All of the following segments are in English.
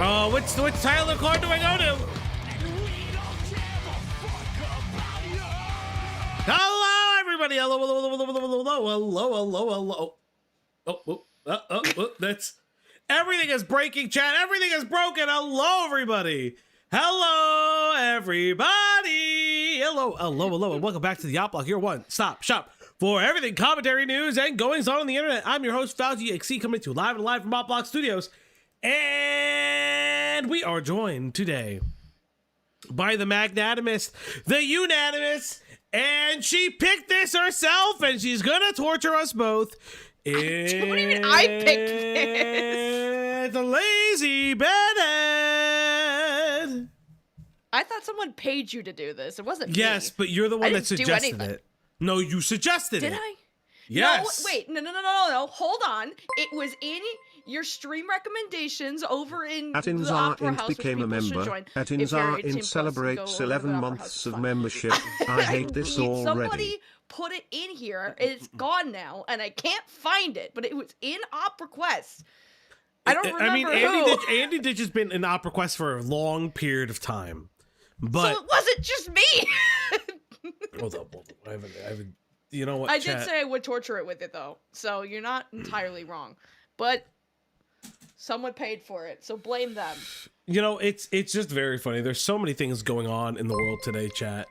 Oh, which Tyler card do I go to? Hello, everybody. Hello. Oh, that's everything is breaking, chat. Everything is broken. Hello, everybody. Hello, everybody. Hello. And welcome back to the Yacht Block, your one-stop shop for everything commentary, news, and goings on the internet. I'm your host, Fauci XC, coming to you live from Yacht Block Studios. And we are joined today by the magnanimous, the unanimous, and she picked this herself, and she's gonna torture us both. What do you mean I picked this? The lazy bedhead. I thought someone paid you to do this. It wasn't Yes, me. but you're the one that suggested it. No, you suggested it. Did I? Yes. No, wait, no. Hold on. It was in your stream recommendations over in the Opera House, became a member. Atinzar celebrates 11 months of membership. I hate this already. Somebody put it in here. It's gone now, and I can't find it. But it was in Opera Quest. I don't remember. Andy Ditch has been in Opera Quest for a long period of time, but so it wasn't just me. Hold up. I haven't. You know what? I did say I would torture it with it though, so you're not entirely wrong. But someone paid for it, so blame them. You know, it's just very funny. There's so many things going on in the world today, chat.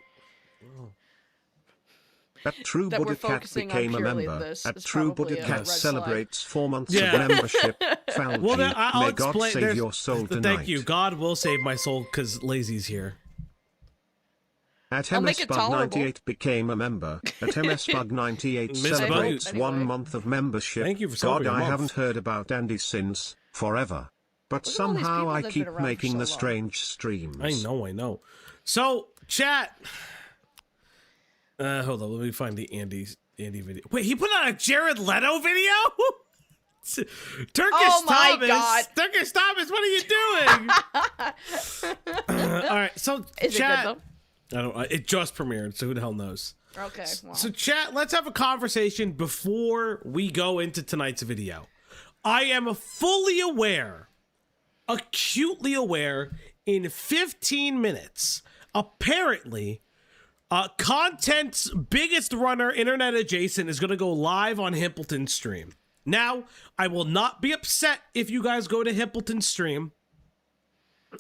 That True Buddha Cat became a member. That True Buddha Cat celebrates 4 months of membership. Found well, you. I'll May explain. God save your soul tonight. Thank you. God will save my soul because Lazy's here. At MSBug98 became a member. At MSBug98 celebrates 1 month of membership. Thank you for God, celebrating a I month. haven't heard about Andy since forever. But somehow I keep making the strange streams. I know. So, chat. Hold on, let me find the Andy video. Wait, he put out a Jared Leto video? Turkish Thomas. God. Turkish Thomas, what are you doing? All right, so Is chat. it good, though? I don't. It just premiered, so who the hell knows? Okay. Well. So, chat, let's have a conversation before we go into tonight's video. I am fully aware, acutely aware, in 15 minutes, apparently, content's biggest runner, internet adjacent, is going to go live on Himpleton's stream. Now, I will not be upset if you guys go to Himpleton's stream.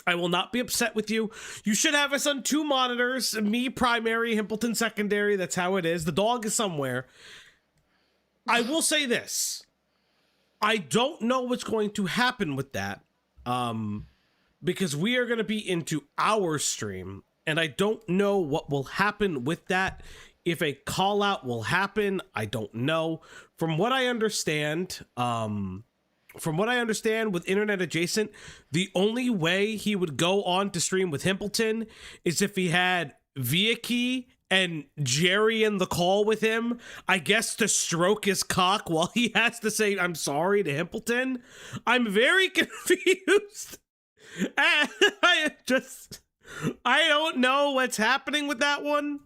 I will not be upset with you. You should have us on 2 monitors, me primary, Himpleton secondary. That's how it is. The dog is somewhere. I will say this. I don't know what's going to happen with that because we are going to be into our stream, and I don't know what will happen with that. If a call out will happen, I don't know. From what I understand, with internet adjacent, the only way he would go on to stream with Himpleton is if he had Viaki and Jerry in the call with him, I guess, to stroke his cock while he has to say, I'm sorry, to Himpleton. I'm very confused. I don't know what's happening with that one.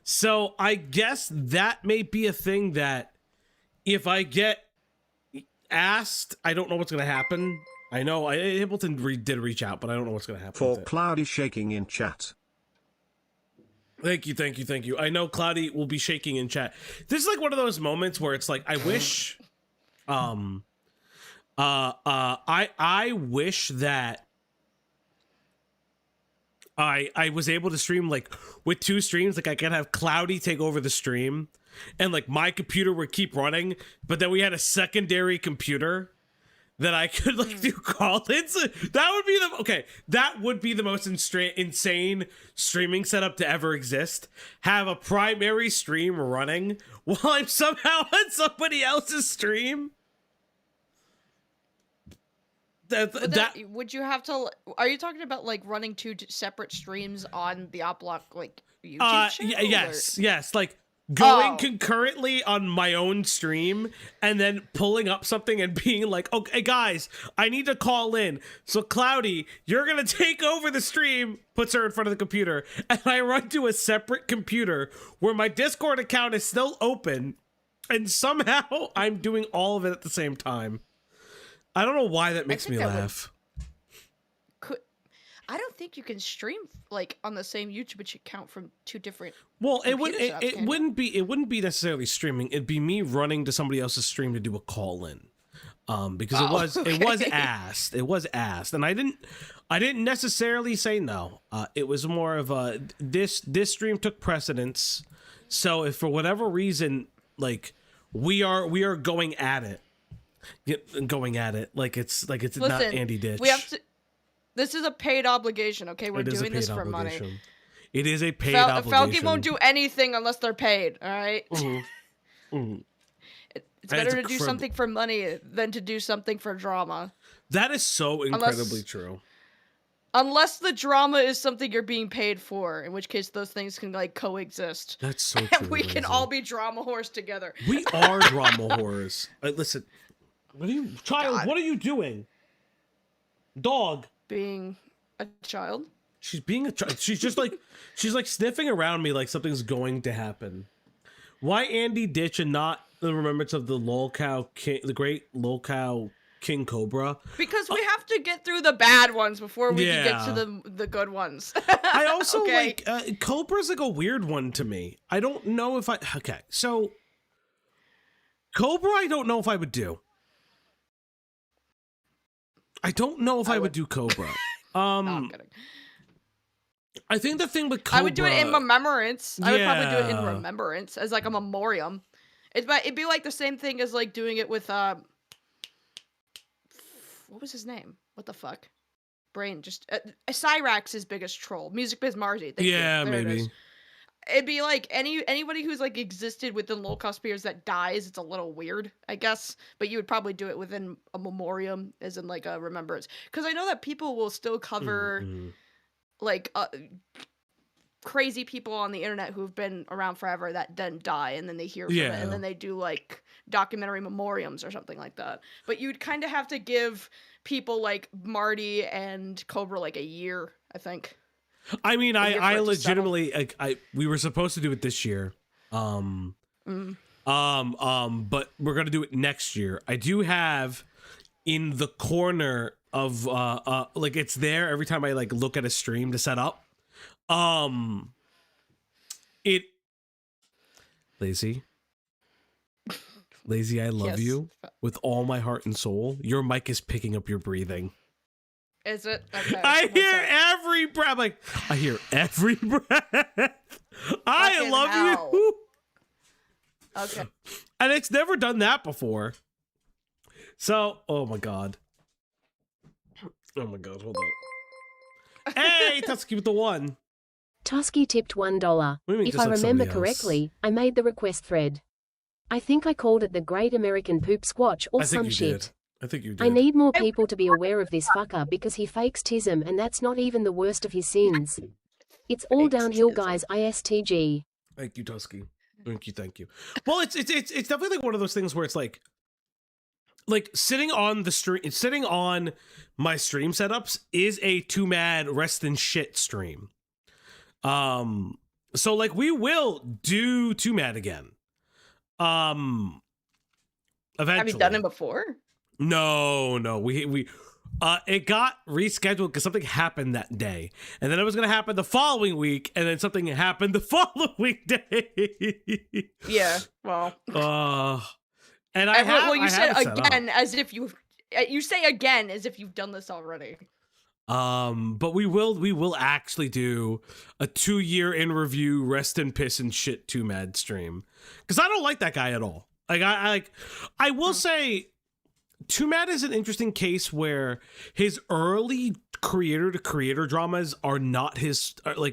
So I guess that may be a thing that if I get asked, I don't know what's going to happen. I know Himpleton did reach out, but I don't know what's going to happen. For Cloudy shaking in chat. Thank you. I know Cloudy will be shaking in chat. This is like one of those moments where it's like, I wish, I wish that I was able to stream like with 2 streams. Like I could have Cloudy take over the stream and like my computer would keep running, but then we had a secondary computer that I could like do call-ins. That would be the most insane streaming setup to ever exist. Have a primary stream running while I'm somehow on somebody else's stream. would you have to? Are you talking about like running two separate streams on the Oplock like YouTube channel? Yes, like going concurrently on my own stream and then pulling up something and being like, okay, guys, I need to call in. So Cloudy, you're gonna take over the stream. Puts her in front of the computer, and I run to a separate computer where my Discord account is still open, and somehow I'm doing all of it at the same time. I don't know why that makes me laugh. I don't think you can stream like on the same YouTube account from two different. Well, it wouldn't be necessarily streaming. It'd be me running to somebody else's stream to do a call in, because it was asked, and I didn't necessarily say no. It was more of a this stream took precedence. So if for whatever reason, like we are going at it. Like it's Listen, not Andy Ditch. We have to. This is a paid obligation, okay? We're doing this for money. It is a paid obligation. Falky won't do anything unless they're paid. All right. It's better to do something for money than to do something for drama. That is so incredibly true. Unless the drama is something you're being paid for, in which case those things can like coexist. That's so true. And we can all be drama whores together. We are drama whores. Listen. What are you doing? Dog. Being a child? She's being a child. She's like sniffing around me like something's going to happen. Why Andy Ditch and not the remembrance of the Lolcow King, the great Lolcow King Cobra? Because we have to get through the bad ones before we can get to the good ones. I also like Cobra's like a weird one to me. I don't know if so Cobra I don't know if I would do. I don't know if I would do Cobra. No, I'm kidding. I think the thing with Cobra... I would do it in remembrance. I would probably do it in remembrance as like a memoriam. It'd be like the same thing as like doing it with what was his name? What the fuck? Brain just Cyrax's biggest troll, Music Biz Marzi. Yeah, maybe. It'd be like anybody who's like existed within Lolcow Spears that dies. It's a little weird, I guess, but you would probably do it within a memoriam, as in like a remembrance. Because I know that people will still cover like crazy people on the internet who've been around forever that then die, and then they hear from it, and then they do like documentary memoriams or something like that. But you'd kind of have to give people like Marty and Cobra like a year, I think. I mean, I legitimately, we were supposed to do it this year, but we're gonna do it next year. I do have in the corner of like it's there every time I like look at a stream to set up. Lazy, I love you with all my heart and soul. Your mic is picking up your breathing. Is it? Okay. I hear every breath. Like, I hear every breath. I love you. Okay. And it's never done that before. So, oh my god. Oh my god, hold on. Hey, Tusky with the one. Tusky tipped $1. If I remember correctly, I made the request thread. I think I called it the Great American Poop Squatch or some shit. I think you did. I need more people to be aware of this fucker because he fakes tism and that's not even the worst of his sins. It's all downhill, guys. ISTG. Thank you, Tusky. Thank you. Well, it's definitely like one of those things where it's like sitting on the stream, sitting on my stream setups is a too mad rest in shit stream. So like we will do too mad again. Eventually. Have you done it before? No. We it got rescheduled because something happened that day, and then it was gonna happen the following week, and then something happened the following day. Yeah. Well. And you said again as if you say again as if you've done this already. But we will actually do a 2-year in review rest and piss and shit too mad stream because I don't like that guy at all. Like I will say. Too Mad is an interesting case where his early creator to creator dramas are not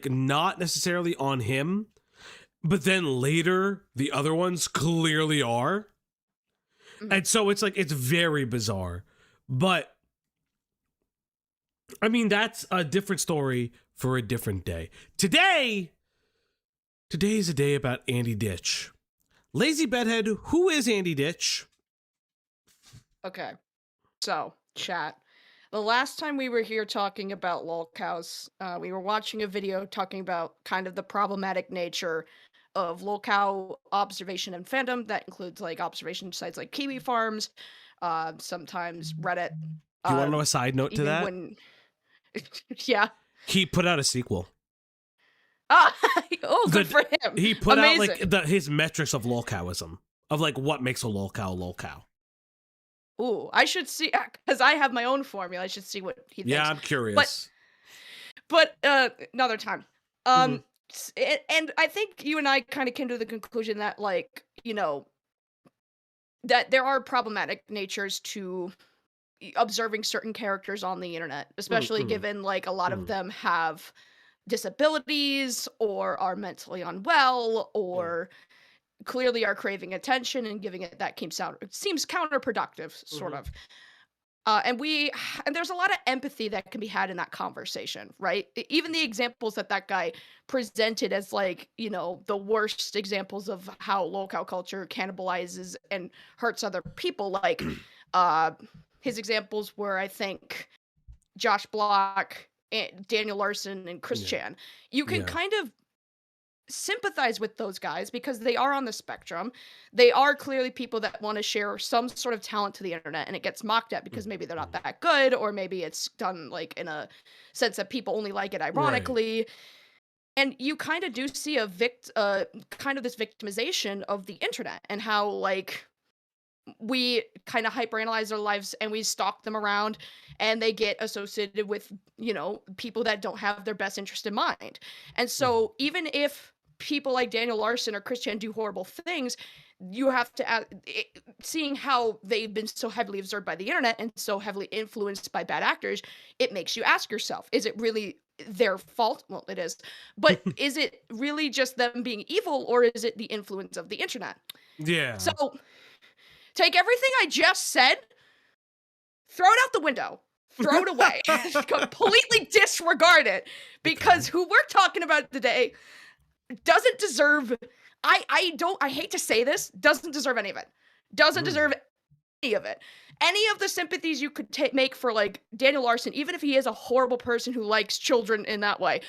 not necessarily on him, but then later the other ones clearly are. And so it's like, it's very bizarre, but I mean, that's a different story for a different day. Today is a day about Andy Ditch. Lazy Bedhead, who is Andy Ditch? Okay, so, chat. The last time we were here talking about lolcows, we were watching a video talking about kind of the problematic nature of lolcow observation and fandom. That includes like observation sites like Kiwi Farms, sometimes Reddit. Do you want to know a side note to that? Yeah. He put out a sequel. Ah, oh, good for him. He put out like his metrics of lolcowism, of like what makes a lolcow. Ooh, I should see, because I have my own formula. I should see what he thinks. Yeah, I'm curious. But another time. And I think you and I kind of came to the conclusion that, like, you know, that there are problematic natures to observing certain characters on the internet, especially given, like, a lot of them have disabilities or are mentally unwell or clearly are craving attention, and giving it that seems counterproductive, sort of. And there's a lot of empathy that can be had in that conversation, right? Even the examples that guy presented as, like, you know, the worst examples of how lolcow culture cannibalizes and hurts other people, like, his examples were, I think, Josh Block, Daniel Larson, and Chris Chan. You can kind of sympathize with those guys because they are on the spectrum. They are clearly people that want to share some sort of talent to the internet, and it gets mocked at because maybe they're not that good, or maybe it's done like in a sense that people only like it ironically. Right. And you kind of do see kind of this victimization of the internet, and how, like, we kind of hyperanalyze their lives and we stalk them around, and they get associated with, you know, people that don't have their best interest in mind. And so even if people like Daniel Larson or Chris Chan do horrible things, you have to seeing how they've been so heavily observed by the internet and so heavily influenced by bad actors, it makes you ask yourself, is it really their fault? Well, it is. But is it really just them being evil, or is it the influence of the internet? Yeah. So take everything I just said, throw it out the window, throw it away, completely disregard it, because who we're talking about today doesn't deserve, I hate to say this, doesn't deserve any of it. Doesn't deserve any of it. Any of the sympathies you could make for, like, Daniel Larson, even if he is a horrible person who likes children in that way,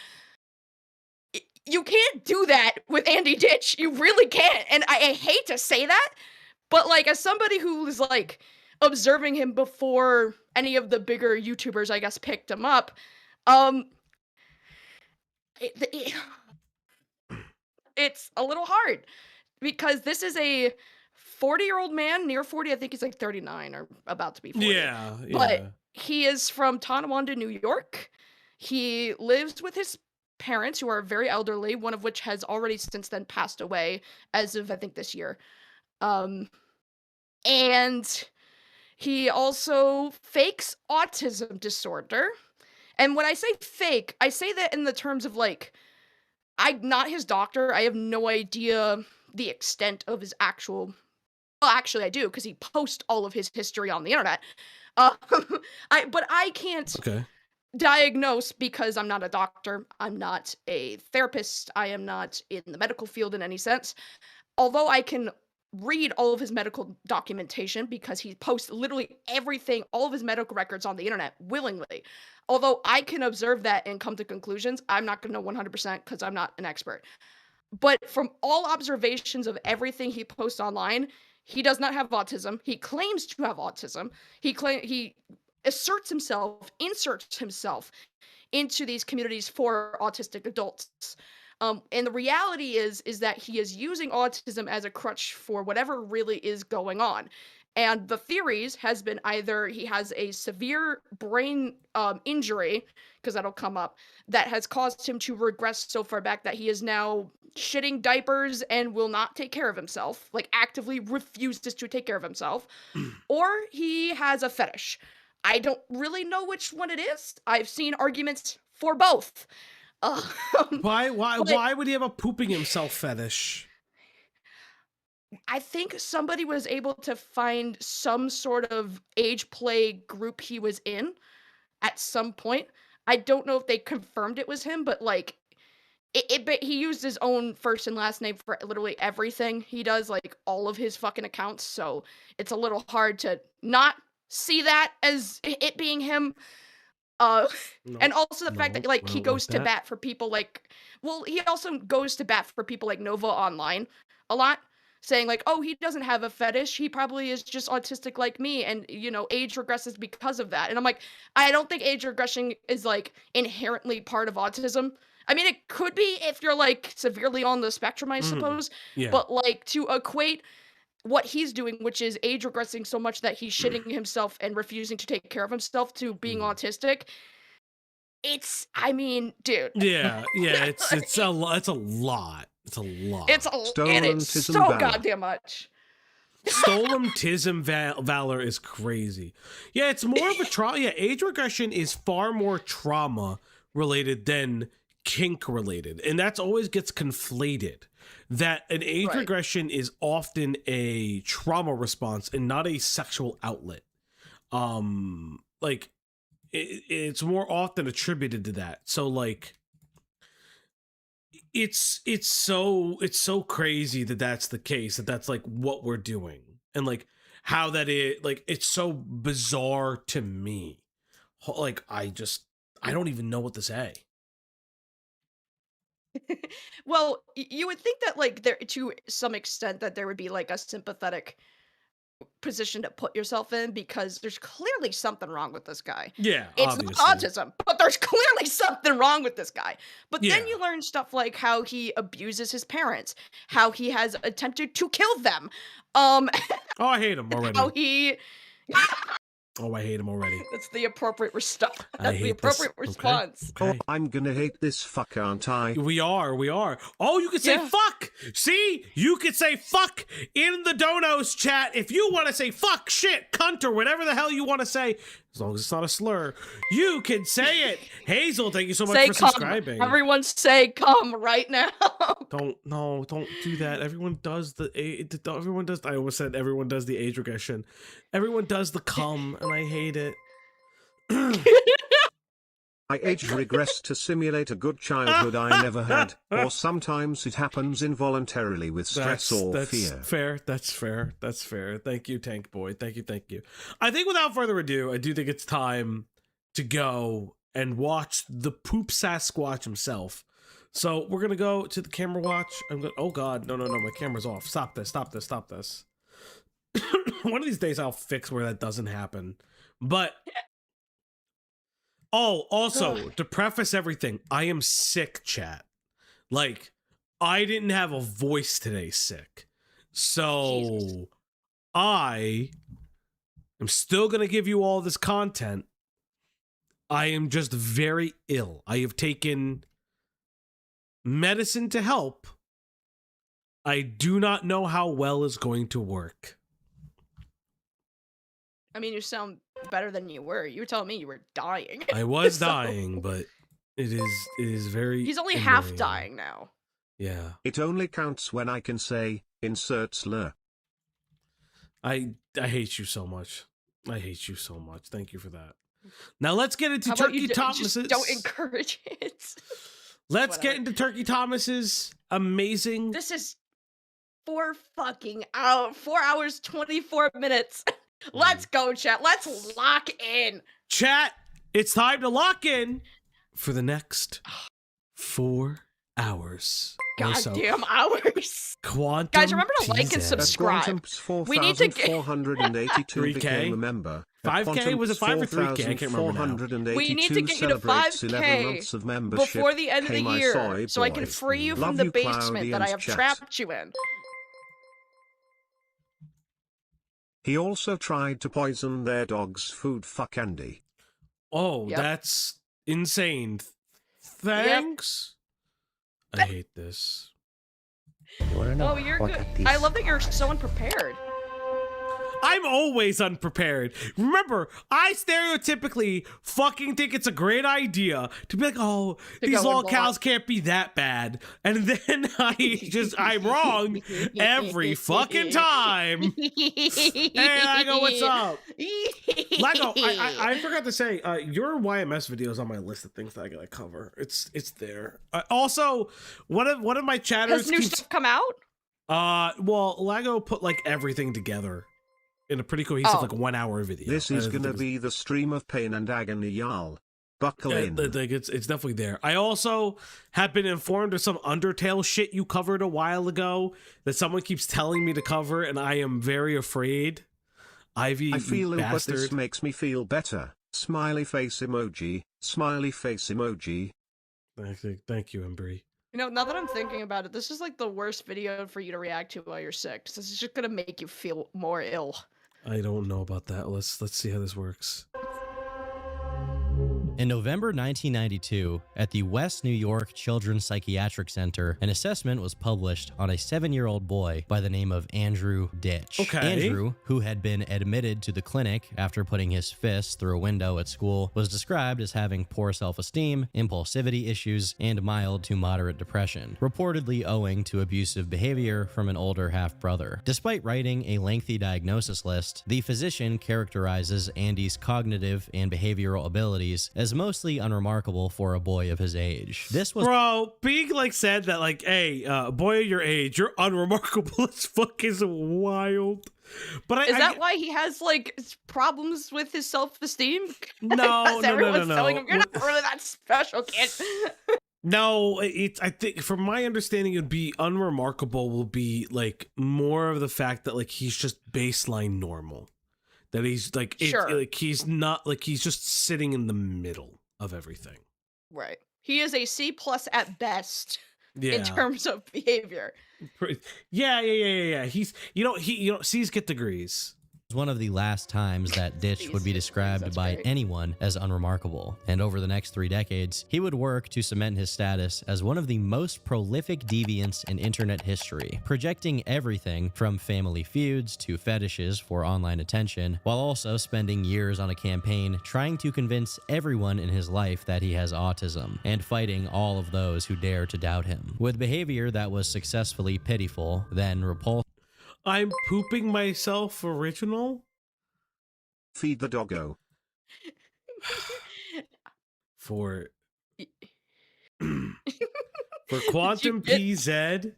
you can't do that with Andy Ditch. You really can't. And I hate to say that, but, like, as somebody who was, like, observing him before any of the bigger YouTubers, I guess, picked him up, it's a little hard, because this is a 40-year-old man, near 40. I think he's like 39 or about to be 40. Yeah. But he is from Tonawanda, New York. He lives with his parents, who are very elderly, one of which has already since then passed away as of, I think, this year. And he also fakes autism disorder. And when I say fake, I say that in the terms of, like, I'm not his doctor. I have no idea the extent of his actual... Well, actually, I do, because he posts all of his history on the internet. But I can't diagnose, because I'm not a doctor. I'm not a therapist. I am not in the medical field in any sense. Although I can read all of his medical documentation, because he posts literally everything, all of his medical records on the internet willingly. Although I can observe that and come to conclusions, I'm not going to know 100% because I'm not an expert. But from all observations of everything he posts online, he does not have autism. He claims to have autism. He inserts himself into these communities for autistic adults. And the reality is that he is using autism as a crutch for whatever really is going on. And the theories has been either he has a severe brain injury, because that'll come up, that has caused him to regress so far back that he is now shitting diapers and will not take care of himself, like actively refuses to take care of himself, or he has a fetish. I don't really know which one it is. I've seen arguments for both. Why would he have a pooping himself fetish? I think somebody was able to find some sort of age play group he was in at some point. I don't know if they confirmed it was him, but like but he used his own first and last name for literally everything he does, like all of his fucking accounts. So it's a little hard to not see that as it being him. And also the fact that like he goes to bat for people like, well, he also goes to bat for people like Nova Online a lot, saying like, oh, he doesn't have a fetish, he probably is just autistic like me, and you know, age regresses because of that. And I'm like, I don't think age regression is like inherently part of autism. I mean, it could be if you're like severely on the spectrum, I suppose. Yeah. But like to equate what he's doing, which is age regressing so much that he's shitting himself and refusing to take care of himself, to being autistic, it's, I mean, dude. Yeah, it's a lot. It's a lot. It's so goddamn much. Stolen-tism valor is crazy. Yeah, it's more of a trauma. Yeah, age regression is far more trauma related than kink related, and that's always gets conflated. That an age regression is often a trauma response and not a sexual outlet. Like it's more often attributed to that. So like it's so crazy that that's the case, that that's like what we're doing, and like how that is, like it's so bizarre to me. Like I don't even know what to say. Well, you would think that like there, to some extent, that there would be like a sympathetic position to put yourself in, because there's clearly something wrong with this guy. Yeah, it's obviously not autism, but there's clearly something wrong with this guy. But then you learn stuff like how he abuses his parents, how he has attempted to kill them. Oh, I hate him already. How he Oh, I hate him already. That's the appropriate stuff. That's the appropriate response. Okay. Oh, I'm gonna hate this fuck, aren't I? We are. Oh, you could say fuck. See? You could say fuck in the donos chat if you want to say fuck, shit, cunt, or whatever the hell you want to say. As long as it's not a slur, you can say it. Hazel, thank you so much for subscribing. Everyone say come right now. Don't do that. Everyone does I almost said everyone does the age regression. Everyone does the cum, and I hate it. I age regress to simulate a good childhood I never had, or sometimes it happens involuntarily with stress or fear. That's fair. Thank you, Tank Boy. Thank you. I think without further ado, I do think it's time to go and watch the poop Sasquatch himself. So we're gonna go to the camera watch. Oh God, no, my camera's off. Stop this. One of these days I'll fix where that doesn't happen. But also, to preface everything, I am sick, chat. Like, I didn't have a voice today, sick. So, Jesus. I am still going to give you all this content. I am just very ill. I have taken medicine to help. I do not know how well it's going to work. I mean, you sound better than you were. You were telling me you were dying. I was dying, but it is very He's only half dying now. Yeah. It only counts when I can say insert slur. I hate you so much. Thank you for that. Now let's get into Turkey Thomas's. Just don't encourage it. Let's get into Turkey Thomas's amazing. This is 4 hours 24 minutes. Let's go, chat. Let's lock in. Chat, it's time to lock in for the next 4 hours. Goddamn hours. Quantum Guys, remember to like and subscribe. We need to get 482 3K. Remember. 5K? Was it 5 or 3K? I can't remember now. We need to get you to 5K before the end of the year, so I can free you from the basement that I have trapped you in. He also tried to poison their dog's food. Fuck Andy. Oh, that's insane. Thanks. Yep. I hate this. Oh, you're good. I love that you're so unprepared. I'm always unprepared. Remember, I stereotypically fucking think it's a great idea to be like, oh, these Lolcows can't be that bad. And then I'm wrong every fucking time. Hey, Lago, what's up? Lago, I forgot to say, your YMS video is on my list of things that I gotta cover. It's there. Also, one of my chatters has new stuff come out? Well, Lago put like everything together in a pretty cohesive like 1 hour video. This is gonna be the stream of pain and agony, y'all. Buckle in. It's definitely there. I also have been informed of some Undertale shit you covered a while ago that someone keeps telling me to cover, and I am very afraid. Ivy, I feel ill, but bastard. this makes me feel better. Smiley face emoji. Smiley face emoji. Thank you, Embry. You know, now that I'm thinking about it, this is like the worst video for you to react to while you're sick. This is just gonna make you feel more ill. I don't know about that. Let's see how this works. In November 1992, at the West New York Children's Psychiatric Center, an assessment was published on a 7-year-old boy by the name of Andrew Ditch. Okay. Andrew, who had been admitted to the clinic after putting his fist through a window at school, was described as having poor self-esteem, impulsivity issues, and mild to moderate depression, reportedly owing to abusive behavior from an older half-brother. Despite writing a lengthy diagnosis list, the physician characterizes Andy's cognitive and behavioral abilities as mostly unremarkable for a boy of his age. This was— Bro, being like said that like, hey, boy of your age, you're unremarkable as fuck is wild. But is that why he has like problems with his self-esteem? No, everyone's no. telling him you're not really that special, kid. No, I think from my understanding, it'd be unremarkable will be like more of the fact that like he's just baseline normal. That he's like, like he's not like he's just sitting in the middle of everything. Right. He is a C+ at best in terms of behavior. Yeah. He's C's get degrees. One of the last times that Ditch would be described by anyone as unremarkable, and over the next 3 decades, he would work to cement his status as one of the most prolific deviants in internet history, projecting everything from family feuds to fetishes for online attention, while also spending years on a campaign trying to convince everyone in his life that he has autism, and fighting all of those who dare to doubt him. With behavior that was successfully pitiful, then repulsive. I'm pooping myself original? Feed the doggo. For Quantum PZ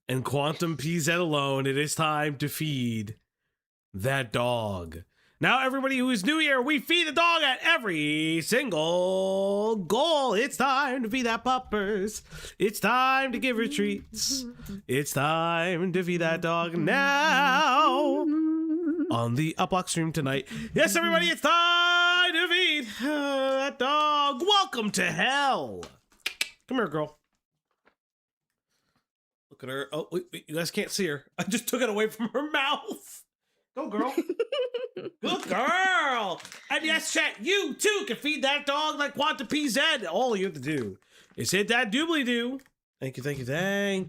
and Quantum PZ alone, it is time to feed that dog. Now, everybody who is new here, we feed the dog at every single goal. It's time to feed that puppers. It's time to give her treats. It's time to feed that dog now. On the Uplock stream tonight. Yes, everybody, it's time to feed that dog. Welcome to hell. Come here, girl. Look at her. Oh, wait, you guys can't see her. I just took it away from her mouth. Go, girl. Good girl. And yes, chat, you too can feed that dog like Quantum PZ. All you have to do is hit that doobly-doo. Thank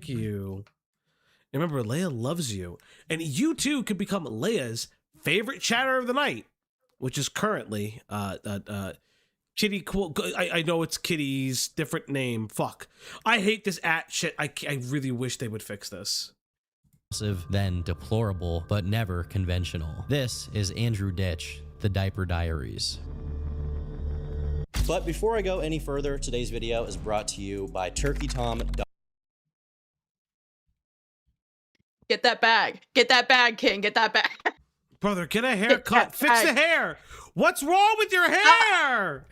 you. And remember, Leia loves you. And you too could become Leia's favorite chatter of the night, which is currently Kitty Cool. I know it's Kitty's different name. Fuck. I hate this shit. I really wish they would fix this. Then deplorable, but never conventional. This is Andrew Ditch, The Diaper Diaries. But before I go any further, today's video is brought to you by TurkeyTom. Get that bag. Get that bag, King. Get that bag. Brother, get a haircut. Fix the hair. What's wrong with your hair?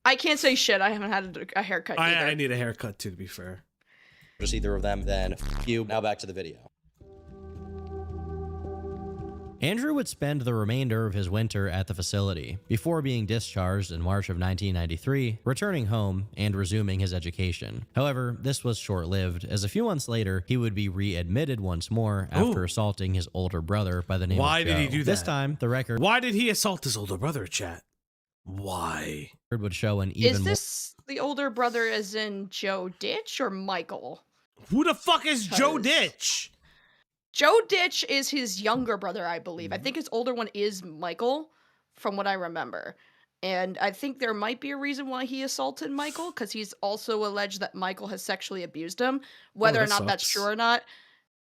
I can't say shit. I haven't had a haircut either. I need a haircut too, to be fair. Just either of them, then f you. Now back to the video. Andrew would spend the remainder of his winter at the facility, before being discharged in March of 1993, returning home, and resuming his education. However, this was short-lived, as a few months later, he would be readmitted once more after assaulting his older brother by the name of Joe. Why did he do that? This time, the record— Why did he assault his older brother, chat? Why? Would show an even more— Is this the older brother as in Joe Ditch or Michael? Who the fuck is Joe Ditch? Joe Ditch is his younger brother, I believe. I think his older one is Michael, from what I remember. And I think there might be a reason why he assaulted Michael, because he's also alleged that Michael has sexually abused him. Whether or not that's true or not,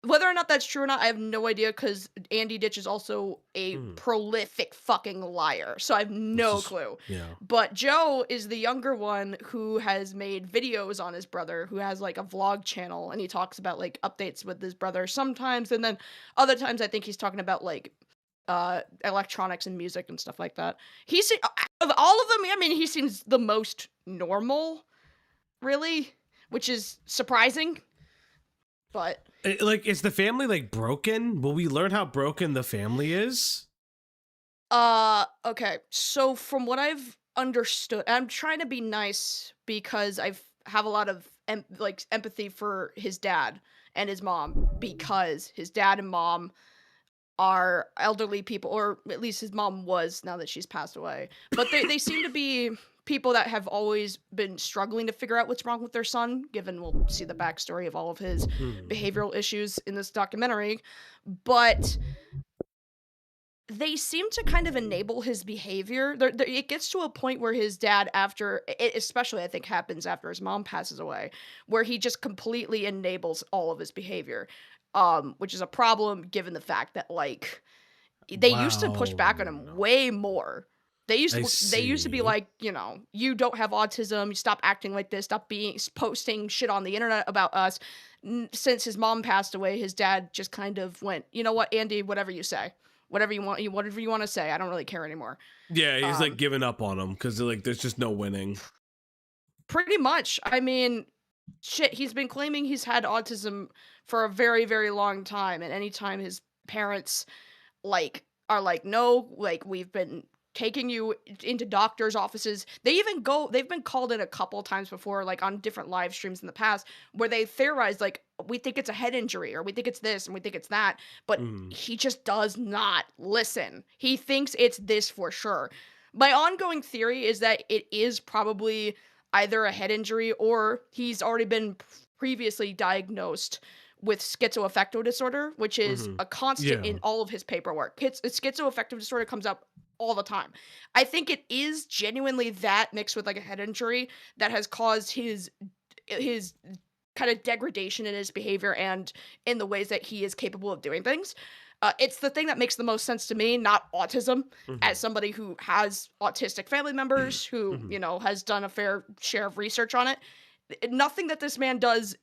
I have no idea, because Andy Ditch is also a prolific fucking liar. So I have no clue. Yeah. But Joe is the younger one who has made videos on his brother, who has like a vlog channel, and he talks about like updates with his brother sometimes, and then other times I think he's talking about like electronics and music and stuff like that. Of all of them, I mean, he seems the most normal, really, which is surprising. But like, is the family like broken? Will we learn how broken the family is? Okay. So from what I've understood, I'm trying to be nice because I have a lot of empathy for his dad and his mom, because his dad and mom are elderly people, or at least his mom was, now that she's passed away. But they seem to be people that have always been struggling to figure out what's wrong with their son, given we'll see the backstory of all of his behavioral issues in this documentary. But they seem to kind of enable his behavior. It gets to a point where his dad, after it, especially I think happens after his mom passes away, where he just completely enables all of his behavior, which is a problem given the fact that like they used to push back on him way more. They used to be like, you know, you don't have autism, you stop acting like this, stop posting shit on the internet about us. Since his mom passed away, his dad just kind of went, you know what, Andy, whatever you say. Whatever you want to say. I don't really care anymore. Yeah, he's like giving up on him because like there's just no winning. Pretty much. I mean, shit, he's been claiming he's had autism for a very, very long time, and anytime his parents are like, no, like, we've been taking you into doctors' offices. They've been called in a couple times before, like on different live streams in the past, where they theorized like, we think it's a head injury, or we think it's this, and we think it's that, but he just does not listen. He thinks it's this for sure. My ongoing theory is that it is probably either a head injury, or he's already been previously diagnosed with schizoaffective disorder, which is a constant in all of his paperwork. Schizoaffective disorder comes up all the time. I think it is genuinely that, mixed with like a head injury, that has caused his kind of degradation in his behavior and in the ways that he is capable of doing things. It's the thing that makes the most sense to me, not autism, as somebody who has autistic family members, who, you know, has done a fair share of research on it. Nothing that this man does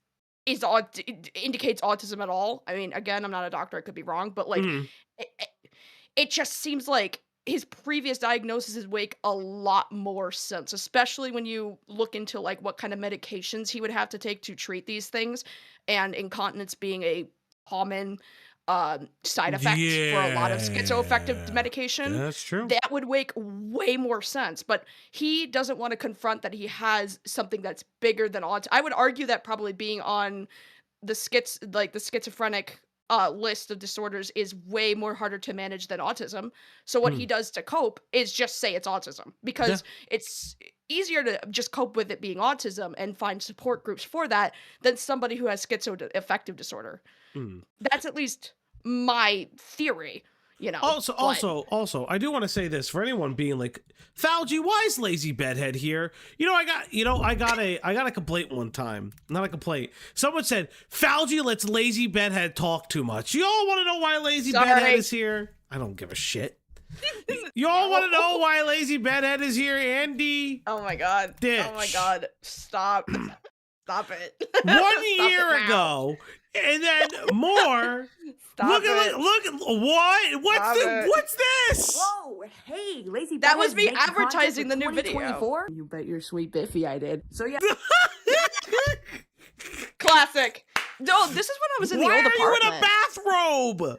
indicates autism at all. I mean, again, I'm not a doctor, I could be wrong, but like, it just seems like his previous diagnoses make a lot more sense, especially when you look into like what kind of medications he would have to take to treat these things, and incontinence being a common side effect for a lot of schizoaffective medication. Yeah, that's true. That would make way more sense, but he doesn't want to confront that he has something that's bigger than autism. I would argue that probably being on the schizophrenic list of disorders is way more harder to manage than autism. So what he does to cope is just say it's autism, because it's easier to just cope with it being autism and find support groups for that than somebody who has schizoaffective disorder. That's at least my theory. You know, also, I do want to say this for anyone being like, Thalgy, why is Lazy Bedhead here? I got a complaint one time. Not a complaint. Someone said, Thalgy lets Lazy Bedhead talk too much. You all want to know why Lazy Bedhead is here? I don't give a shit. You all want to know why Lazy Bedhead is here, Andy? Oh my god. Ditch. Oh my god. Stop. Stop it. 1 year ago. And then more. Stop look at what? What's this? Whoa, hey, Lazy. That was me advertising the new video. You bet your sweet Biffy I did. So yeah. Classic. No, this is when I was in the old apartment. Why are you in a bathrobe?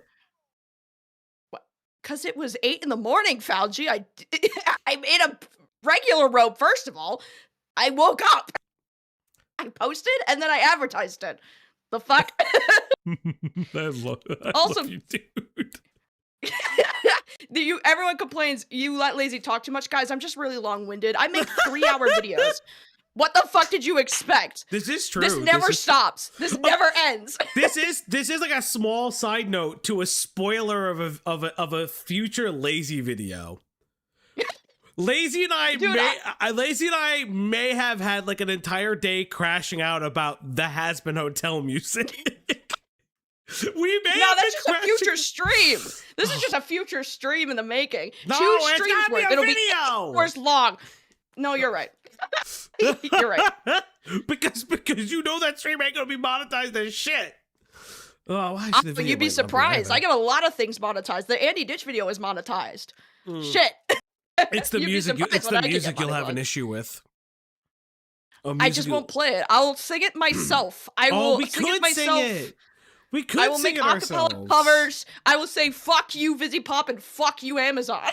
Because it was 8 a.m, Fauci. I'm in a regular robe, first of all. I woke up. I posted, and then I advertised it. The fuck? I love you, dude. Everyone complains you let Lazy talk too much. Guys, I'm just really long-winded. I make 3-hour videos. What the fuck did you expect? This is true. This never stops. This never ends. This is like a small side note to a spoiler of a future Lazy video. Lazy and I may have had like an entire day crashing out about the Has-Been Hotel music. We may No, that's just a future stream. This is just a future stream in the making. No, 2 it's streams gotta be worth. a It'll be video. 8 hours long. No, you're right. You're right. because you know that stream ain't gonna be monetized as shit. Oh, why should the video You'd be might not surprised. either. I get a lot of things monetized. The Andy Ditch video is monetized. Shit. It's the You'd be music. surprised It's what the I can music get you'll money have on. an issue with. I just won't play it. I'll sing it myself. I will we sing could it myself. sing it. We could I will sing make it acapella ourselves. covers. I will say "fuck you, Vizzy Pop" and "fuck you, Amazon."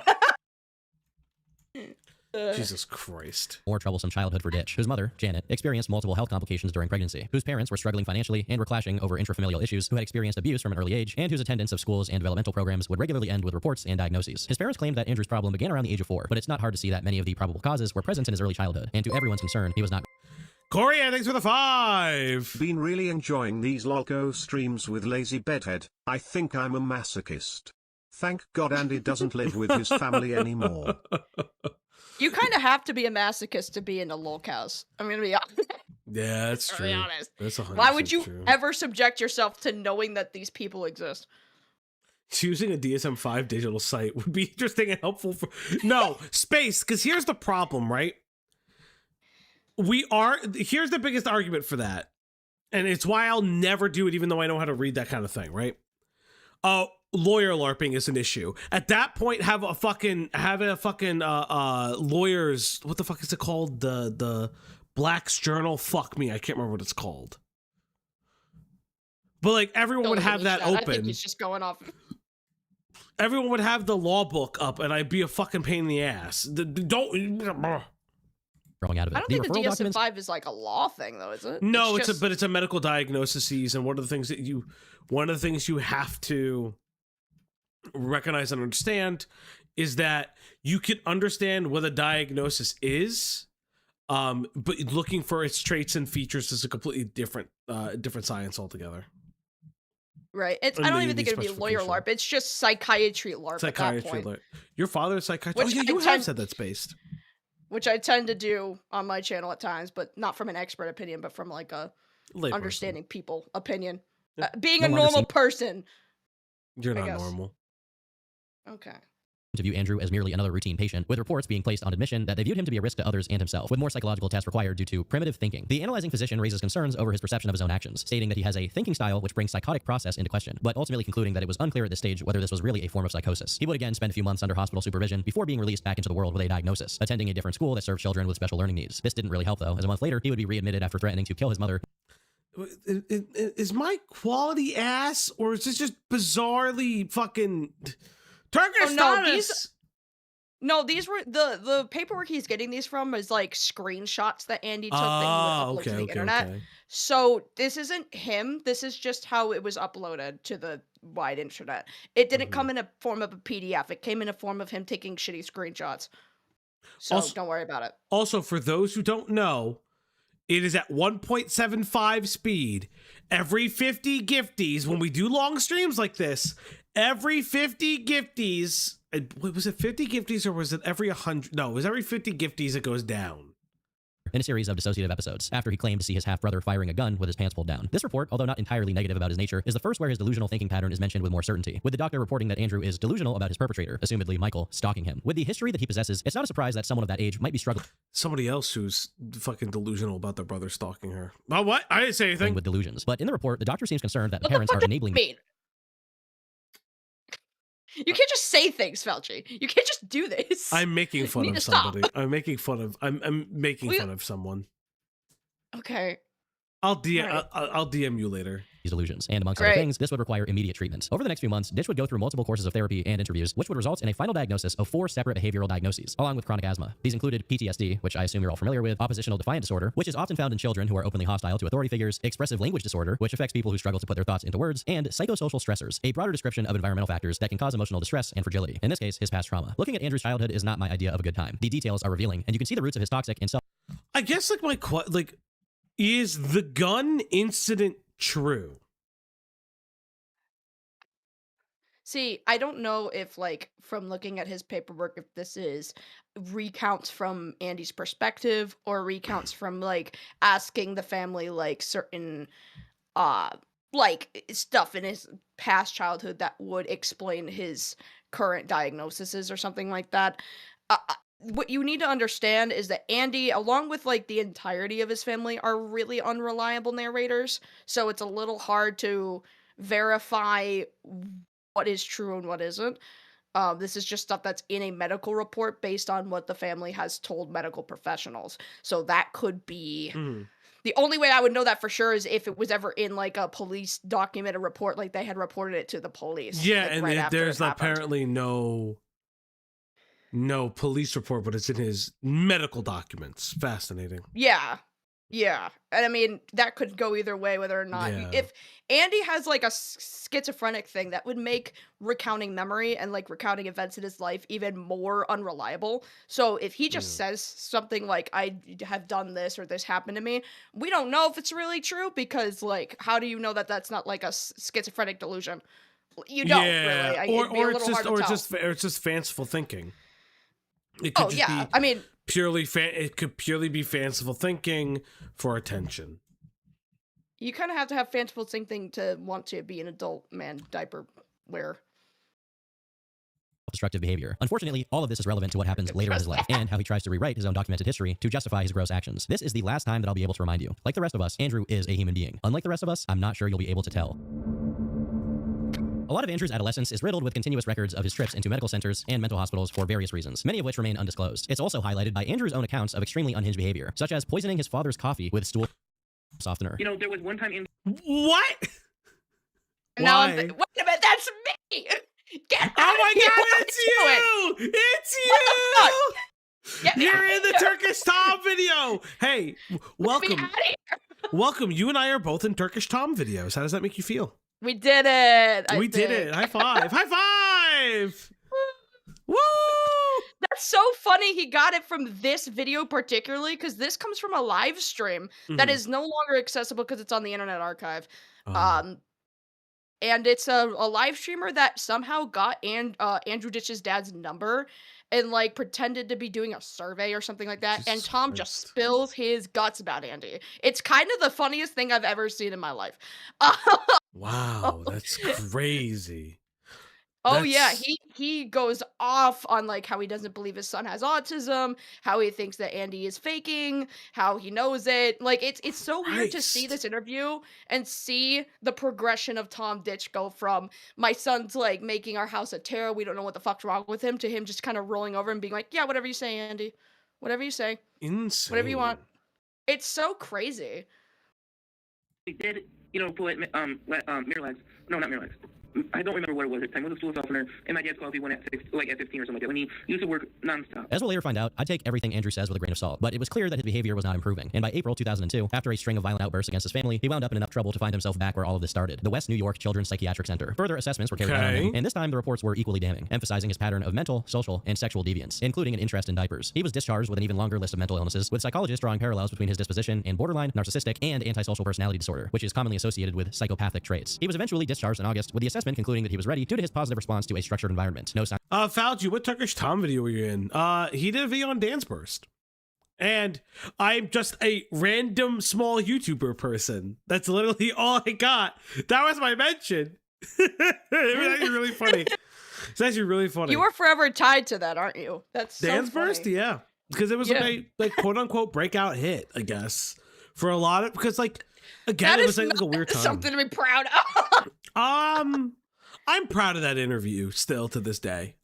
Jesus Christ. More troublesome childhood for Ditch, whose mother, Janet, experienced multiple health complications during pregnancy, whose parents were struggling financially and were clashing over intrafamilial issues, who had experienced abuse from an early age, and whose attendance of schools and developmental programs would regularly end with reports and diagnoses. His parents claimed that Andrew's problem began around the age of 4, but it's not hard to see that many of the probable causes were present in his early childhood, and to everyone's concern, he was not. Corey, thanks for the 5. Been really enjoying these Lolcow streams with Lazy Bedhead. I think I'm a masochist. Thank God Andy doesn't live with his family anymore. You kind of have to be a masochist to be into Lolcows. I'm gonna be honest. Yeah, that's true. Be honest. That's 100% Why would you true. ever subject yourself to knowing that these people exist? Choosing a DSM-5 digital site would be interesting and helpful for no space, because here's the problem, right? Here's the biggest argument for that, and it's why I'll never do it, even though I know how to read that kind of thing, right? Lawyer LARPing is an issue. At that point, have a fucking lawyers, what the fuck is it called? The Black's Journal? Fuck me, I can't remember what it's called. But like everyone would have that I think open. he's just going off. Everyone would have the law book up, and I'd be a fucking pain in the ass. Growing out of it. I don't think the referral documents- DSM-5 is like a law thing, though, is it? No, just... it's a medical diagnosis, and one of the things you have to recognize and understand is that you can understand what a diagnosis is, but looking for its traits and features is a completely different science altogether. Right. I don't even think it would be lawyer LARP. It's just psychiatry LARP at that point. LARP. Your father's psychiatrist. Which You have said that's based. Which I tend to do on my channel at times, but not from an expert opinion, but from like a understanding people opinion. Yeah. Being a normal person. You're not normal. Okay. To view Andrew as merely another routine patient, with reports being placed on admission that they viewed him to be a risk to others and himself, with more psychological tests required due to primitive thinking. The analyzing physician raises concerns over his perception of his own actions, stating that he has a thinking style which brings psychotic process into question, but ultimately concluding that it was unclear at this stage whether this was really a form of psychosis. He would again spend a few months under hospital supervision before being released back into the world with a diagnosis, attending a different school that served children with special learning needs. This didn't really help though, as a month later, he would be readmitted after threatening to kill his mother. Is my quality ass, or is this just bizarrely fucking Turkish Thomas? No, these were the paperwork he's getting these from is like screenshots that Andy took that he would upload to the internet. Okay. So this isn't him. This is just how it was uploaded to the wide internet. It didn't come in a form of a PDF. It came in a form of him taking shitty screenshots. So Also, don't worry about it. Also, for those who don't know, it is at 1.75 speed. Every 50 gifties, when we do long streams like this, every 50 gifties, was it 50 gifties or was it every 100? No, it was every 50 gifties it goes down. In a series of dissociative episodes, after he claimed to see his half-brother firing a gun with his pants pulled down. This report, although not entirely negative about his nature, is the first where his delusional thinking pattern is mentioned with more certainty, with the doctor reporting that Andrew is delusional about his perpetrator, assumedly Michael, stalking him. With the history that he possesses, it's not a surprise that someone of that age might be struggling. Somebody else who's fucking delusional about their brother stalking her. Oh, what? I didn't say anything. With delusions. But in the report, the doctor seems concerned that the parents are enabling... You can't just say things, Felchi. You can't just do this. I'm making fun of somebody. I'm making fun of. I'm making fun of someone. Okay. I'll DM you later. These delusions, and amongst other things, this would require immediate treatment. Over the next few months, Ditch would go through multiple courses of therapy and interviews, which would result in a final diagnosis of 4 separate behavioral diagnoses, along with chronic asthma. These included PTSD, which I assume you're all familiar with, oppositional defiant disorder, which is often found in children who are openly hostile to authority figures, expressive language disorder, which affects people who struggle to put their thoughts into words, and psychosocial stressors, a broader description of environmental factors that can cause emotional distress and fragility. In this case, his past trauma. Looking at Andrew's childhood is not my idea of a good time. The details are revealing, and you can see the roots of his toxic and I guess like is the gun incident true? See, I don't know if, like, from looking at his paperwork, if this is recounts from Andy's perspective or recounts from, like, asking the family, like, certain, uh, like, stuff in his past childhood that would explain his current diagnoses or something like that. What you need to understand is that Andy, along with, like, the entirety of his family, are really unreliable narrators, so it's a little hard to verify what is true and what isn't. This is just stuff that's in a medical report based on what the family has told medical professionals. So that could be the only way I would know that for sure is if it was ever in like a police documented report, like they had reported it to the police. Yeah, like, and right there's apparently no police report, but it's in his medical documents. Fascinating. Yeah, and I mean, that could go either way, whether or not if Andy has, like, a schizophrenic thing, that would make recounting memory and, like, recounting events in his life even more unreliable. So if he just says something like, "I have done this," or "This happened to me," we don't know if it's really true because, like, how do you know that that's not, like, a schizophrenic delusion? You don't really. Or it's just fanciful thinking. It could just be, I mean, it could purely be fanciful thinking for attention. You kind of have to have fanciful thinking to want to be an adult man diaper wearer. Destructive behavior. Unfortunately, all of this is relevant to what happens later in his life and how he tries to rewrite his own documented history to justify his gross actions. This is the last time that I'll be able to remind you. Like the rest of us, Andrew is a human being. Unlike the rest of us, I'm not sure you'll be able to tell. A lot of Andrew's adolescence is riddled with continuous records of his trips into medical centers and mental hospitals for various reasons, many of which remain undisclosed. It's also highlighted by Andrew's own accounts of extremely unhinged behavior, such as poisoning his father's coffee with stool softener. You know, there was one time in... What? Now wait a minute, that's me! Get out my of here! God, it's you! It's you! Get me You're out in of the here. Turkish Tom video! Hey, welcome. Get me out of here. Welcome. You and I are both in Turkish Tom videos. How does that make you feel? We did it! We did it. High five. High five! Woo! That's so funny he got it from this video particularly, because this comes from a live stream that is no longer accessible because it's on the Internet Archive. And it's a live streamer that somehow got Andrew Ditch's dad's number and, like, pretended to be doing a survey or something like that. Jesus and Tom Christ. just spills his guts about Andy. It's kind of the funniest thing I've ever seen in my life. Wow, that's crazy. Oh yeah, he goes off on, like, how he doesn't believe his son has autism, how he thinks that Andy is faking, how he knows it. Like, it's so weird to see this interview and see the progression of Tom Ditch go from my son's, like, making our house a terror, we don't know what the fuck's wrong with him, to him just kind of rolling over and being like, yeah, whatever you say, Andy. Whatever you say. Insane. Whatever you want. It's so crazy. They did, you know, put Miralax. No, not Miralax. I don't remember what it was at the time. It was a stool softener, and my dad's coffee went at 15 or something like that when he used to work nonstop. As we'll later find out, I take everything Andrew says with a grain of salt, but it was clear that his behavior was not improving. And by April 2002, after a string of violent outbursts against his family, he wound up in enough trouble to find himself back where all of this started, the West New York Children's Psychiatric Center. Further assessments were carried out on him, and this time the reports were equally damning, emphasizing his pattern of mental, social, and sexual deviance, including an interest in diapers. He was discharged with an even longer list of mental illnesses, with psychologists drawing parallels between his disposition and borderline, narcissistic, and antisocial personality disorder, which is commonly associated with psychopathic traits. He was eventually discharged in August, with the assessment concluding that he was ready due to his positive response to a structured environment. No sign. Fauci, what Turkish Tom video were you in? He did a video on Dance Burst. And I'm just a random small YouTuber person. That's literally all I got. That was my mention. It was actually really funny. It's actually really funny. You are forever tied to that, aren't you? That's so Dance funny. Burst, yeah. Because it was like quote unquote breakout hit, I guess. For a lot of, because like, again, That it was is like a weird time. something to be proud of. I'm proud of that interview still to this day.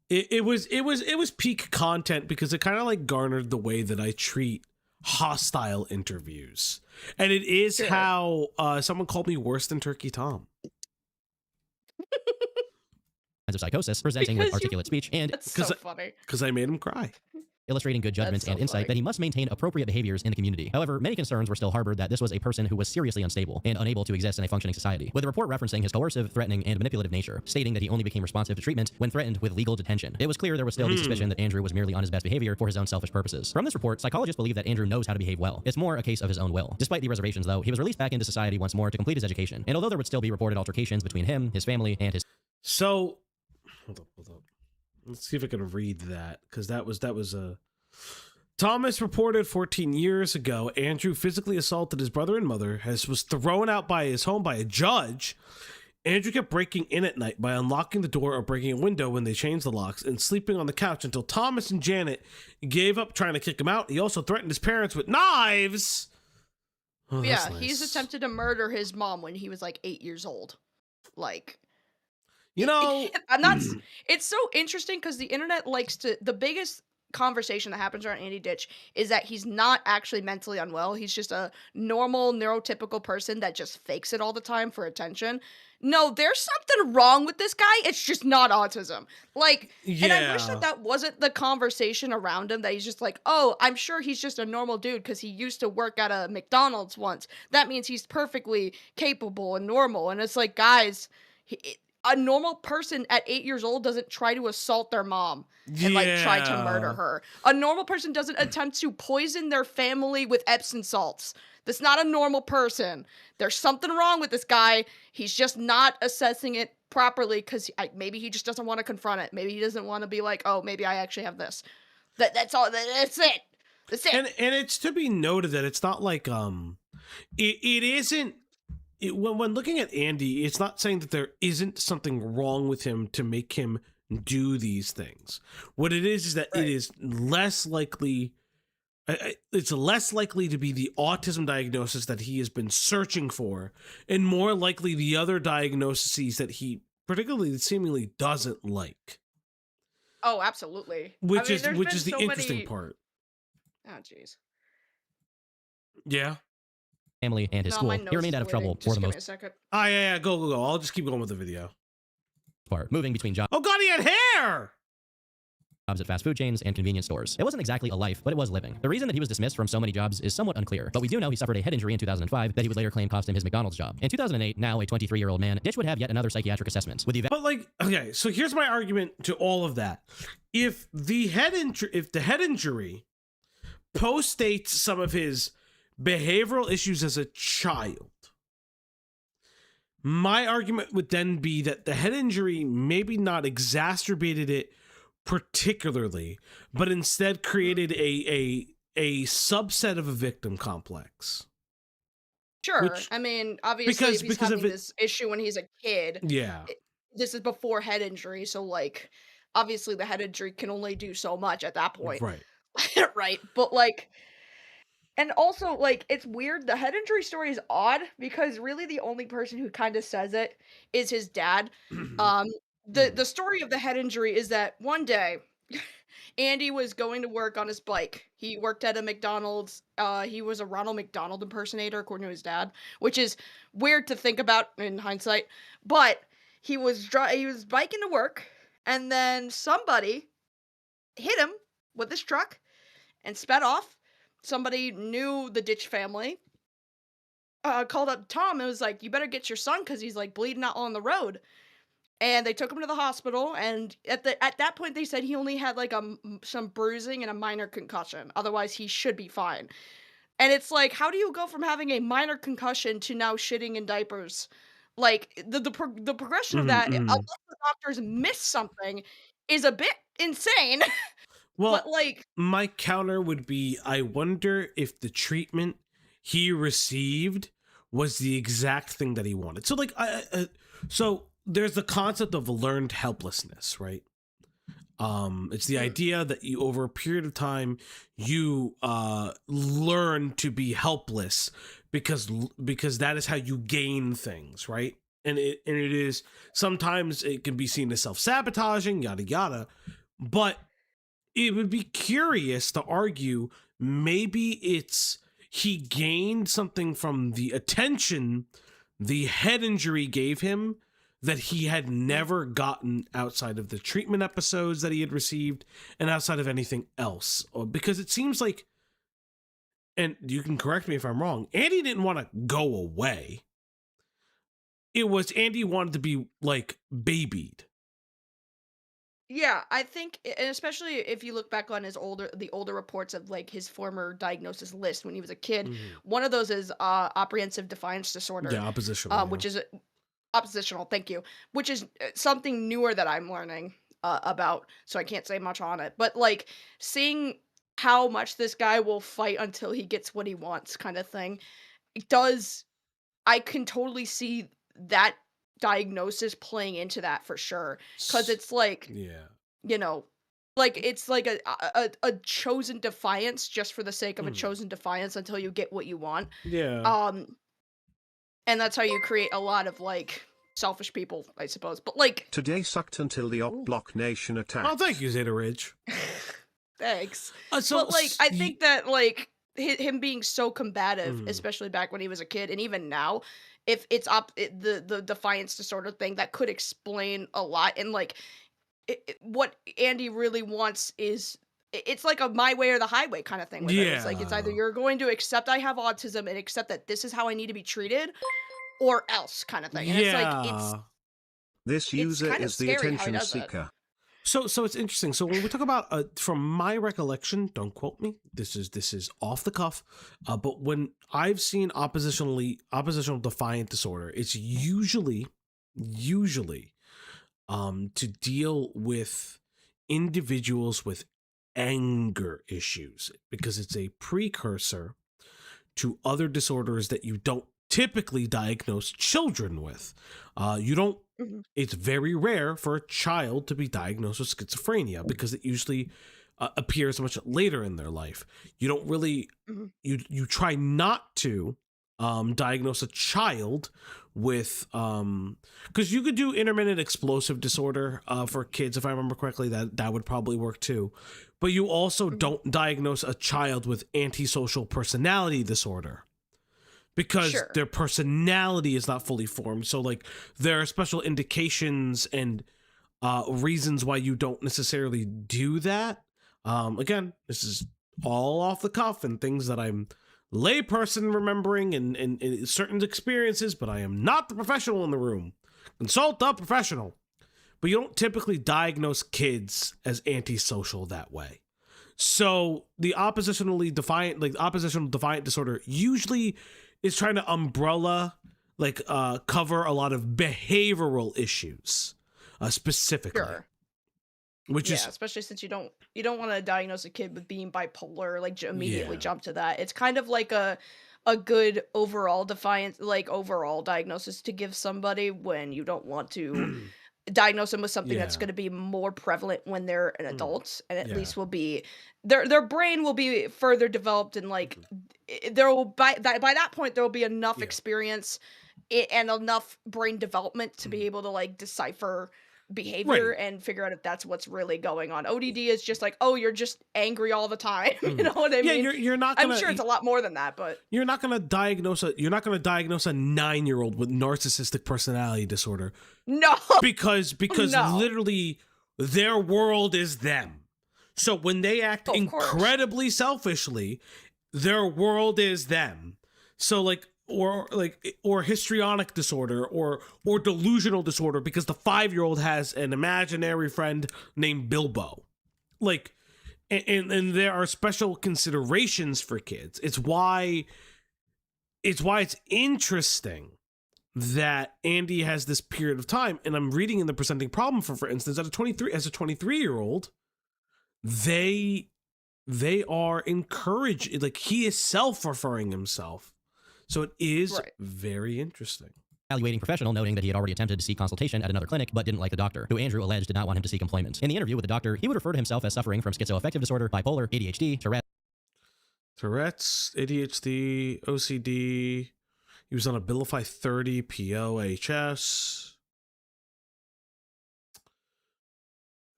It was peak content because it kind of like garnered the way that I treat hostile interviews. And it is how someone called me worse than Turkey Tom. Of psychosis, presenting with articulate speech, and That's so funny. Because I made him cry. illustrating good judgment and insight that he must maintain appropriate behaviors in the community. However, many concerns were still harbored that this was a person who was seriously unstable and unable to exist in a functioning society, with the report referencing his coercive, threatening, and manipulative nature, stating that he only became responsive to treatment when threatened with legal detention. It was clear there was still the suspicion that Andrew was merely on his best behavior for his own selfish purposes. From this report, psychologists believe that Andrew knows how to behave well. It's more a case of his own will. Despite the reservations, though, he was released back into society once more to complete his education. And although there would still be reported altercations between him, his family, and his... So, hold up. Let's see if I can read that, because that was a... Thomas reported 14 years ago, Andrew physically assaulted his brother and mother, was thrown out by his home by a judge. Andrew kept breaking in at night by unlocking the door or breaking a window when they changed the locks and sleeping on the couch until Thomas and Janet gave up trying to kick him out. He also threatened his parents with knives. Oh, yeah, nice. He's attempted to murder his mom when he was like 8 years old. Like, you know, and that's it's so interesting because the internet likes to. The biggest conversation that happens around Andy Ditch is that he's not actually mentally unwell. He's just a normal, neurotypical person that just fakes it all the time for attention. No, there's something wrong with this guy. It's just not autism. Like, yeah. And I wish that wasn't the conversation around him, that he's just like, oh, I'm sure he's just a normal dude because he used to work at a McDonald's once. That means he's perfectly capable and normal. And it's like, guys, a normal person at 8 years old doesn't try to assault their mom and like try to murder her. A normal person doesn't attempt to poison their family with Epsom salts. That's not a normal person. There's something wrong with this guy. He's just not assessing it properly because maybe he just doesn't want to confront it. Maybe he doesn't want to be like, oh, maybe I actually have this. That's all. That's it. That's it. And it's to be noted that it's not like it isn't. When looking at Andy, it's not saying that there isn't something wrong with him to make him do these things. What it is that it is less likely. It's less likely to be the autism diagnosis that he has been searching for, and more likely the other diagnoses that he particularly seemingly doesn't like. Oh, absolutely. Which is the interesting part. Oh, jeez. Yeah. Family and his school, he remained out of trouble for the most. Give me a second. Oh, yeah, go. I'll just keep going with the video. Part moving between jobs. Oh God, he had hair. At fast food chains and convenience stores. It wasn't exactly a life, but it was living. The reason that he was dismissed from so many jobs is somewhat unclear, but we do know he suffered a head injury in 2005 that he would later claim cost him his McDonald's job. In 2008, now a 23-year-old man, Ditch would have yet another psychiatric assessment with the. But like, okay, so here's my argument to all of that: if the head injury postdates some of his behavioral issues as a child, my argument would then be that the head injury maybe not exacerbated it particularly, but instead created a subset of a victim complex. Sure. I mean, obviously, if he's having this issue when he's a kid, this is before head injury, so like, obviously the head injury can only do so much at that point. Right. Right. But like, and also, like, it's weird. The head injury story is odd because really the only person who kind of says it is his dad. The story of the head injury is that one day, Andy was going to work on his bike. He worked at a McDonald's. He was a Ronald McDonald impersonator, according to his dad, which is weird to think about in hindsight. But he was biking to work, and then somebody hit him with his truck and sped off. Somebody knew the Ditch family. Called up Tom and was like, "You better get your son because he's like bleeding out on the road." And they took him to the hospital, and at that point they said he only had like some bruising and a minor concussion. Otherwise, he should be fine. And it's like, how do you go from having a minor concussion to now shitting in diapers? Like the progression of that, unless the doctors miss something, is a bit insane. Well, but like, my counter would be, I wonder if the treatment he received was the exact thing that he wanted. So like, so there's the concept of learned helplessness, right? It's the idea that you, over a period of time, you learn to be helpless because that is how you gain things, right? And it is, sometimes it can be seen as self-sabotaging, yada yada, but it would be curious to argue maybe it's he gained something from the attention the head injury gave him that he had never gotten outside of the treatment episodes that he had received and outside of anything else. Because it seems like, and you can correct me if I'm wrong, Andy didn't want to go away. It was Andy wanted to be like babied. Yeah, I think, and especially if you look back on the older reports of like his former diagnosis list when he was a kid, one of those is apprehensive defiance disorder. Yeah, oppositional. Which is oppositional. Thank you. Which is something newer that I'm learning about, so I can't say much on it. But like seeing how much this guy will fight until he gets what he wants, kind of thing, I can totally see that diagnosis playing into that for sure, because it's like, you know, like it's like a chosen defiance just for the sake of a chosen defiance until you get what you want. And that's how you create a lot of like selfish people, I suppose. But like today sucked until the Op Block Nation attacked. Oh, thank you, Zeta Ridge. Thanks. But like I think that like him being so combative, especially back when he was a kid, and even now, if it's the defiance disorder thing, that could explain a lot. And like what Andy really wants is, it's like a my way or the highway kind of thing with it. It's like, it's either you're going to accept I have autism and accept that this is how I need to be treated, or else kind of thing. And it's like, this user is the attention seeker. So it's interesting. So when we talk about, from my recollection, don't quote me, this is off the cuff, but when I've seen oppositional defiant disorder, it's usually to deal with individuals with anger issues, because it's a precursor to other disorders that you don't typically diagnose children with. You don't. It's very rare for a child to be diagnosed with schizophrenia, because it usually appears much later in their life. You don't really, you try not to diagnose a child with, because you could do intermittent explosive disorder for kids, if I remember correctly, that would probably work too. But you also don't diagnose a child with antisocial personality disorder, because their personality is not fully formed. So like there are special indications and reasons why you don't necessarily do that. Again, this is all off the cuff and things that I'm layperson remembering and certain experiences, but I am not the professional in the room. Consult the professional. But you don't typically diagnose kids as antisocial that way. So the oppositional defiant disorder usually is trying to umbrella, like, cover a lot of behavioral issues, specifically. Which is, especially since you don't want to diagnose a kid with being bipolar, like immediately jump to that. It's kind of like a good overall overall diagnosis to give somebody when you don't want to diagnose them with something that's going to be more prevalent when they're an adult, and at least will be their brain will be further developed, and like there will by that point there will be enough experience and enough brain development to be able to like decipher behavior and figure out if that's what's really going on. ODD is just like, oh, you're just angry all the time. You know what I mean? You're not gonna, I'm sure it's a lot more than that, but you're not going to diagnose a 9-year-old with narcissistic personality disorder. No. Because literally their world is them. So when they act incredibly selfishly, their world is them. So like, or histrionic disorder or delusional disorder, because the 5-year-old has an imaginary friend named Bilbo. Like, and there are special considerations for kids. It's why it's interesting that Andy has this period of time, and I'm reading in the presenting problem for instance, as a 23-year-old, they are encouraged, like he is self-referring himself. So it is very interesting. Evaluating professional, noting that he had already attempted to seek consultation at another clinic, but didn't like the doctor, who Andrew alleged did not want him to seek employment. In the interview with the doctor, he would refer to himself as suffering from schizoaffective disorder, bipolar, ADHD, Tourette's, ADHD, OCD. He was on a Abilify 30 POHS.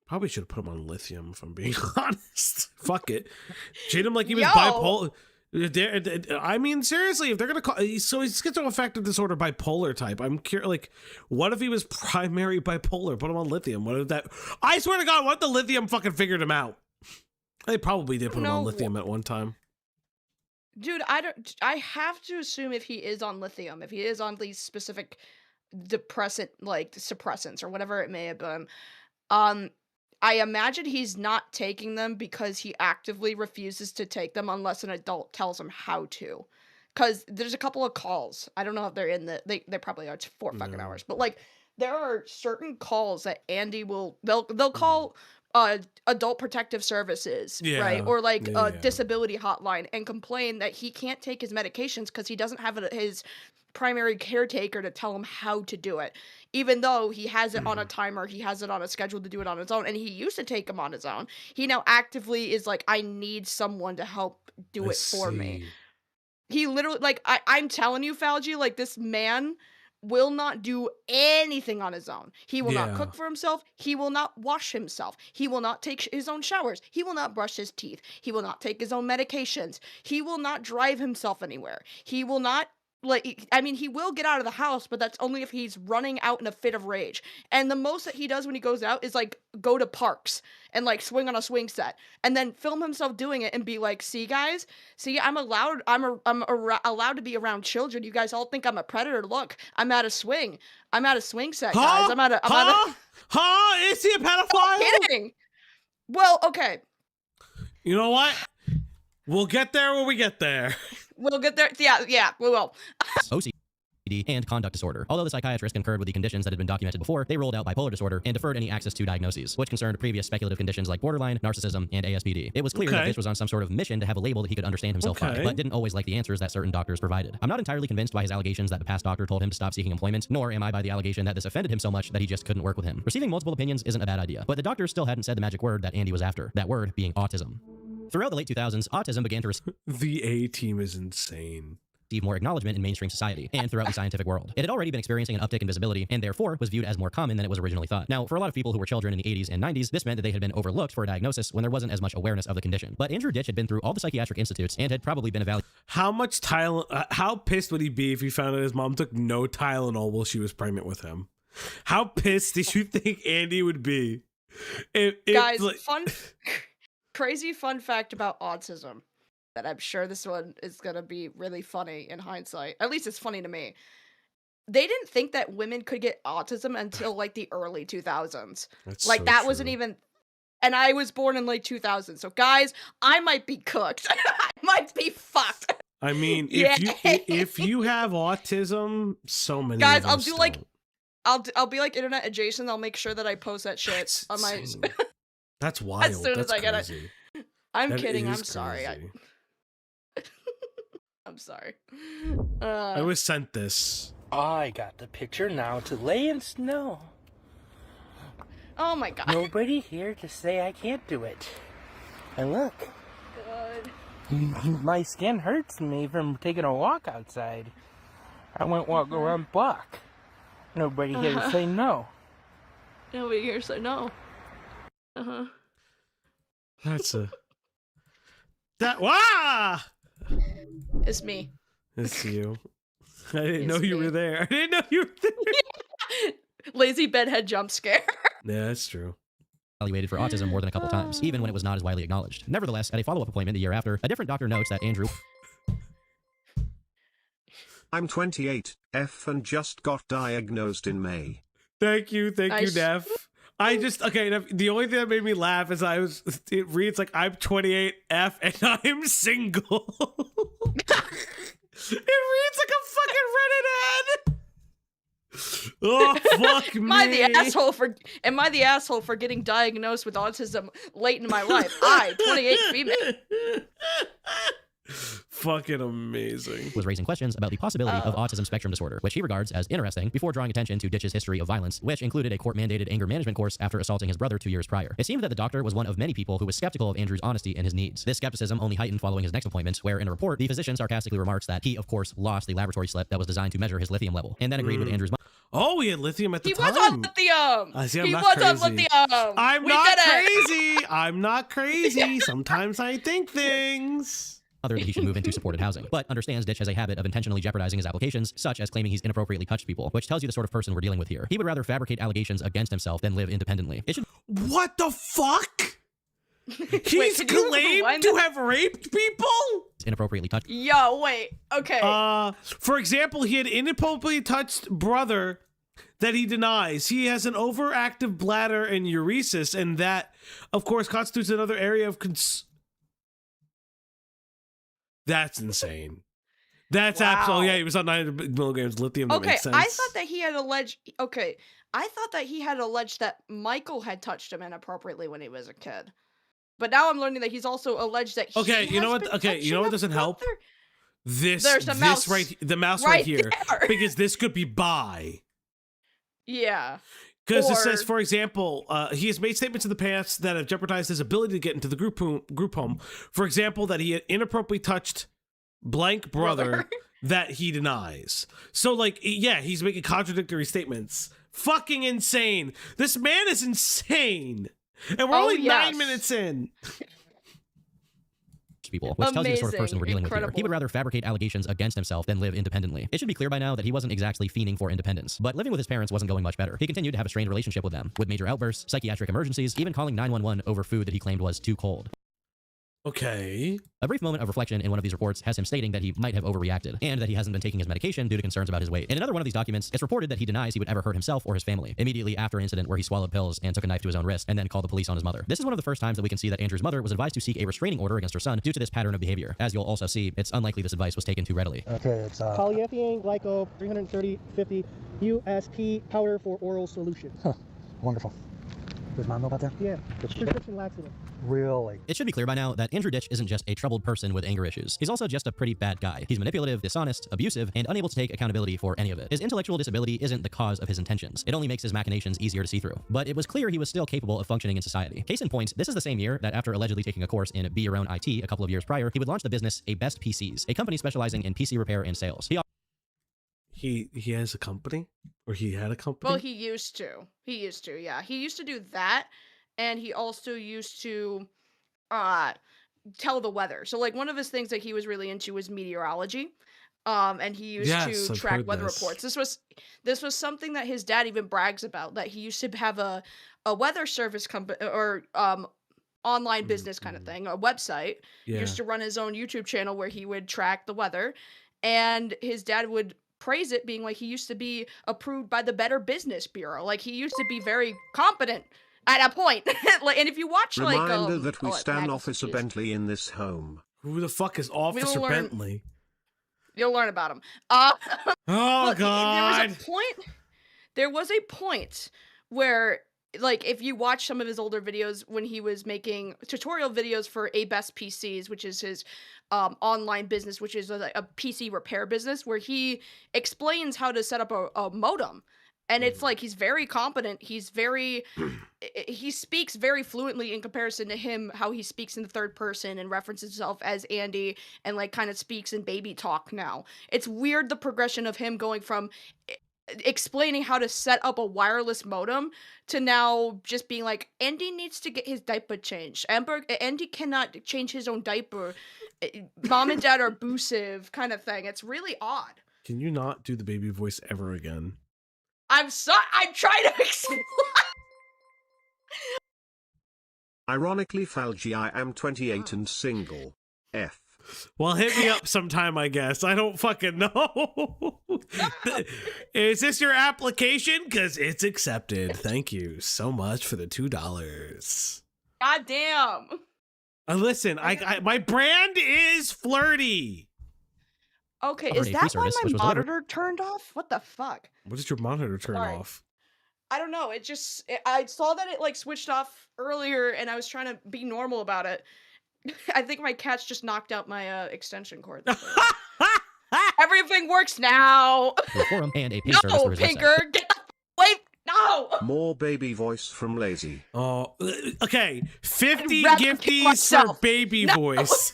Probably should have put him on lithium, if I'm being honest. Fuck it. Treat him like he was bipolar. I mean, seriously, if they're gonna call, so he's schizoaffective disorder, bipolar type. I'm curious, like, what if he was primary bipolar? Put him on lithium. What if that? I swear to God, what if the lithium fucking figured him out? They probably did put him on lithium at one time. Dude, I have to assume if he is on lithium, if he is on these specific depressant, like suppressants or whatever it may have been, I imagine he's not taking them because he actively refuses to take them unless an adult tells him how to. Because there's a couple of calls. I don't know if they're in they probably are. It's 4 fucking hours. But like, there are certain calls that Andy they'll call adult protective services, right? Or like a disability hotline and complain that he can't take his medications because he doesn't have his primary caretaker to tell him how to do it, even though he has it on a timer, he has it on a schedule to do it on his own, and he used to take them on his own. He now actively is like, I need someone to help do it for me. He literally, like, I'm telling you, Falgi, like, this man will not do anything on his own. He will not cook for himself. He will not wash himself. He will not take his own showers. He will not brush his teeth. He will not take his own medications. He will not drive himself anywhere. He will not, like, I mean, he will get out of the house, but that's only if he's running out in a fit of rage. And the most that he does when he goes out is, like, go to parks and, like, swing on a swing set and then film himself doing it and be like, see, guys, see, I'm allowed to be around children. You guys all think I'm a predator. Look, I'm at a swing set, guys. Is he a pedophile? Kidding. Well, okay. You know what? We'll get there when we get there. We'll get there. Yeah, we will. OCD and conduct disorder. Although the psychiatrist concurred with the conditions that had been documented before, they ruled out bipolar disorder and deferred any access to diagnoses, which concerned previous speculative conditions like borderline, narcissism, and ASPD. It was clear that Ditch was on some sort of mission to have a label that he could understand himself by, but didn't always like the answers that certain doctors provided. I'm not entirely convinced by his allegations that the past doctor told him to stop seeking employment, nor am I by the allegation that this offended him so much that he just couldn't work with him. Receiving multiple opinions isn't a bad idea, but the doctor still hadn't said the magic word that Andy was after, that word being autism. Throughout the late 2000s, autism began to receive the A-team is insane. More acknowledgement in mainstream society and throughout the scientific world. It had already been experiencing an uptick in visibility and therefore was viewed as more common than it was originally thought. Now, for a lot of people who were children in the 80s and 90s, this meant that they had been overlooked for a diagnosis when there wasn't as much awareness of the condition. But Andrew Ditch had been through all the psychiatric institutes and had probably been evaluated. How much Tylenol? How pissed would he be if he found out his mom took no Tylenol while she was pregnant with him? How pissed did you think Andy would be? Guys, crazy fun fact about autism. That I'm sure this one is going to be really funny in hindsight. At least it's funny to me. They didn't think that women could get autism until like the early 2000s. Like so that wasn't even, and I was born in late 2000. So guys, I might be cooked. I might be fucked. I mean, if you have autism, so many guys, I'll do don't. Like, I'll be like internet adjacent. I'll make sure that I post that shit That's on my. That's wild. As soon That's as I get crazy. it. I'm That kidding. is I'm sorry. crazy. I'm sorry. I was sent this. I got the picture now to lay in snow. Oh my god. Nobody here to say I can't do it. And look. Good. My skin hurts me from taking a walk outside. I went walk around block. Nobody here to say no. Nobody here to say no. That's Wah! It's me. It's you. I didn't know you were there. I didn't know you were there. Lazy bedhead jump scare. Yeah, that's true. Evaluated for autism more than a couple times, even when it was not as widely acknowledged. Nevertheless, at a follow-up appointment the year after, a different doctor notes that Andrew... I'm 28, F, and just got diagnosed in May. Thank you, Neff. I just, the only thing that made me laugh is it reads like I'm 28, F, and I'm single. It reads like a fucking Reddit ad. Oh, fuck me. Am I the asshole for getting diagnosed with autism late in my life? I, 28 female. Fucking amazing. Was raising questions about the possibility of autism spectrum disorder, which he regards as interesting, before drawing attention to Ditch's history of violence, which included a court-mandated anger management course after assaulting his brother 2 years prior. It seemed that the doctor was one of many people who was skeptical of Andrew's honesty and his needs. This skepticism only heightened following his next appointment, where in a report, the physician sarcastically remarks that he, of course, lost the laboratory slip that was designed to measure his lithium level, and then agreed with Andrew's... Oh, he had lithium at the time. He was on lithium. He was on lithium. I'm not crazy. I'm not crazy. Sometimes I think things. that he should move into supported housing, but understands Ditch has a habit of intentionally jeopardizing his applications, such as claiming he's inappropriately touched people, which tells you the sort of person we're dealing with here. He would rather fabricate allegations against himself than live independently. What the fuck? He's claimed to have raped people? Inappropriately touched. Yo, wait. Okay. For example, he had inappropriately touched brother that he denies. He has an overactive bladder and uresis, and that, of course, constitutes another area of That's insane. That's absolutely, yeah, he was on 900 milligrams lithium. That makes sense. I thought that he had alleged, I thought that he had alleged that Michael had touched him inappropriately when he was a kid. But now I'm learning that he's also alleged that you know what? Okay, you know what doesn't help? There's a mouse. The mouse right here. There. Because this could be bi. Yeah. Because it says, for example, he has made statements in the past that have jeopardized his ability to get into the group home. For example, that he had inappropriately touched blank brother that he denies. So, like, yeah, he's making contradictory statements. Fucking insane. This man is insane. And we're only 9 minutes in. People, which tells you the sort of person we're dealing with here. He would rather fabricate allegations against himself than live independently. It should be clear by now that he wasn't exactly fiending for independence, but living with his parents wasn't going much better. He continued to have a strained relationship with them, with major outbursts, psychiatric emergencies, even calling 911 over food that he claimed was too cold. Okay. A brief moment of reflection in one of these reports has him stating that he might have overreacted, and that he hasn't been taking his medication due to concerns about his weight. In another one of these documents, it's reported that he denies he would ever hurt himself or his family, immediately after an incident where he swallowed pills and took a knife to his own wrist, and then called the police on his mother. This is one of the first times that we can see that Andrew's mother was advised to seek a restraining order against her son due to this pattern of behavior. As you'll also see, it's unlikely this advice was taken too readily. Okay, it's polyethylene glycol 330/50 USP powder for oral solution. Huh, wonderful. Does mom know about that? Yeah, prescription laxative. Really? It should be clear by now that Andrew Ditch isn't just a troubled person with anger issues. He's also just a pretty bad guy. He's manipulative, dishonest, abusive, and unable to take accountability for any of it. His intellectual disability isn't the cause of his intentions. It only makes his machinations easier to see through. But it was clear he was still capable of functioning in society. Case in point, this is the same year that after allegedly taking a course in Be Your Own IT a couple of years prior, he would launch the business A Best PCs, a company specializing in PC repair and sales. He has a company? Or he had a company? Well, he used to, yeah. He used to do that, and he also used to tell the weather. So, like, one of his things that he was really into was meteorology. And he used to track weather reports. This was something that his dad even brags about, that he used to have a weather service company or online business kind of thing, a website. He used to run his own YouTube channel where he would track the weather, and his dad would praise it, being like, he used to be approved by the Better Business Bureau. Like, he used to be very competent at a point. Like, and if you watch, reminder that we stand Officer Bentley in this home. Who the fuck is Officer Bentley? You'll learn about him. Oh God! There was a point where, like, if you watch some of his older videos when he was making tutorial videos for A Best PCs, which is his online business, which is a PC repair business, where he explains how to set up a modem. And it's like, he's very competent. He speaks very fluently in comparison to him, how he speaks in the third person and references himself as Andy, and like kind of speaks in baby talk now. It's weird, the progression of him going from explaining how to set up a wireless modem to now just being like, Andy needs to get his diaper changed. Andy cannot change his own diaper. Mom and dad are abusive, kind of thing. It's really odd. Can you not do the baby voice ever again? I'm trying to explain. Ironically, Falgi, I am 28 and single. F. Well, hit me up sometime, I guess. I don't fucking know. Is this your application? Because it's accepted. Thank you so much for the $2. God damn. Listen, my brand is flirty. Okay, is that why my monitor turned off? What the fuck? What did your monitor turn off? I don't know. I saw that it like switched off earlier, and I was trying to be normal about it. I think my cat's just knocked out my extension cord. Everything works now. And a no, Pinker, get the wait. No. More baby voice from Lazy. Oh, okay. 50 gifties for baby voice.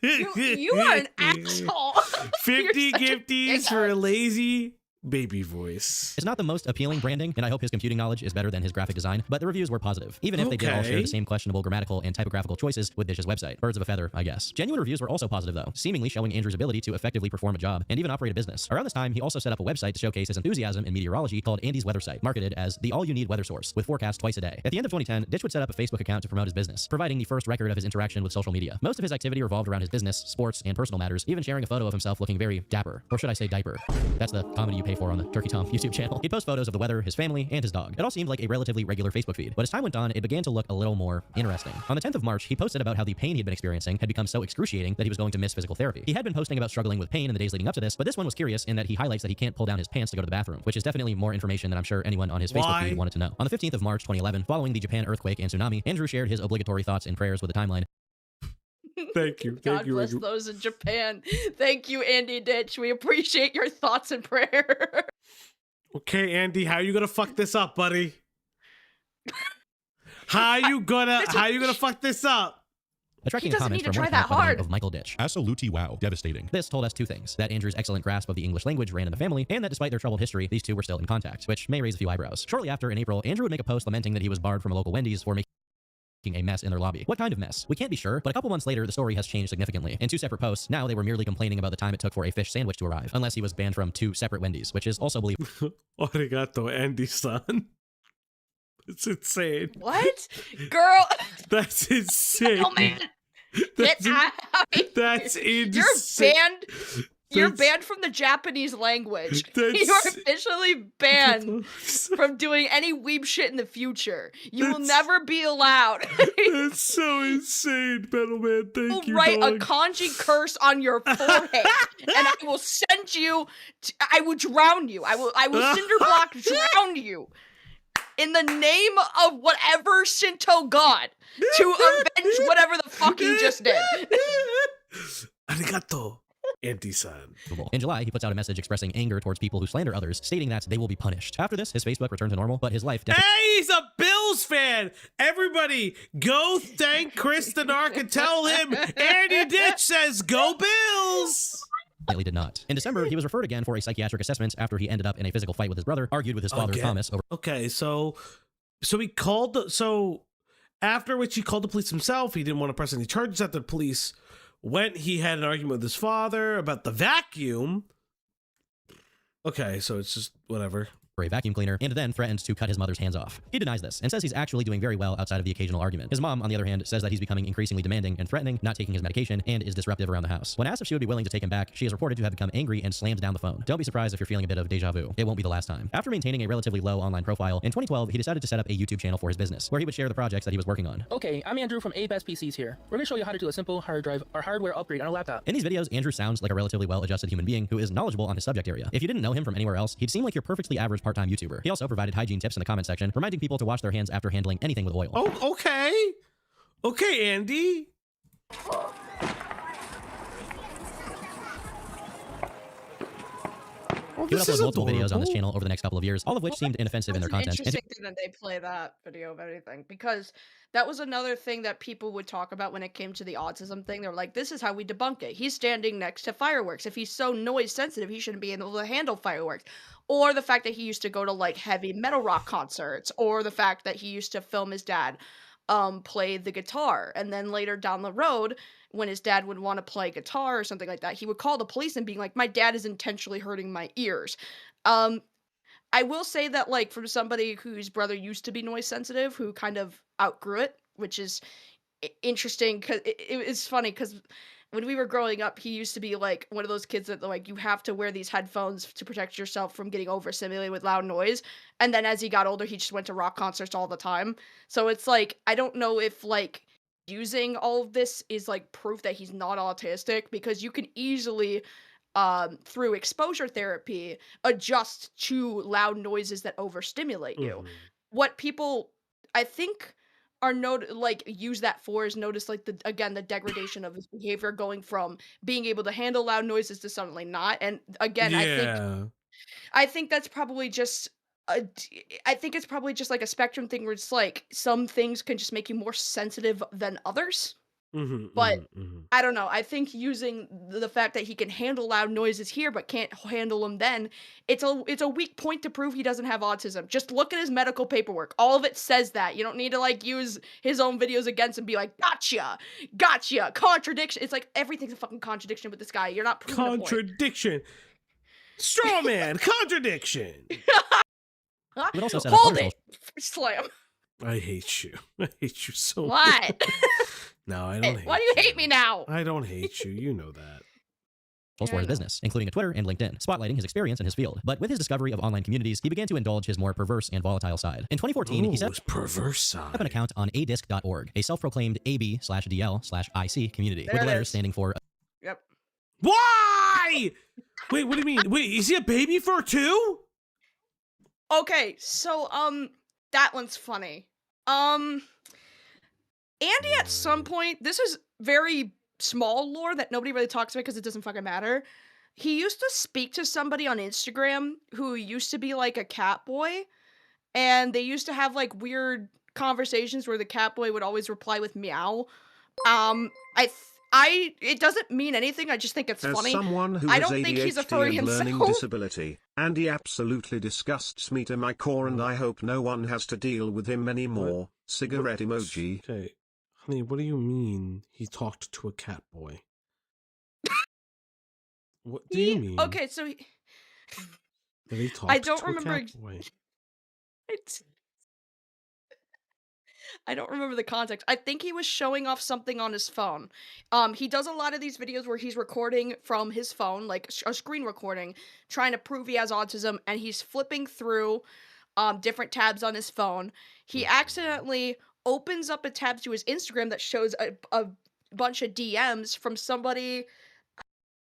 You are an asshole. 50 gifties for Lazy baby voice. It's not the most appealing branding, and I hope his computing knowledge is better than his graphic design, but the reviews were positive, even if they did all share the same questionable grammatical and typographical choices with Dish's website. Birds of a feather, I guess. Genuine reviews were also positive though, seemingly showing Andrew's ability to effectively perform a job and even operate a business. Around this time, he also set up a website to showcase his enthusiasm in meteorology called Andy's Weather Site, marketed as the all-you-need weather source, with forecasts twice a day. At the end of 2010, Dish would set up a Facebook account to promote his business, providing the first record of his interaction with social media. Most of his activity revolved around his business, sports, and personal matters, even sharing a photo of himself looking very dapper. Or should I say diaper? That's the comedy you pay for on the Turkey Tom YouTube channel. He'd post photos of the weather, his family, and his dog. It all seemed like a relatively regular Facebook feed, but as time went on, it began to look a little more interesting. On the 10th of March, he posted about how the pain he'd been experiencing had become so excruciating that he was going to miss physical therapy. He had been posting about struggling with pain in the days leading up to this, but this one was curious in that he highlights that he can't pull down his pants to go to the bathroom, which is definitely more information than I'm sure anyone on his Facebook feed wanted to know. On the 15th of March 2011, following the Japan earthquake and tsunami, Andrew shared his obligatory thoughts and prayers with a timeline. Thank you. God bless those in Japan. Thank you, Andy Ditch. We appreciate your thoughts and prayer. Okay, Andy, how you gonna fuck this up, buddy? How you gonna fuck this up? Attracting comments from one account by the name of Michael Ditch. Absolutely wow, devastating. This told us two things: that Andrew's excellent grasp of the English language ran in the family, and that despite their troubled history, these two were still in contact, which may raise a few eyebrows. Shortly after, in April, Andrew would make a post lamenting that he was barred from a local Wendy's for making a mess in their lobby. What kind of mess? We can't be sure, but a couple months later, the story has changed significantly. In two separate posts, now they were merely complaining about the time it took for a fish sandwich to arrive, unless he was banned from two separate Wendy's, which is also believable. Arigato, Andy-san. It's insane. What? Girl. That's insane. Oh, man. That's insane. You're banned from the Japanese language. You are officially banned from doing any weeb shit in the future. You will never be allowed. That's so insane, Metalman. Thank you, write dog. a kanji curse on your forehead, and I will send you. I will drown you. I will cinder block drown you in the name of whatever Shinto god to avenge whatever the fuck you just did. Arigato. Andy-san. In July, he puts out a message expressing anger towards people who slander others, stating that they will be punished. After this, his Facebook returned to normal, but his life definitely— Hey, he's a Bills fan! Everybody, go thank Chris the Narc and tell him Andy Ditch says go Bills! Did not. In December, he was referred again for a psychiatric assessment after he ended up in a physical fight with his brother, argued with his father Thomas over— Okay, so he called after which he called the police himself. He didn't want to press any charges at the police. He had an argument with his father about the vacuum. Okay, so it's just whatever. For a vacuum cleaner, and then threatened to cut his mother's hands off. He denies this and says he's actually doing very well outside of the occasional argument. His mom, on the other hand, says that he's becoming increasingly demanding and threatening, not taking his medication, and is disruptive around the house. When asked if she would be willing to take him back, she is reported to have become angry and slammed down the phone. Don't be surprised if you're feeling a bit of deja vu. It won't be the last time. After maintaining a relatively low online profile, in 2012, he decided to set up a YouTube channel for his business, where he would share the projects that he was working on. Okay, I'm Andrew from Best PCs here. We're going to show you how to do a simple hard drive or hardware upgrade on a laptop. In these videos, Andrew sounds like a relatively well-adjusted human being who is knowledgeable on his subject area. If you didn't know him from anywhere else, he'd seem like your perfectly average part-time YouTuber. He also provided hygiene tips in the comment section, reminding people to wash their hands after handling anything with oil. Oh, okay. Okay, Andy. He would upload multiple videos on this channel over the next couple of years, all of which seemed inoffensive in their content. Interesting thing that they play that video of anything, because that was another thing that people would talk about when it came to the autism thing. They were like, this is how we debunk it. He's standing next to fireworks. If he's so noise sensitive, he shouldn't be able to handle fireworks. Or the fact that he used to go to like heavy metal rock concerts, or the fact that he used to film his dad play the guitar, and then later down the road, when his dad would want to play guitar or something like that, he would call the police and being like, my dad is intentionally hurting my ears. I will say that, like, from somebody whose brother used to be noise sensitive, who kind of outgrew it, which is interesting, because it's funny, because when we were growing up, he used to be like one of those kids that like you have to wear these headphones to protect yourself from getting overstimulated with loud noise. And then as he got older, he just went to rock concerts all the time. So it's like, I don't know if like using all of this is like proof that he's not autistic, because you can easily through exposure therapy adjust to loud noises that overstimulate you. What people I think are use that for is notice like the degradation of his behavior, going from being able to handle loud noises to suddenly not. And again, I think that's probably just I think it's probably just like a spectrum thing where it's like some things can just make you more sensitive than others. But I don't know. I think using the fact that he can handle loud noises here but can't handle them then, it's a weak point to prove he doesn't have autism. Just look at his medical paperwork. All of it says that. You don't need to like use his own videos against him and be like, gotcha, contradiction. It's like everything's a fucking contradiction with this guy. You're not proving a point. Contradiction. Straw man, contradiction. Hold it. Slam. I hate you. I hate you so much. What? No, I don't hate you. Why do you hate me now? I don't hate you. You know that. For his business, including a Twitter and LinkedIn, spotlighting his experience in his field. But with his discovery of online communities, he began to indulge his more perverse and volatile side. In 2014, he set up an account on adisc.org, a self-proclaimed AB/DL/IC community, with the letters standing for... Yep. Why? Wait, what do you mean? Wait, is he a baby fur too? Okay, so, that one's funny. Andy at some point, this is very small lore that nobody really talks about because it doesn't fucking matter. He used to speak to somebody on Instagram who used to be like a cat boy, and they used to have like weird conversations where the cat boy would always reply with meow. It doesn't mean anything. I just think it's funny. As someone who I has don't think he's a furry ADHD and learning himself. disability, Andy absolutely disgusts me to my core, and I hope no one has to deal with him anymore. Cigarette emoji. Okay, honey, what do you mean he talked to a cat boy? What do you mean? Okay, so That he talked I don't to a remember. cat boy? I don't remember the context. I think he was showing off something on his phone. He does a lot of these videos where he's recording from his phone, like a screen recording, trying to prove he has autism, and he's flipping through different tabs on his phone. He accidentally opens up a tab to his Instagram that shows a bunch of DMs from somebody.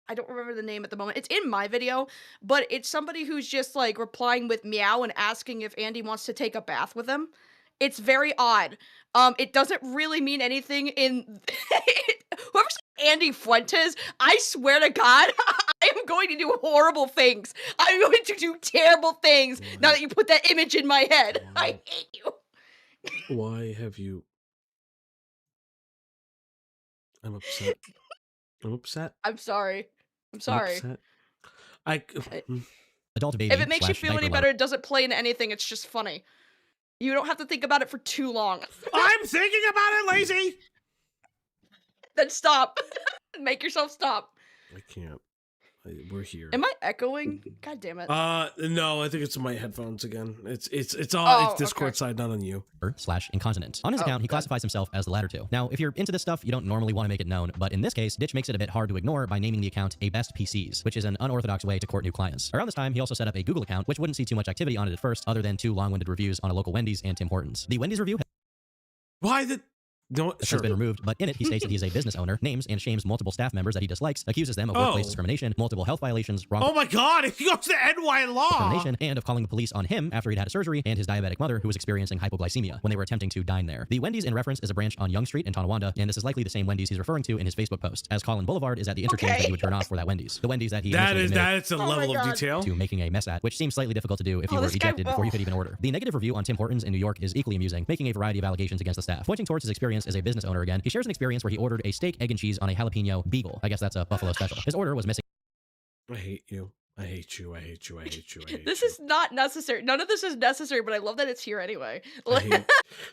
I don't remember the name at the moment. It's in my video, but it's somebody who's just like replying with meow and asking if Andy wants to take a bath with him. It's very odd. It doesn't really mean anything in whoever's Andy Fuentes, I swear to God, I am going to do horrible things. I'm going to do terrible things now that you put that image in my head. I hate you. Why have you... I'm upset. I'm upset. I'm sorry. I'm sorry. Adult baby. If it makes you feel any better, it doesn't play into anything. It's just funny. You don't have to think about it for too long. I'm thinking about it, Lazy! Then stop. Make yourself stop. I can't. We're here. Am I echoing? God damn it. No, I think it's my headphones again. It's on it's Discord side, not on you. /incontinent. On his account, he classifies himself as the latter two. Now, if you're into this stuff, you don't normally want to make it known, but in this case, Ditch makes it a bit hard to ignore by naming the account A Best PCs, which is an unorthodox way to court new clients. Around this time, he also set up a Google account, which wouldn't see too much activity on it at first, other than 2 long-winded reviews on a local Wendy's and Tim Hortons. The Wendy's review has been removed, but in it, he states that he is a business owner, names and shames multiple staff members that he dislikes, accuses them of workplace discrimination, multiple health violations, wrong. Oh my God, he goes to NY law! Discrimination, and of calling the police on him after he'd had a surgery and his diabetic mother who was experiencing hypoglycemia when they were attempting to dine there. The Wendy's in reference is a branch on Yonge Street in Tonawanda, and this is likely the same Wendy's he's referring to in his Facebook post, as Colin Boulevard is at the interchange that he would turn off for that Wendy's. The Wendy's that he that's a level of detail to making a mess at, which seems slightly difficult to do if you were ejected before you could even order. The negative review on Tim Hortons in New York is equally amusing, making a variety of allegations against the staff. Pointing towards his experience as a business owner again, he shares an experience where he ordered a steak, egg, and cheese on a jalapeno beagle. I guess that's a buffalo special. His order was missing. I hate you. I hate you. I hate you. I hate you. I hate This you. is not necessary. None of this is necessary, but I love that it's here anyway.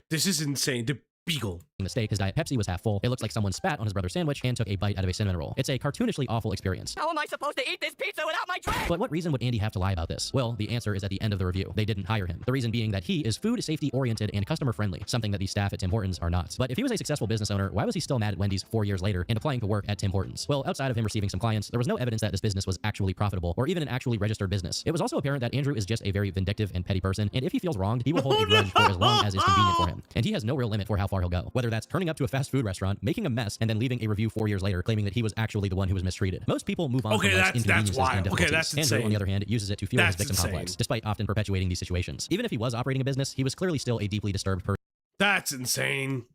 This is insane. The beagle. Mistake, his Diet Pepsi was half full. It looks like someone spat on his brother's sandwich and took a bite out of a cinnamon roll. It's a cartoonishly awful experience. How am I supposed to eat this pizza without my drink? But what reason would Andy have to lie about this? Well, the answer is at the end of the review. They didn't hire him. The reason being that he is food safety oriented and customer friendly, something that the staff at Tim Hortons are not. But if he was a successful business owner, why was he still mad at Wendy's 4 years later and applying to work at Tim Hortons? Well, outside of him receiving some clients, there was no evidence that this business was actually profitable or even an actually registered business. It was also apparent that Andrew is just a very vindictive and petty person, and if he feels wronged, he will hold a grudge for as long as is convenient for him. And he has no real limit for how far he'll go. Whether that's turning up to a fast food restaurant, making a mess, and then leaving a review 4 years later claiming that he was actually the one who was mistreated. Most people move on from those inconveniences and difficulties. That's Andrew, insane. on the other hand, uses it to fuel his victim complex, despite often perpetuating these situations. Even if he was operating a business, he was clearly still a deeply disturbed person. That's insane.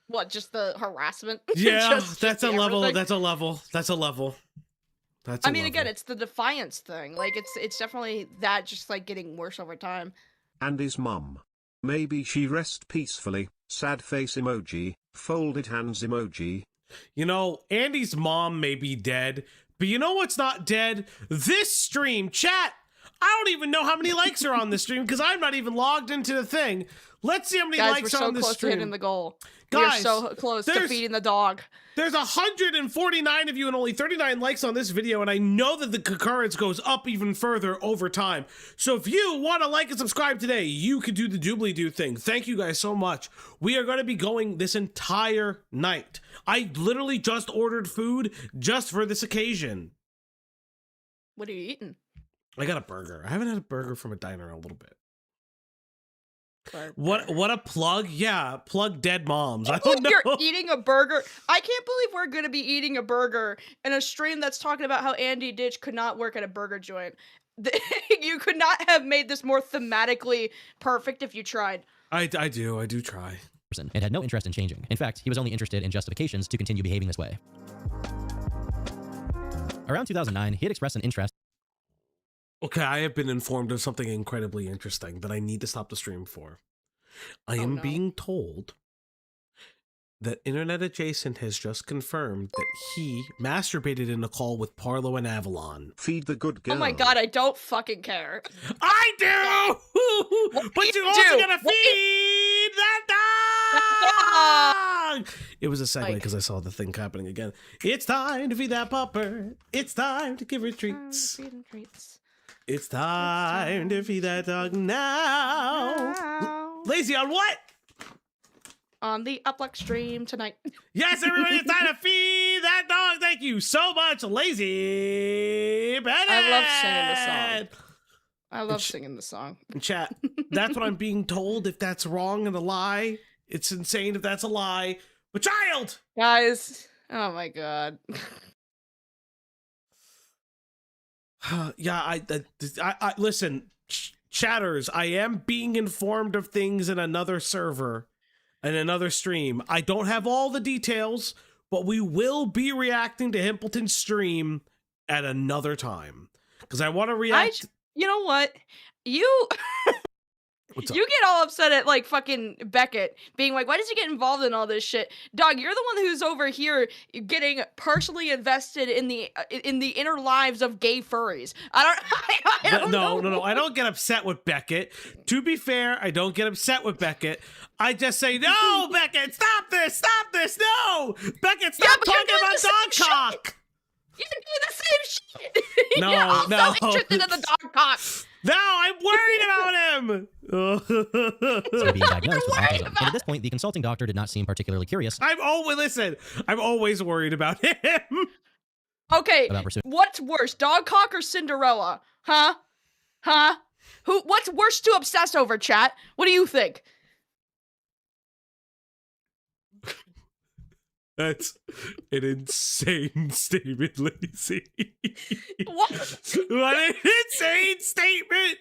What, just the harassment? Yeah, just that's a level. everything? That's a level. That's a level. That's. I mean, again, it's the defiance thing. Like, it's definitely that just like getting worse over time. And his mum. Maybe she rest peacefully. sad face emoji, folded hands emoji. You know, Andy's mom may be dead, but you know what's not dead? This stream, chat. I don't even know how many likes are on this stream because I'm not even logged into the thing. Let's see how many likes are on this stream. Guys, we're so close to hitting the goal. Guys, we're so close to feeding the dog. There's 149 of you and only 39 likes on this video, and I know that the concurrence goes up even further over time. So if you want to like and subscribe today, you could do the doobly-doo thing. Thank you guys so much. We are going to be going this entire night. I literally just ordered food just for this occasion. What are you eating? I got a burger. I haven't had a burger from a diner in a little bit. What a plug. Yeah, plug dead moms. I don't know. You're eating a burger. I can't believe we're going to be eating a burger in a stream that's talking about how Andy Ditch could not work at a burger joint. You could not have made this more thematically perfect if you tried. I do try. And had no interest in changing. In fact, he was only interested in justifications to continue behaving this way. Around 2009, he had expressed an interest. Okay, I have been informed of something incredibly interesting that I need to stop the stream for. I am being told that Internet Adjacent has just confirmed that he masturbated in a call with Parlo and Avalon. Feed the good girl. Oh my god, I don't fucking care. I do! But you also gotta feed that dog! It was a segue because I saw the thing happening again. It's time to feed that pupper. It's time to give her treats. Feed him treats. It's time to feed that dog now. Lazy on what? On the Upluck stream tonight. Yes, everybody, it's time to feed that dog. Thank you so much, Lazy Bedhead. I love singing the song. I love singing the song. In chat, that's what I'm being told. If that's wrong and a lie, it's insane if that's a lie. But child! Guys, oh my god. Yeah, I listen, chatters, I am being informed of things in another server and another stream. I don't have all the details, but we will be reacting to Himpleton's stream at another time because I want to react. You know what? You get all upset at like fucking Beckett being like, why does he get involved in all this shit? Dog, you're the one who's over here getting personally invested in the inner lives of gay furries. I don't know. No. I don't get upset with Beckett. To be fair, I don't get upset with Beckett. I just say, no, Beckett, stop this, no, Beckett, stop talking about dog cock. You're doing the same shit. No, You're also interested in the dog cock. No, I'm worried about him. So being diagnosed with autism. And at this point, the consulting doctor did not seem particularly curious. I'm always worried about him. Okay, what's worse, dog cock or Cinderella? Huh? What's worse to obsess over, chat? What do you think? That's an insane statement, Lazy. What? What an insane statement!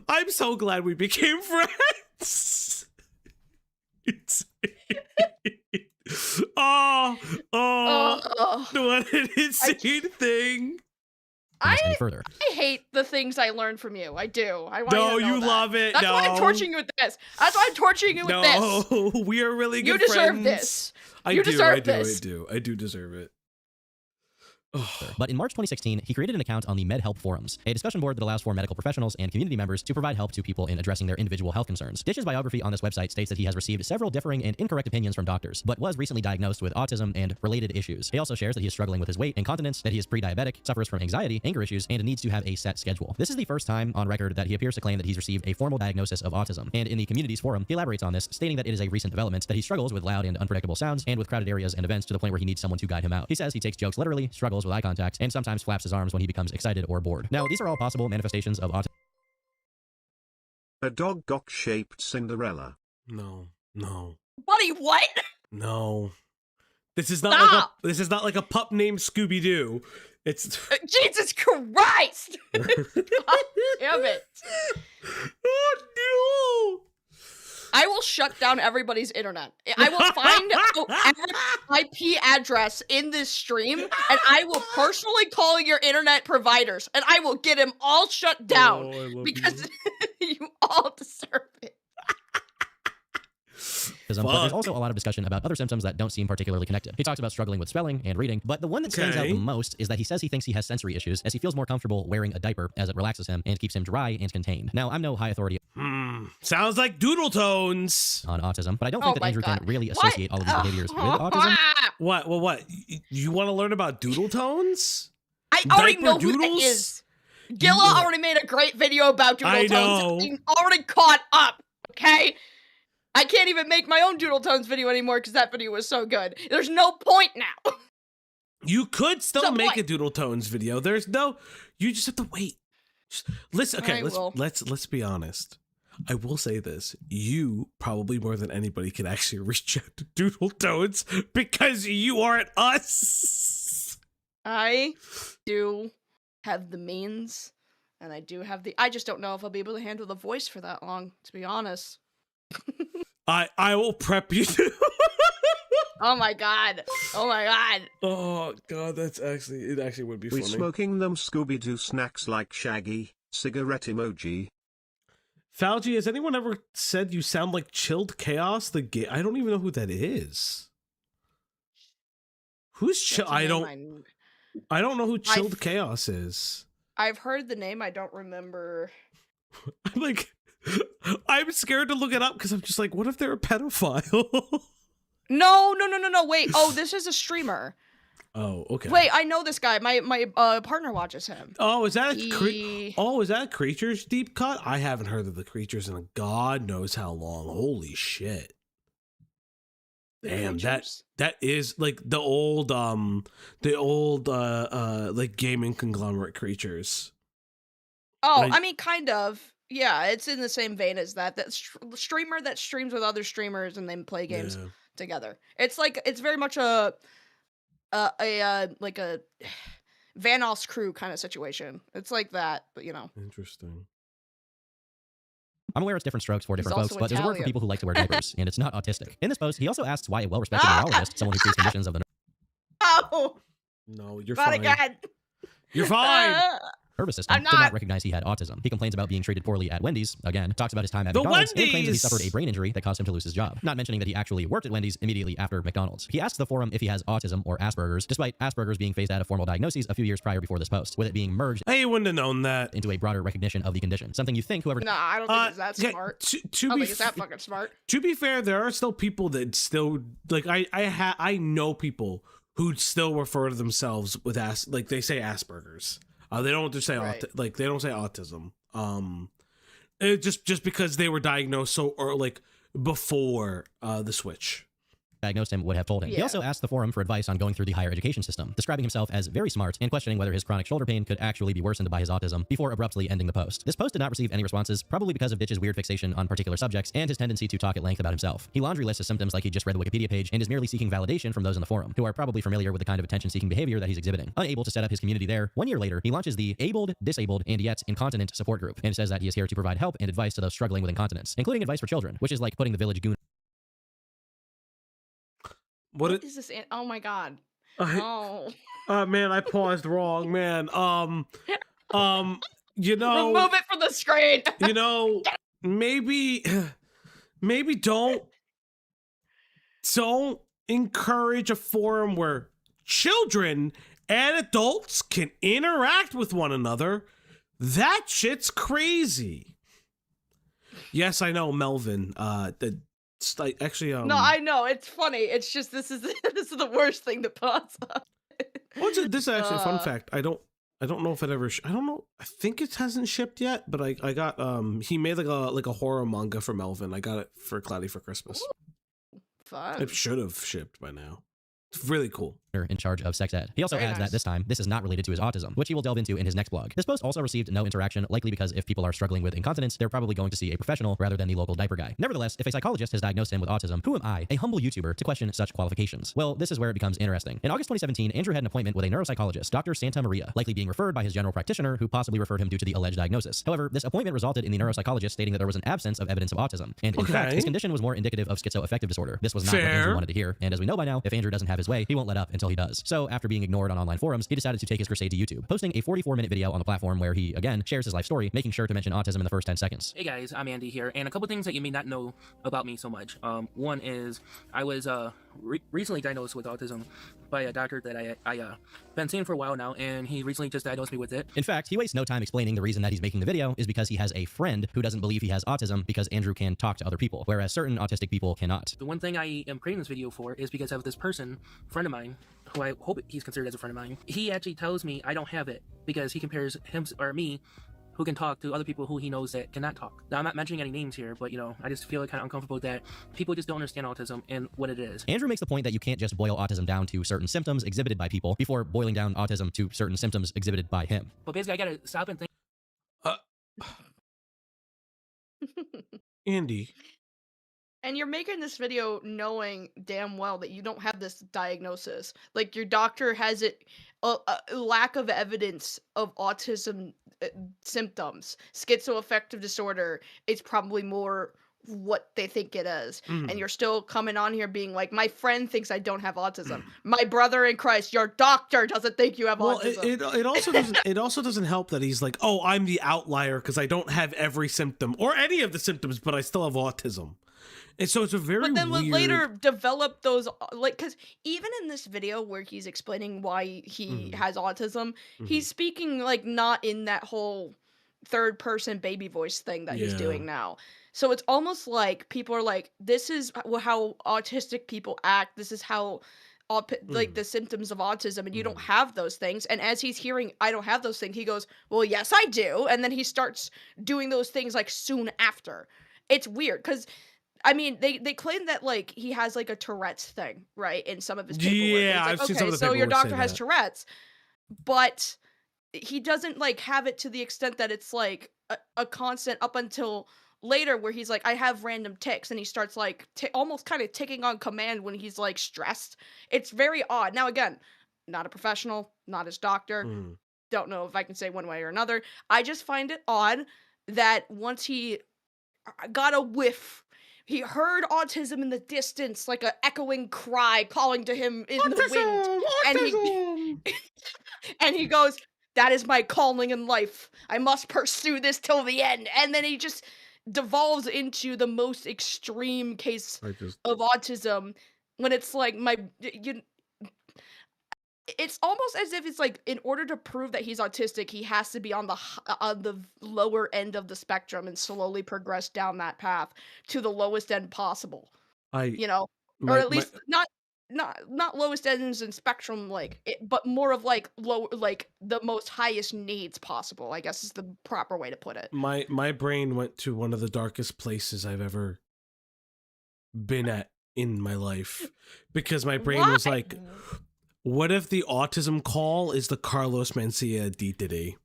I'm so glad we became friends. Oh, what an insane thing. I hate the things I learned from you. I do. I want you to know you that. love it. That's why I'm torturing you with this. No, we are really good friends. You deserve friends. this. I do deserve it. But in March 2016, he created an account on the MedHelp forums, a discussion board that allows for medical professionals and community members to provide help to people in addressing their individual health concerns. Ditch's biography on this website states that he has received several differing and incorrect opinions from doctors, but was recently diagnosed with autism and related issues. He also shares that he is struggling with his weight, incontinence, that he is pre-diabetic, suffers from anxiety, anger issues, and needs to have a set schedule. This is the first time on record that he appears to claim that he's received a formal diagnosis of autism, and in the community's forum, he elaborates on this, stating that it is a recent development, that he struggles with loud and unpredictable sounds and with crowded areas and events to the point where he needs someone to guide him out. He says he takes jokes literally, struggles with eye contact, and sometimes flaps his arms when he becomes excited or bored. Now, these are all possible manifestations of autism. A dog cock-shaped Cinderella. No. Buddy, what? No. This is not like a pup named Scooby-Doo. It's Jesus Christ! God damn it. Oh no! I will shut down everybody's internet. I will find every IP address in this stream, and I will personally call your internet providers, and I will get them all shut down because you all deserve it. but there's also a lot of discussion about other symptoms that don't seem particularly connected. He talks about struggling with spelling and reading, but the one that stands out the most is that he says he thinks he has sensory issues as he feels more comfortable wearing a diaper as it relaxes him and keeps him dry and contained. Now, I'm no high authority sounds like doodle tones on autism, but I don't think that Andrew can really associate all of these behaviors with autism. What? Well, what? You want to learn about doodle tones? I already know who that is. Gilla already made a great video about doodle tones. I'm already caught up, okay? I can't even make my own doodle tones video anymore because that video was so good. There's no point now. You could still make a doodle tones video. There's no. You just have to wait. Just listen. Okay, let's be honest. I will say this. You probably more than anybody can actually reach out to doodle tones because you aren't us. I do have the means, and I do have the. I just don't know if I'll be able to handle the voice for that long, to be honest. I will prep you. Oh my god. Oh my god. Oh god, it actually would be funny. We smoking them Scooby-Doo snacks like Shaggy, cigarette emoji. Fauci, has anyone ever said you sound like Chilled Chaos? I don't even know who that is. Who's Chill? I don't know who Chilled Chaos is. I've heard the name. I don't remember. I'm scared to look it up because I'm just like, what if they're a pedophile? No. Wait. Oh, this is a streamer. Oh, okay. Wait, I know this guy. My partner watches him. Oh, is that a Creatures deep cut? I haven't heard of the Creatures in God knows how long. Holy shit. Damn, that is like the old like gaming conglomerate Creatures. Oh, I mean, kind of. Yeah, it's in the same vein as that. That streamer that streams with other streamers and they play games together. It's very much a Vanoss crew kind of situation. It's like that, but Interesting. I'm aware it's different strokes for different folks, but there's a word for people who like to wear diapers, and it's not autistic. In this post, he also asks why a well-respected neurologist, someone who treats conditions of the No, you're fine. Again. You're fine. nervous system did not recognize he had autism. He complains about being treated poorly at Wendy's, again, talks about his time at McDonald's, and claims that he suffered a brain injury that caused him to lose his job, not mentioning that he actually worked at Wendy's immediately after McDonald's. He asks the forum if he has autism or Asperger's, despite Asperger's being phased out of formal diagnoses a few years prior before this post, with it being merged I wouldn't have known that into a broader recognition of the condition, something you think whoever... Nah, I don't think it's that smart. I don't think it's that fucking smart. To be fair, there are still people that still, like, I know people who still refer to themselves with like they say Asperger's. They don't just say they don't say autism. It just because they were diagnosed so or like before the switch. Diagnosed him would have told him. Yeah. He also asked the forum for advice on going through the higher education system, describing himself as very smart and questioning whether his chronic shoulder pain could actually be worsened by his autism before abruptly ending the post. This post did not receive any responses, probably because of Ditch's weird fixation on particular subjects and his tendency to talk at length about himself. He laundry lists his symptoms like he just read the Wikipedia page and is merely seeking validation from those in the forum, who are probably familiar with the kind of attention-seeking behavior that he's exhibiting. Unable to set up his community there, 1 year later, he launches the Abled, Disabled, and Yet Incontinent support group, and says that he is here to provide help and advice to those struggling with incontinence, including advice for children, which is like putting the village goon. What is this? Oh my god. Oh man, I paused wrong, man. You know, remove it from the screen. You know, maybe don't encourage a forum where children and adults can interact with one another. That shit's crazy. Yes, I know, Melvin. Actually, no, I know it's funny. It's just this is the worst thing that pops up. This is actually a fun fact. I don't know if it ever. I don't know. I think it hasn't shipped yet, but I got he made like a horror manga for Melvin. I got it for Cloudy for Christmas. Ooh, fun. It should have shipped by now. It's really cool. In charge of sex ed. He also adds that this time, this is not related to his autism, which he will delve into in his next blog. This post also received no interaction, likely because if people are struggling with incontinence, they're probably going to see a professional rather than the local diaper guy. Nevertheless, if a psychologist has diagnosed him with autism, who am I, a humble YouTuber, to question such qualifications? Well, this is where it becomes interesting. In August 2017, Andrew had an appointment with a neuropsychologist, Dr. Santa Maria, likely being referred by his general practitioner, who possibly referred him due to the alleged diagnosis. However, this appointment resulted in the neuropsychologist stating that there was an absence of evidence of autism, and in fact, his condition was more indicative of schizoaffective disorder. This was not what Andrew wanted to hear, and as we know by now, if Andrew doesn't have his way, he won't let up until until he does. So after being ignored on online forums, he decided to take his crusade to YouTube, posting a 44-minute video on the platform where he, again, shares his life story, making sure to mention autism in the first 10 seconds. Hey guys, I'm Andy here, and a couple things that you may not know about me so much. One is I was recently diagnosed with autism by a doctor that I been seeing for a while now, and he recently just diagnosed me with it. In fact, he wastes no time explaining the reason that he's making the video is because he has a friend who doesn't believe he has autism because Andrew can talk to other people, whereas certain autistic people cannot. The one thing I am creating this video for is because of this person, friend of mine, who I hope he's considered as a friend of mine. He actually tells me I don't have it because he compares him or me who can talk to other people who he knows that cannot talk. Now, I'm not mentioning any names here, but, you know, I just feel kind of uncomfortable that people just don't understand autism and what it is. Andrew makes the point that you can't just boil autism down to certain symptoms exhibited by people before boiling down autism to certain symptoms exhibited by him. But basically, I gotta stop and think. Andy. And you're making this video knowing damn well that you don't have this diagnosis. Like, your doctor has it, a lack of evidence of autism symptoms. Schizoaffective disorder, it's probably more what they think it is. And you're still coming on here being like, my friend thinks I don't have autism. My brother in Christ, your doctor doesn't think you have autism. It also doesn't help that he's like, oh, I'm the outlier because I don't have every symptom or any of the symptoms, but I still have autism. And so it's a very But then weird... we'll later develop those, like, because even in this video where he's explaining why he has autism, he's speaking, like, not in that whole third-person baby voice thing that he's doing now. So it's almost like people are like, this is how autistic people act, this is how, like, the symptoms of autism, and you don't have those things. And as he's hearing, I don't have those things, he goes, well, yes, I do. And then he starts doing those things, like, soon after. It's weird, because... I mean, they claim that, like, he has, like, a Tourette's thing, right, in some of his paperwork. Yeah, like, I've seen some of the so your paperwork say doctor has that. Tourette's, but he doesn't, like, have it to the extent that it's, like, a constant up until later where he's like, I have random tics, and he starts, like, almost kind of ticking on command when he's, like, stressed. It's very odd. Now, again, not a professional, not his doctor. Don't know if I can say one way or another. I just find it odd that once he got a whiff, he heard autism in the distance, like a echoing cry calling to him in the wind. And he goes, that is my calling in life. I must pursue this till the end. And then he just devolves into the most extreme case of autism when it's like it's almost as if it's like, in order to prove that he's autistic, he has to be on the lower end of the spectrum and slowly progress down that path to the lowest end possible. Or at least not lowest ends in spectrum, like but more of like low, like the most highest needs possible, I guess is the proper way to put it. My brain went to one of the darkest places I've ever been at in my life, because my brain was like, what if the autism call is the Carlos Mencia D Diddy?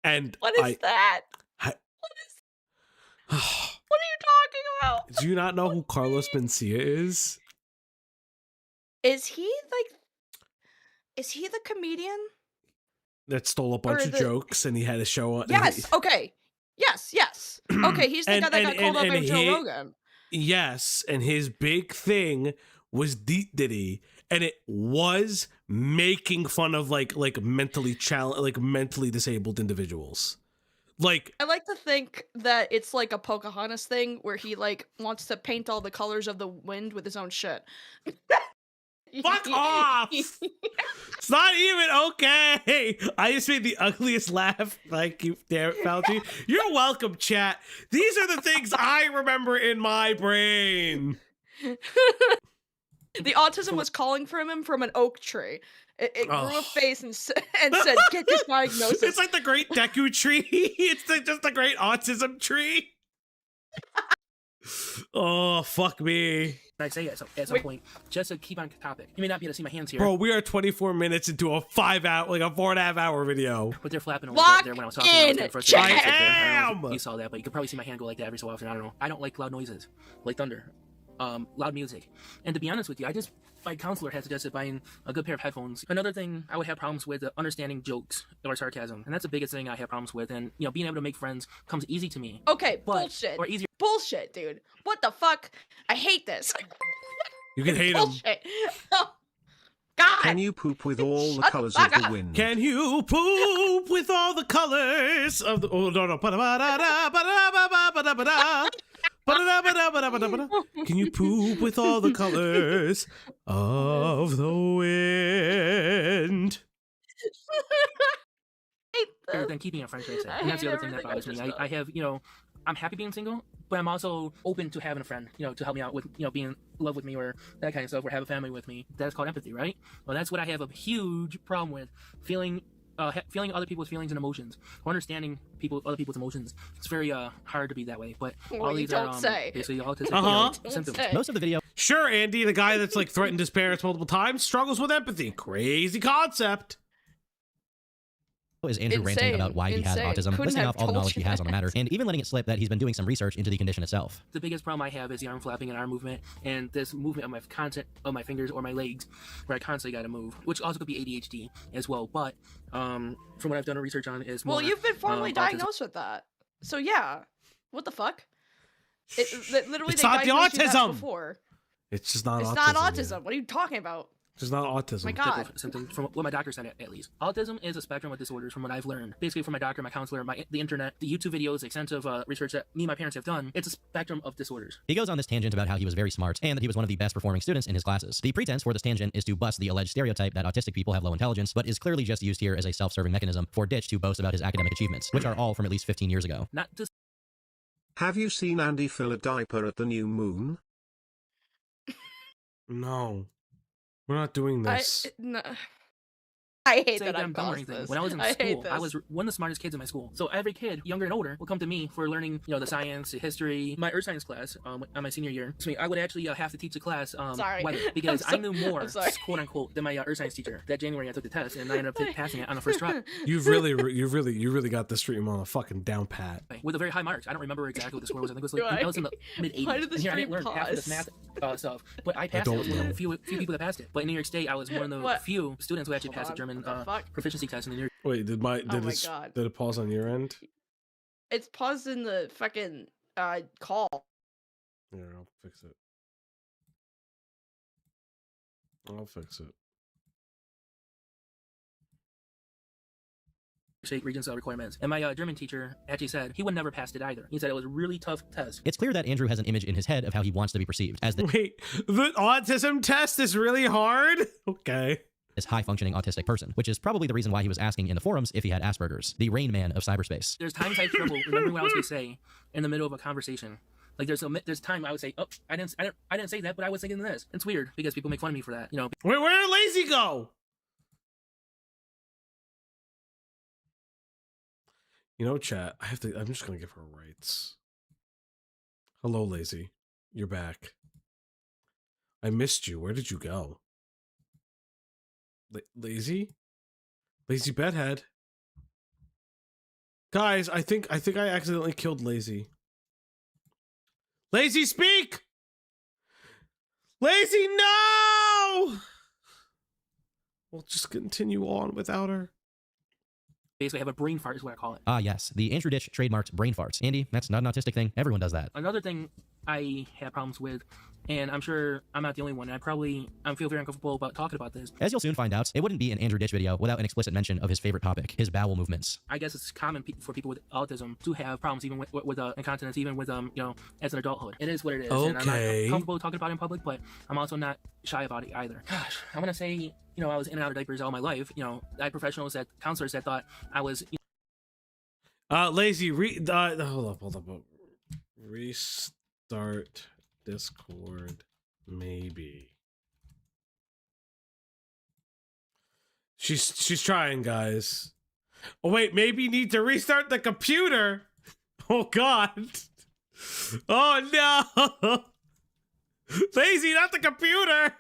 And what is that? What are you talking about? Do you not know who Carlos Mencia is? Is he the comedian that stole a bunch of jokes and he had a show on? Yes. Okay. Yes. Okay. He's the guy that got called up by Joe Rogan. Yes, and his big thing was Deep Diddy, and it was making fun of like mentally mentally disabled individuals. Like, I like to think that it's like a Pocahontas thing where he like wants to paint all the colors of the wind with his own shit. Fuck off! It's not even okay. I just made the ugliest laugh. Thank you, damn it, Fauci. You're welcome, chat. These are the things I remember in my brain. The autism was calling for him from an oak tree. It grew a face and said, get this diagnosis. It's like the great Deku tree. It's just the great autism tree. Oh, fuck me. I'd say at some point, just to keep on topic. You may not be able to see my hands here. Bro, we are 24 minutes into a 4.5 hour video. But they're flapping a little bit there when I was talking. I am! You saw that, but you could probably see my hand go like that every so often. I don't know. I don't like loud noises, like thunder, loud music. And to be honest with you, my counselor had suggested buying a good pair of headphones. Another thing I would have problems with, understanding jokes or sarcasm. And that's the biggest thing I have problems with. And, being able to make friends comes easy to me. Okay, bullshit. Or easier. Bullshit, dude. What the fuck? I hate this. You can hate him. Bullshit. God. Can you poop with all the colors of the wind? Can you poop with all the colors of the... Oh, no. Can you poop with all the colors of the wind? Than keeping a friendship. And that's the other thing that bothers me. I have, I'm happy being single, but I'm also open to having a friend, to help me out with, being in love with me or that kind of stuff, or have a family with me. That's called empathy, right? Well, that's what I have a huge problem with, feeling other people's feelings and emotions, or understanding other people's emotions. It's very hard to be that way, but all these are basically autism symptoms. Most of the video. Sure, Andy, the guy that's like threatened his parents multiple times, struggles with empathy. Crazy concept. Is Andrew ranting about why he has autism, listing off all the knowledge he has on the matter, and even letting it slip that he's been doing some research into the condition itself. The biggest problem I have is the arm flapping and arm movement, and this movement of my fingers or my legs, where I constantly got to move, which also could be ADHD as well. But from what I've done research on is more. Well, you've been formally diagnosed with that, so yeah. What the fuck? Literally, it's not the autism. Before. It's just not. It's autism, not autism. Yeah. What are you talking about? It's not autism. My God. Symptoms from what my doctor said, at least. Autism is a spectrum of disorders from what I've learned. Basically, from my doctor, my counselor, the internet, the YouTube videos, extensive research that me and my parents have done. It's a spectrum of disorders. He goes on this tangent about how he was very smart and that he was one of the best performing students in his classes. The pretense for this tangent is to bust the alleged stereotype that autistic people have low intelligence, but is clearly just used here as a self-serving mechanism for Ditch to boast about his academic achievements, which are all from at least 15 years ago. Not just. Have you seen Andy fill a diaper at the new moon? No. We're not doing this. I hate that I'm done this. When I was in school, I was one of the smartest kids in my school. So every kid, younger and older, would come to me for learning, the science, the history. My earth science class, on my senior year, I would actually have to teach the class weather, because I knew more, quote unquote, than my earth science teacher. That January I took the test and I ended up passing it on the first try. You really got the stream on a fucking down pat. With a very high marks. I don't remember exactly what the score was. I think it was like I was in the mid 80s. And here I didn't learn half of this math stuff, but I passed it. I was one of the few people that passed it. But in New York State, I was one of the few students who actually passed the German proficiency test in the New York. Wait, did it pause on your end? It's paused in the fucking call. Yeah, I'll fix it. I'll fix it. State region cell requirements. And my German teacher actually said he would never pass it either. He said it was a really tough test. It's clear that Andrew has an image in his head of how he wants to be perceived as the autism test is really hard? Okay. This high-functioning autistic person, which is probably the reason why he was asking in the forums if he had Asperger's, the Rain Man of cyberspace. There's times I have trouble remembering what I was going to say in the middle of a conversation. Like there's time I would say, oh, I didn't say that, but I was thinking this. It's weird because people make fun of me for that. Where did Lazy go? Chat, I'm just gonna give her rights. Hello, Lazy. You're back. I missed you. Where did you go? Lazy? Lazy bedhead. Guys, I think I accidentally killed Lazy. Lazy, speak! Lazy, no! We'll just continue on without her. Basically, have a brain fart is what I call it. Ah, yes. The Andrew Ditch trademarked brain farts. Andy, that's not an autistic thing. Everyone does that. Another thing I have problems with, and I'm sure I'm not the only one, I feel very uncomfortable about talking about this. As you'll soon find out, it wouldn't be an Andrew Ditch video without an explicit mention of his favorite topic, his bowel movements. I guess it's common for people with autism to have problems even with incontinence, even with, as an adulthood. It is what it is. Okay. And I'm not comfortable talking about it in public, but I'm also not shy about it either. Gosh, I'm going to say, I was in and out of diapers all my life. I had professionals, counselors that thought I was, Lazy, hold up. Restart Discord, maybe. She's trying, guys. Oh wait, maybe need to restart the computer. Oh God. Oh no. Lazy, not the computer.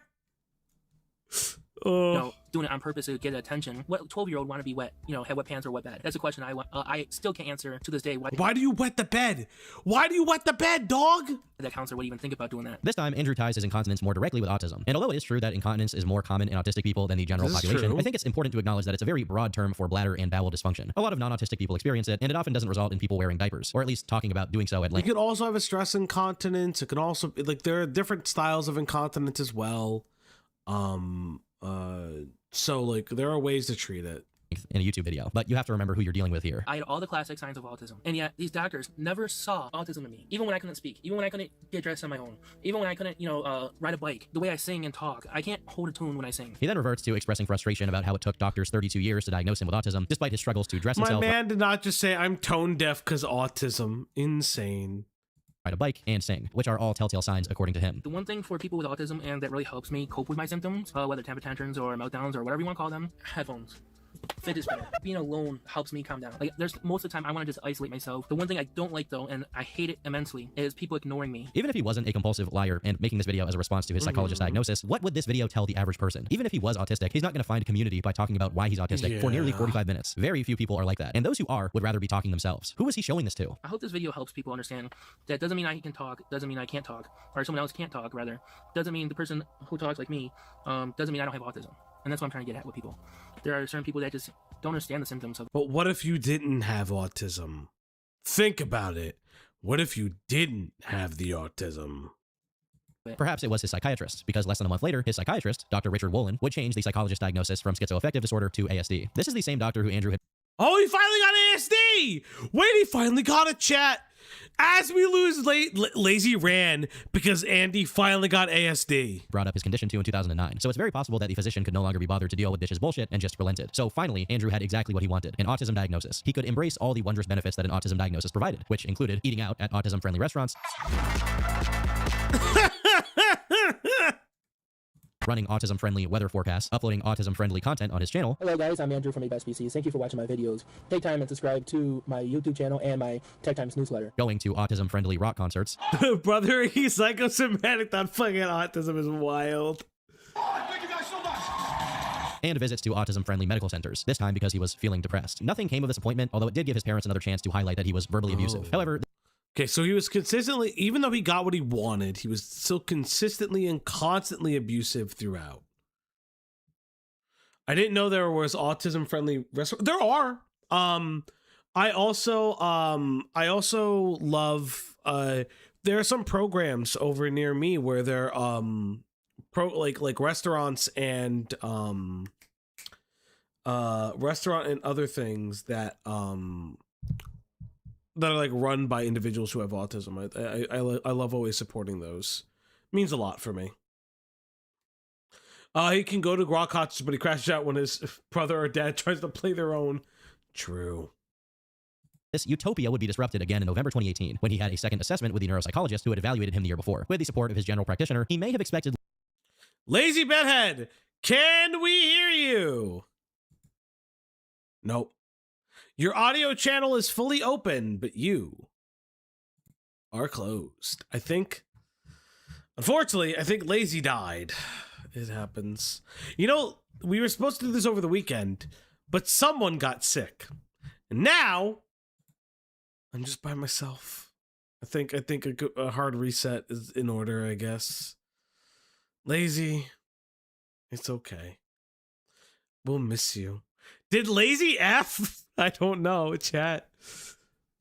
Oh. doing it on purpose to get attention. What 12-year-old want to be wet? You know, have wet pants or wet bed? That's a question I still can't answer to this day. Why do you wet the bed? Why do you wet the bed, dog? That counselor would even think about doing that. This time, Andrew ties his incontinence more directly with autism. And although it is true that incontinence is more common in autistic people than the general population, I think it's important to acknowledge that it's a very broad term for bladder and bowel dysfunction. A lot of non-autistic people experience it, and it often doesn't result in people wearing diapers, or at least talking about doing so at length. You could also have a stress incontinence. It can also, like, there are different styles of incontinence as well. So, like, there are ways to treat it. In a YouTube video, but you have to remember who you're dealing with here. I had all the classic signs of autism, and yet these doctors never saw autism in me. Even when I couldn't speak, even when I couldn't get dressed on my own, even when I couldn't, ride a bike, the way I sing and talk, I can't hold a tune when I sing. He then reverts to expressing frustration about how it took doctors 32 years to diagnose him with autism, despite his struggles to dress himself. My man did not just say, I'm tone deaf because autism. Insane. Ride a bike and sing, which are all telltale signs according to him. The one thing for people with autism, and that really helps me cope with my symptoms, whether temper tantrums or meltdowns or whatever you want to call them, headphones. Fidget spinner. Being alone helps me calm down. Like, there's most of the time I want to just isolate myself. The one thing I don't like, though, and I hate it immensely, is people ignoring me. Even if he wasn't a compulsive liar and making this video as a response to his psychologist's diagnosis, what would this video tell the average person? Even if he was autistic, he's not going to find a community by talking about why he's autistic for nearly 45 minutes. Very few people are like that. And those who are would rather be talking themselves. Who is he showing this to? I hope this video helps people understand that doesn't mean I can talk, doesn't mean I can't talk, or someone else can't talk, rather. Doesn't mean the person who talks like me, doesn't mean I don't have autism. And that's what I'm trying to get at with people. There are certain people that just don't understand the symptoms of. But what if you didn't have autism? Think about it. What if you didn't have the autism? Perhaps it was his psychiatrist, because less than a month later, his psychiatrist, Dr. Richard Wolin, would change the psychologist's diagnosis from schizoaffective disorder to ASD. This is the same doctor who Andrew had. Oh, he finally got ASD! Wait, he finally got a chat! As we lose, Lazy ran because Andy finally got ASD. Brought up his condition to in 2009. So it's very possible that the physician could no longer be bothered to deal with Dish's bullshit and just relented. So finally, Andrew had exactly what he wanted, an autism diagnosis. He could embrace all the wondrous benefits that an autism diagnosis provided, which included eating out at autism-friendly restaurants, running autism-friendly weather forecasts, uploading autism-friendly content on his channel. Hello guys, I'm Andrew from ABESPCs. Thank you for watching my videos. Take time and subscribe to my YouTube channel and my Tech Times newsletter. Going to autism-friendly rock concerts. Brother, he's psychosomatic. That fucking autism is wild. Oh, thank you guys so much. And visits to autism-friendly medical centers, this time because he was feeling depressed. Nothing came of this appointment, although it did give his parents another chance to highlight that he was verbally abusive. However, okay, so he was consistently, even though he got what he wanted, he was still consistently and constantly abusive throughout. I didn't know there was autism-friendly restaurants. There are. I also love. There are some programs over near me where they're like restaurants and restaurant and other things that that are like run by individuals who have autism. I love always supporting those. It means a lot for me. He can go to rock concerts, but he crashes out when his brother or dad tries to play their own. True. This utopia would be disrupted again in November 2018, when he had a second assessment with the neuropsychologist who had evaluated him the year before. With the support of his general practitioner, he may have expected. Lazy Bedhead, can we hear you? Nope. Your audio channel is fully open, but you are closed. Unfortunately, I think Lazy died. It happens. You know, we were supposed to do this over the weekend, but someone got sick. And now, I'm just by myself. I think a hard reset is in order, I guess. Lazy, it's okay. We'll miss you. Did Lazy F? I don't know, chat.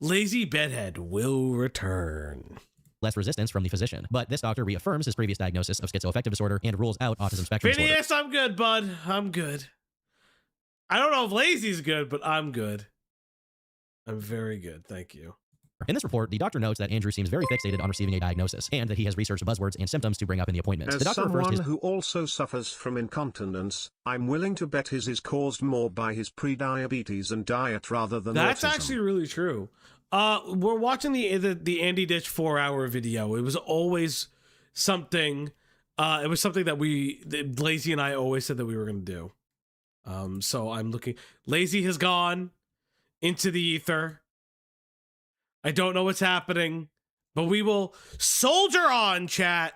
Lazy Bedhead will return. Less resistance from the physician, but this doctor reaffirms his previous diagnosis of schizoaffective disorder and rules out autism spectrum disorder. Phineas, I'm good, bud. I'm good. I don't know if Lazy's good, but I'm good. I'm very good, thank you. In this report, the doctor notes that Andrew seems very fixated on receiving a diagnosis, and that he has researched buzzwords and symptoms to bring up in the appointment. As The doctor someone refers who also suffers from incontinence, I'm willing to bet his is caused more by his pre-diabetes and diet rather than That's autism. actually really true. We're watching the Andy Ditch 4-hour video. It was always something. It was something that Lazy and I always said that we were going to do. So I'm looking. Lazy has gone into the ether. I don't know what's happening, but we will soldier on, chat.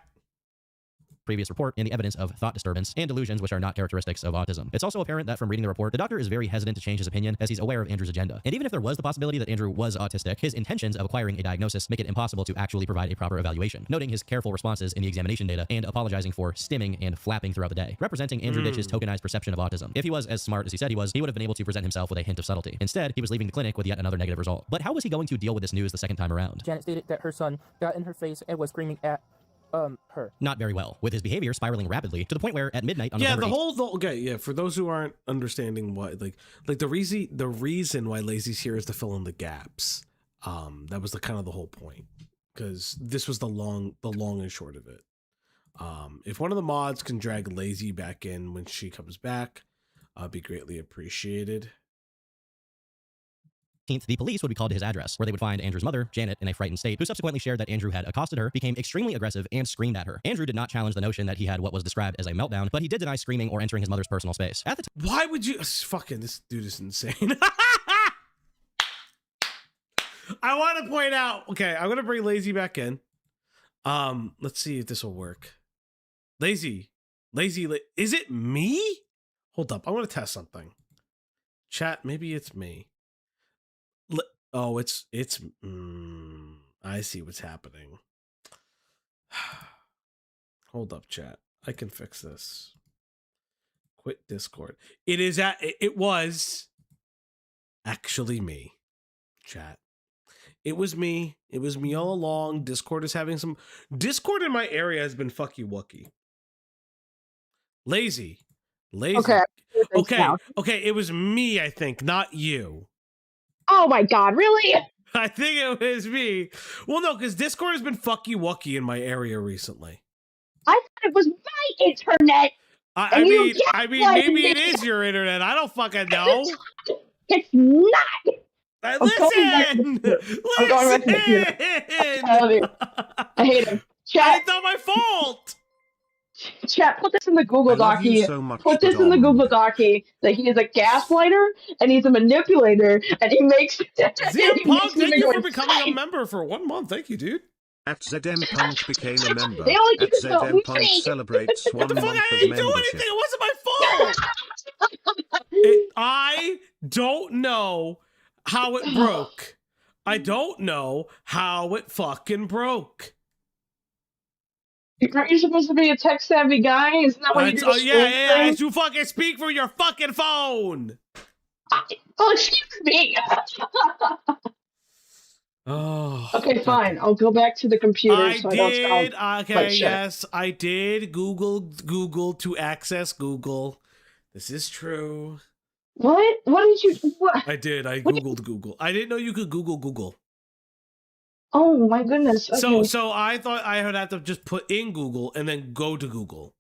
previous report in the evidence of thought disturbance and delusions which are not characteristics of autism. It's also apparent that from reading the report, the doctor is very hesitant to change his opinion as he's aware of Andrew's agenda. And even if there was the possibility that Andrew was autistic, his intentions of acquiring a diagnosis make it impossible to actually provide a proper evaluation, noting his careful responses in the examination data and apologizing for stimming and flapping throughout the day, representing Andrew Ditch's tokenized perception of autism. If he was as smart as he said he would have been able to present himself with a hint of subtlety. Instead, he was leaving the clinic with yet another negative result. But how was he going to deal with this news the second time around? Janet stated that her son got in her face and was screaming at her. Not very well, with his behavior spiraling rapidly to the point where at midnight on November 8th, okay, yeah, for those who aren't understanding why, like the reason why Lazy's here is to fill in the gaps. That was the kind of the whole point, because this was the long and short of it. If one of the mods can drag Lazy back in when she comes back, be greatly appreciated. The police would be called to his address, where they would find Andrew's mother, Janet, in a frightened state, who subsequently shared that Andrew had accosted her, became extremely aggressive, and screamed at her. Andrew did not challenge the notion that he had what was described as a meltdown, but he did deny screaming or entering his mother's personal space. At the Why would you... Fucking, this dude is insane. I want to point out... Okay, I'm going to bring Lazy back in. Let's see if this will work. Lazy, is it me? Hold up, I want to test something. Chat, maybe it's me. Oh, it's I see what's happening. Hold up, chat. I can fix this. Quit Discord. It was actually me. Chat. It was me. It was me all along. Discord is having some... Discord in my area has been fucky wucky. Lazy. Okay. Okay, it was me, I think, not you. Oh my god, really? I think it was me. Well, no, because Discord has been fucky wucky in my area recently. I thought it was my internet. I mean, maybe it is your internet. I don't fucking know. It's not. Listen! I hate him. Chat. It's not my fault. Chat, put this in the Google Docie. Put this in the Google Docie that he is a gaslighter and he's a manipulator and he makes... ZM Punk, thank you for becoming a member for 1 month. Thank you, dude. At ZM Punk became a member. At ZM Punk celebrates 1 month of membership. I didn't do anything. It wasn't my fault. I don't know how it broke. I don't know how it fucking broke. Aren't you supposed to be a tech-savvy guy? Isn't that what you do? Yeah. You fucking speak from your fucking phone. Oh, excuse me. Oh. Okay, fine. I'll go back to the computer. Yes, I did Google to access Google. This is true. What? What did you... What? I did. I Googled Google. I didn't know you could Google. Oh my goodness. Okay. So I thought I would have to just put in Google and then go to Google.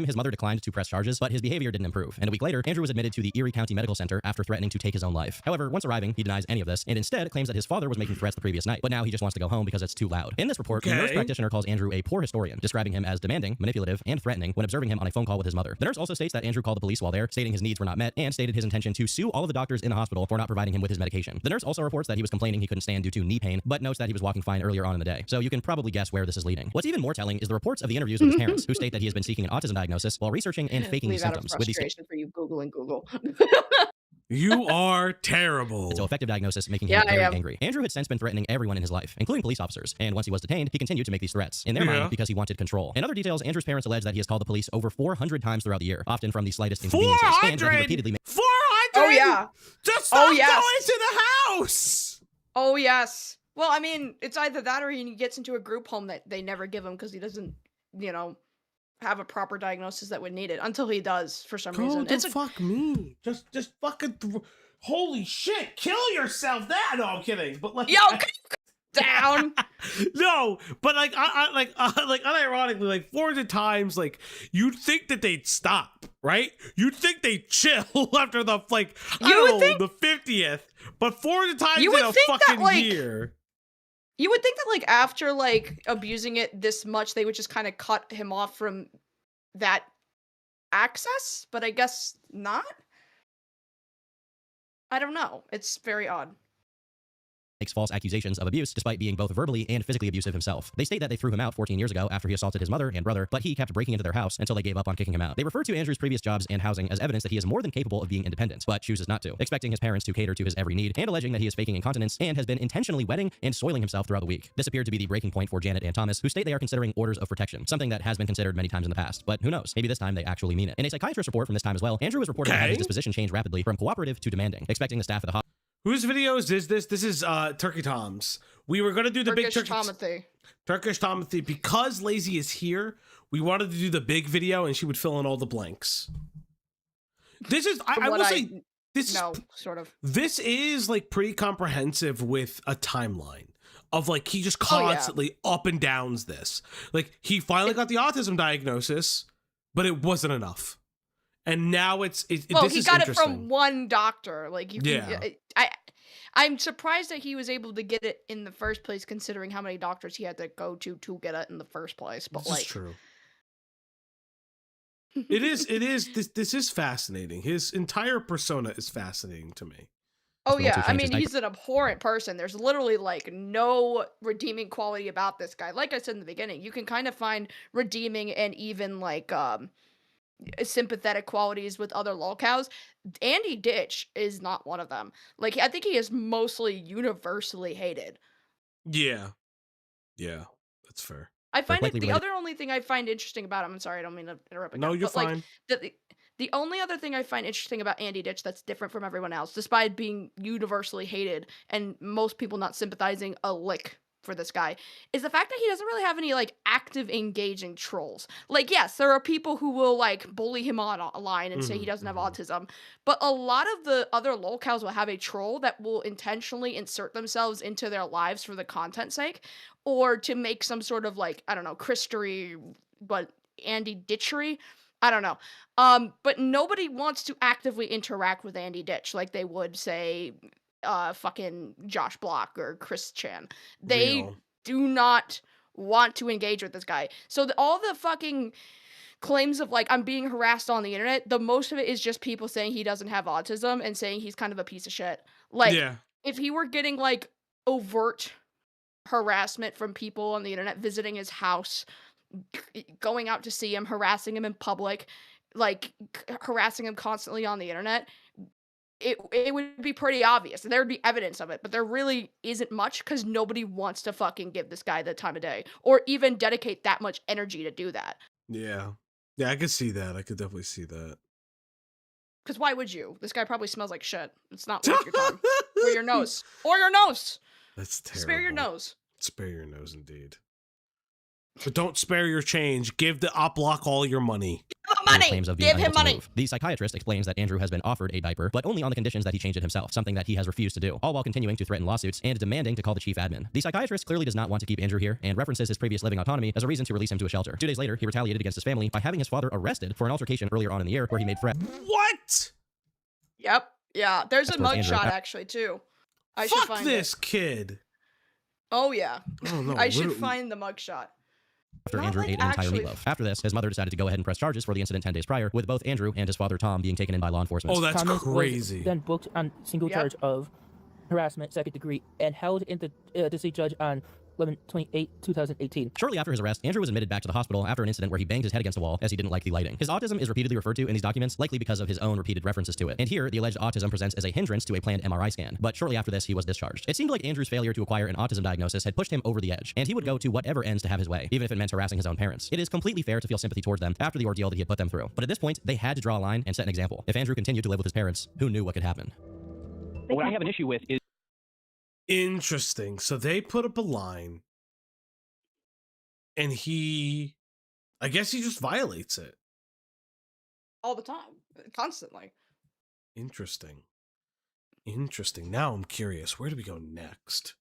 His mother declined to press charges, but his behavior didn't improve. And a week later, Andrew was admitted to the Erie County Medical Center after threatening to take his own life. However, once arriving, he denies any of this, and instead claims that his father was making threats the previous night. But now he just wants to go home because it's too loud. In this report, the nurse practitioner calls Andrew a poor historian, describing him as demanding, manipulative, and threatening when observing him on a phone call with his mother. The nurse also states that Andrew called the police while there, stating his needs were not met, and stated his intention to sue all of the doctors in the hospital for not providing him with his medication. The nurse also reports that he was complaining he couldn't stand due to knee pain, but notes that he was walking fine earlier on in the day. So you can probably guess where this is leading. What's even more telling is the reports of the interviews with his parents, who state that he has been seeking an autism diagnosis while researching and faking these symptoms. With these for you Googling Google. You are terrible. It's an effective diagnosis, making him very angry. Andrew had since been threatening everyone in his life, including police officers, and once he was detained, he continued to make these threats, in their mind, because he wanted control. In other details, Andrew's parents allege that he has called the police over 400 times throughout the year, often from the slightest inconveniences. 400! 400! Oh, yeah. Just stop going to the house! Oh, yes. Well, I mean, it's either that or he gets into a group home that they never give him because he doesn't, have a proper diagnosis that would need it until he does for some reason. Don't fuck me. Just fucking holy shit, kill yourself. No, I'm kidding. But like, yo, down. No, but like, unironically, like 400 times, like you'd think that they'd stop, right? You'd think they'd chill after the the 50th, but 400 times in a fucking year. You would think that, like, after, like, abusing it this much, they would just kind of cut him off from that access, but I guess not? I don't know. It's very odd. makes false accusations of abuse despite being both verbally and physically abusive himself. They state that they threw him out 14 years ago after he assaulted his mother and brother, but he kept breaking into their house until they gave up on kicking him out. They refer to Andrew's previous jobs and housing as evidence that he is more than capable of being independent, but chooses not to, expecting his parents to cater to his every need, and alleging that he is faking incontinence and has been intentionally wetting and soiling himself throughout the week. This appeared to be the breaking point for Janet and Thomas, who state they are considering orders of protection, something that has been considered many times in the past, but who knows, maybe this time they actually mean it. In a psychiatrist report from this time as well, Andrew was reported to have his disposition change rapidly from cooperative to demanding, expecting the staff at the hospital. Whose videos is this? This is Turkey Tom's. We were going to do the big Turkish Tomothy. Because Lazy is here, we wanted to do the big video and she would fill in all the blanks. This is, I will say, this is like pretty comprehensive with a timeline of like, he just constantly up and downs this. Like, he finally got the autism diagnosis, but it wasn't enough. And now it's well, he got it from one doctor. Like, you can, I'm surprised that he was able to get it in the first place, considering how many doctors he had to go to get it in the first place. But this is true. It is. This is fascinating. His entire persona is fascinating to me. Oh yeah, I mean, he's an abhorrent person. There's literally like no redeeming quality about this guy. Like I said in the beginning, you can kind of find redeeming and even like sympathetic qualities with other Lolcows. Andy Ditch is not one of them. Like, I think he is mostly universally hated. Yeah, that's fair. I find it the only thing I find interesting about him. I'm sorry, I don't mean to interrupt. No, you're fine. Like, the only other thing I find interesting about Andy Ditch that's different from everyone else, despite being universally hated and most people not sympathizing a lick for this guy, is the fact that he doesn't really have any like active engaging trolls. Like, yes, there are people who will like bully him online and say he doesn't have autism, but a lot of the other Lolcows will have a troll that will intentionally insert themselves into their lives for the content's sake, or to make some sort of like, I don't know, Christery, but Andy Ditchery. I don't know. But nobody wants to actively interact with Andy Ditch like they would, say, fucking Josh Block or Chris Chan. They do not want to engage with this guy. So all the fucking claims of like, I'm being harassed on the internet, the most of it is just people saying he doesn't have autism and saying he's kind of a piece of shit. Like, if he were getting like overt harassment from people on the internet, visiting his house, going out to see him, harassing him in public, like harassing him constantly on the internet, it would be pretty obvious. There would be evidence of it, but there really isn't much because nobody wants to fucking give this guy the time of day or even dedicate that much energy to do that. Yeah, I could see that. I could definitely see that. Because why would you? This guy probably smells like shit. It's not worth your time. Or your nose. Or your nose. That's terrible. Spare your nose. Spare your nose, indeed. But don't spare your change. Give the op block all your money. Claims of being unable to move. The psychiatrist explains that Andrew has been offered a diaper, but only on the conditions that he change it himself, something that he has refused to do, all while continuing to threaten lawsuits and demanding to call the chief admin. The psychiatrist clearly does not want to keep Andrew here and references his previous living autonomy as a reason to release him to a shelter. 2 days later, he retaliated against his family by having his father arrested for an altercation earlier on in the year where he made threats. What? Yep. Yeah, there's a mugshot actually too. I should find this kid. Oh yeah. Oh, no, I should find the mugshot. After Andrew ate an entire meatloaf. After this, his mother decided to go ahead and press charges for the incident 10 days prior, with both Andrew and his father Tom being taken in by law enforcement. Oh, that's crazy. Was then booked on single charge of harassment, second degree, and held in the district judge on 11/28/2018. Shortly after his arrest, Andrew was admitted back to the hospital after an incident where he banged his head against a wall as he didn't like the lighting. His autism is repeatedly referred to in these documents, likely because of his own repeated references to it. And here, the alleged autism presents as a hindrance to a planned MRI scan. But shortly after this, he was discharged. It seemed like Andrew's failure to acquire an autism diagnosis had pushed him over the edge, and he would go to whatever ends to have his way, even if it meant harassing his own parents. It is completely fair to feel sympathy towards them after the ordeal that he had put them through. But at this point, they had to draw a line and set an example. If Andrew continued to live with his parents, who knew what could happen? What I have an issue with is... Interesting. So they put up a line, and I guess he just violates it. All the time. Constantly. Interesting. Now I'm curious. Where do we go next?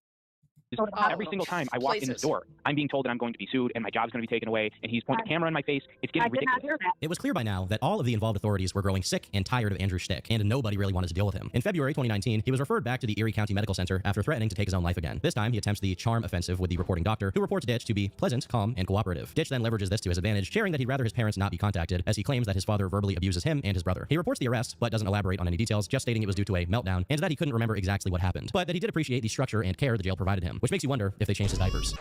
Every single time I walk in this door, I'm being told that I'm going to be sued and my job's going to be taken away, and he's pointing the camera in my face. It's getting ridiculous. It was clear by now that all of the involved authorities were growing sick and tired of Andrew's shtick, and nobody really wanted to deal with him. In February 2019, he was referred back to the Erie County Medical Center after threatening to take his own life again. This time, he attempts the charm offensive with the reporting doctor, who reports Ditch to be pleasant, calm, and cooperative. Ditch then leverages this to his advantage, sharing that he'd rather his parents not be contacted, as he claims that his father verbally abuses him and his brother. He reports the arrest, but doesn't elaborate on any details, just stating it was due to a meltdown, and that he couldn't remember exactly what happened, but that he did appreciate the structure and care the jail provided him, which makes you wonder if they changed his diapers.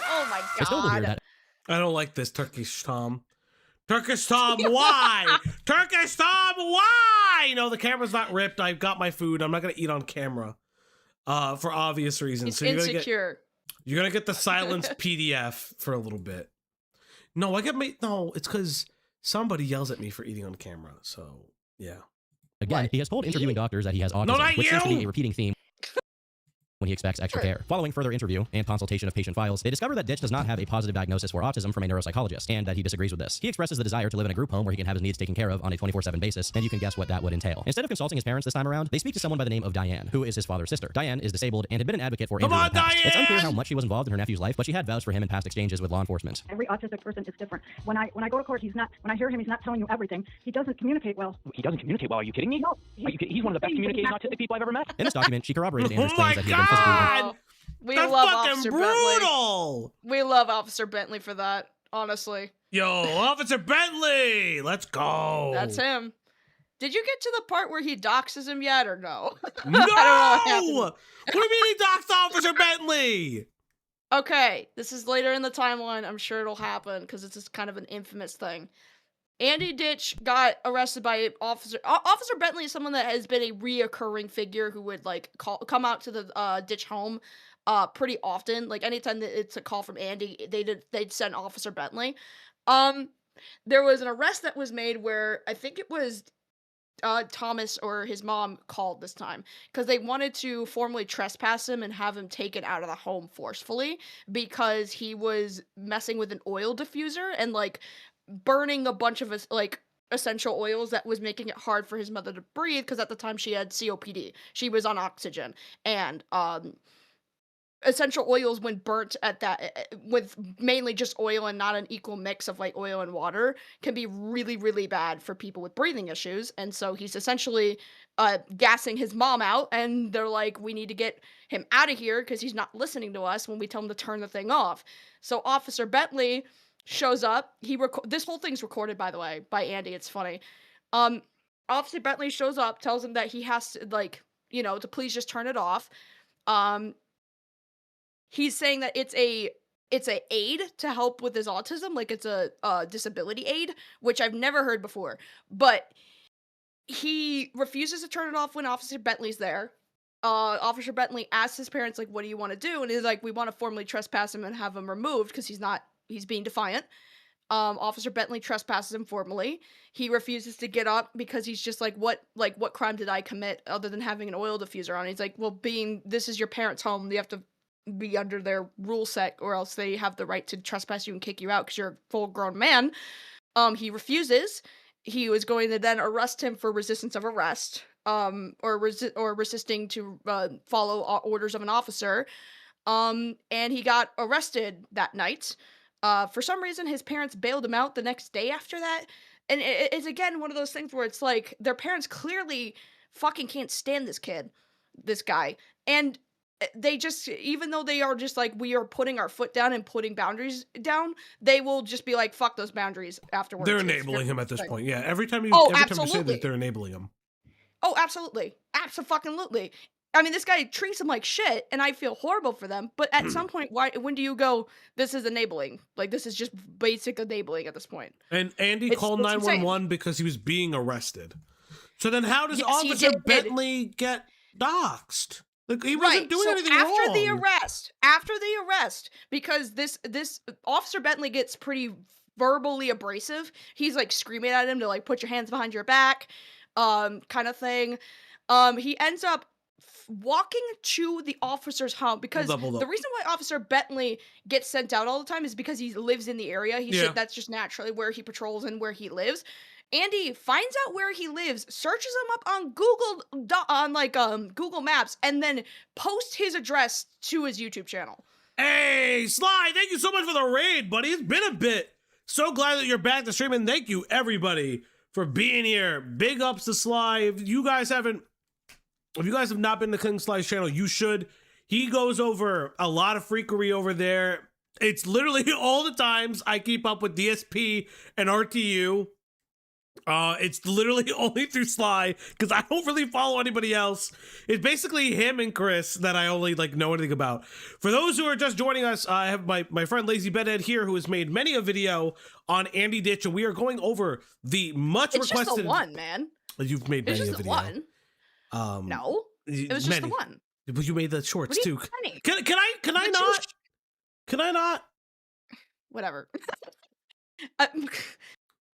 Oh my It's notable here god. that I don't like this Turkish Tom. Turkish Tom, why? Turkish Tom, why? No, the camera's not ripped. I've got my food. I'm not gonna eat on camera, for obvious reasons. He's insecure. You're gonna get the silenced PDF for a little bit. No, it's because somebody yells at me for eating on camera. So yeah. Again, he has told interviewing doctors that he has autism, which seems to be a repeating theme when he expects extra care. Following further interview and consultation of patient files, they discover that Ditch does not have a positive diagnosis for autism from a neuropsychologist, and that he disagrees with this. He expresses the desire to live in a group home where he can have his needs taken care of on a 24/7 basis, and you can guess what that would entail. Instead of consulting his parents this time around, they speak to someone by the name of Diane, who is his father's sister. Diane is disabled and had been an advocate for Andrew in the past. It's unclear how much she was involved in her nephew's life, but she had vouched for him in past exchanges with law enforcement. Every autistic person is different. When I go to court, when I hear him, he's not telling you everything. He doesn't communicate well. He doesn't communicate well? Are you kidding me? No. He's one of the best communicating autistic people I've ever met. In this document, she corroborated Andrew's claims that he had been physically... We That's love fucking Officer brutal. Bentley. We love Officer Bentley for that, honestly. Yo, Officer Bentley, let's go. That's him. Did you get to the part where he doxes him yet, or no? No! I don't know What do you mean he doxed Officer Bentley? Okay, this is later in the timeline. I'm sure it'll happen, because it's just kind of an infamous thing. Andy Ditch got arrested by Officer Bentley is someone that has been a reoccurring figure who would like come out to the Ditch home pretty often. Like anytime that it's a call from Andy, they'd send Officer Bentley. There was an arrest that was made where I think it was Thomas or his mom called this time because they wanted to formally trespass him and have him taken out of the home forcefully because he was messing with an oil diffuser and like burning a bunch of like essential oils that was making it hard for his mother to breathe because at the time she had COPD. She was on oxygen, and essential oils when burnt at that with mainly just oil and not an equal mix of like oil and water can be really, really bad for people with breathing issues. And so he's essentially gassing his mom out, and they're like, we need to get him out of here because he's not listening to us when we tell him to turn the thing off. So Officer Bentley shows up. This whole thing's recorded, by the way, by Andy. It's funny. Officer Bentley shows up, tells him that he has to, like, you know, to please just turn it off. He's saying that it's a aid to help with his autism, like it's a disability aid, which I've never heard before. But he refuses to turn it off when Officer Bentley's there. Officer Bentley asks his parents, like, what do you want to do? And he's like, we want to formally trespass him and have him removed because he's being defiant. Officer Bentley trespasses him formally. He refuses to get up because he's just like, what crime did I commit other than having an oil diffuser on? He's like, well, this is your parents' home, you have to be under their rule set or else they have the right to trespass you and kick you out because you're a full-grown man. He refuses. He was going to then arrest him for resistance of arrest, or resisting to follow orders of an officer. And he got arrested that night. For some reason, his parents bailed him out the next day after that. And it's, again, one of those things where it's like, their parents clearly fucking can't stand this guy. And they just, even though they are just like, we are putting our foot down and putting boundaries down, they will just be like, fuck those boundaries afterwards. They're enabling him at this point. Yeah, every time you say that, they're enabling him. Oh, absolutely. Absolutely. I mean, this guy treats them like shit, and I feel horrible for them. But at some point, when do you go, this is enabling? Like, this is just basic enabling at this point. And Andy called 911 because he was being arrested. So then how does Officer Bentley get doxxed? Like, he wasn't doing anything wrong. After the arrest, because this Officer Bentley gets pretty verbally abrasive. He's, like, screaming at him to, like, put your hands behind your back, kind of thing. He ends up walking to the officer's home because the reason why Officer Bentley gets sent out all the time is because he lives in the area. That's just naturally where he patrols and where he lives. Andy finds out where he lives, searches him up on Google Maps, and then posts his address to his YouTube channel. Hey, Sly, thank you so much for the raid, buddy. It's been a bit. So glad that you're back to stream, and thank you, everybody, for being here. Big ups to Sly. If you guys have not been to King Sly's channel, you should. He goes over a lot of freakery over there. It's literally all the times I keep up with DSP and RTU. It's literally only through Sly, because I don't really follow anybody else. It's basically him and Chris that I only know anything about. For those who are just joining us, I have my friend LazyBedhead here, who has made many a video on Andy Ditch, and we are going over the much requested. It's just the one, man. You've made many a video. It's just the one. No, it was just the one. But you made the shorts too. Can I not? Can I not? Whatever.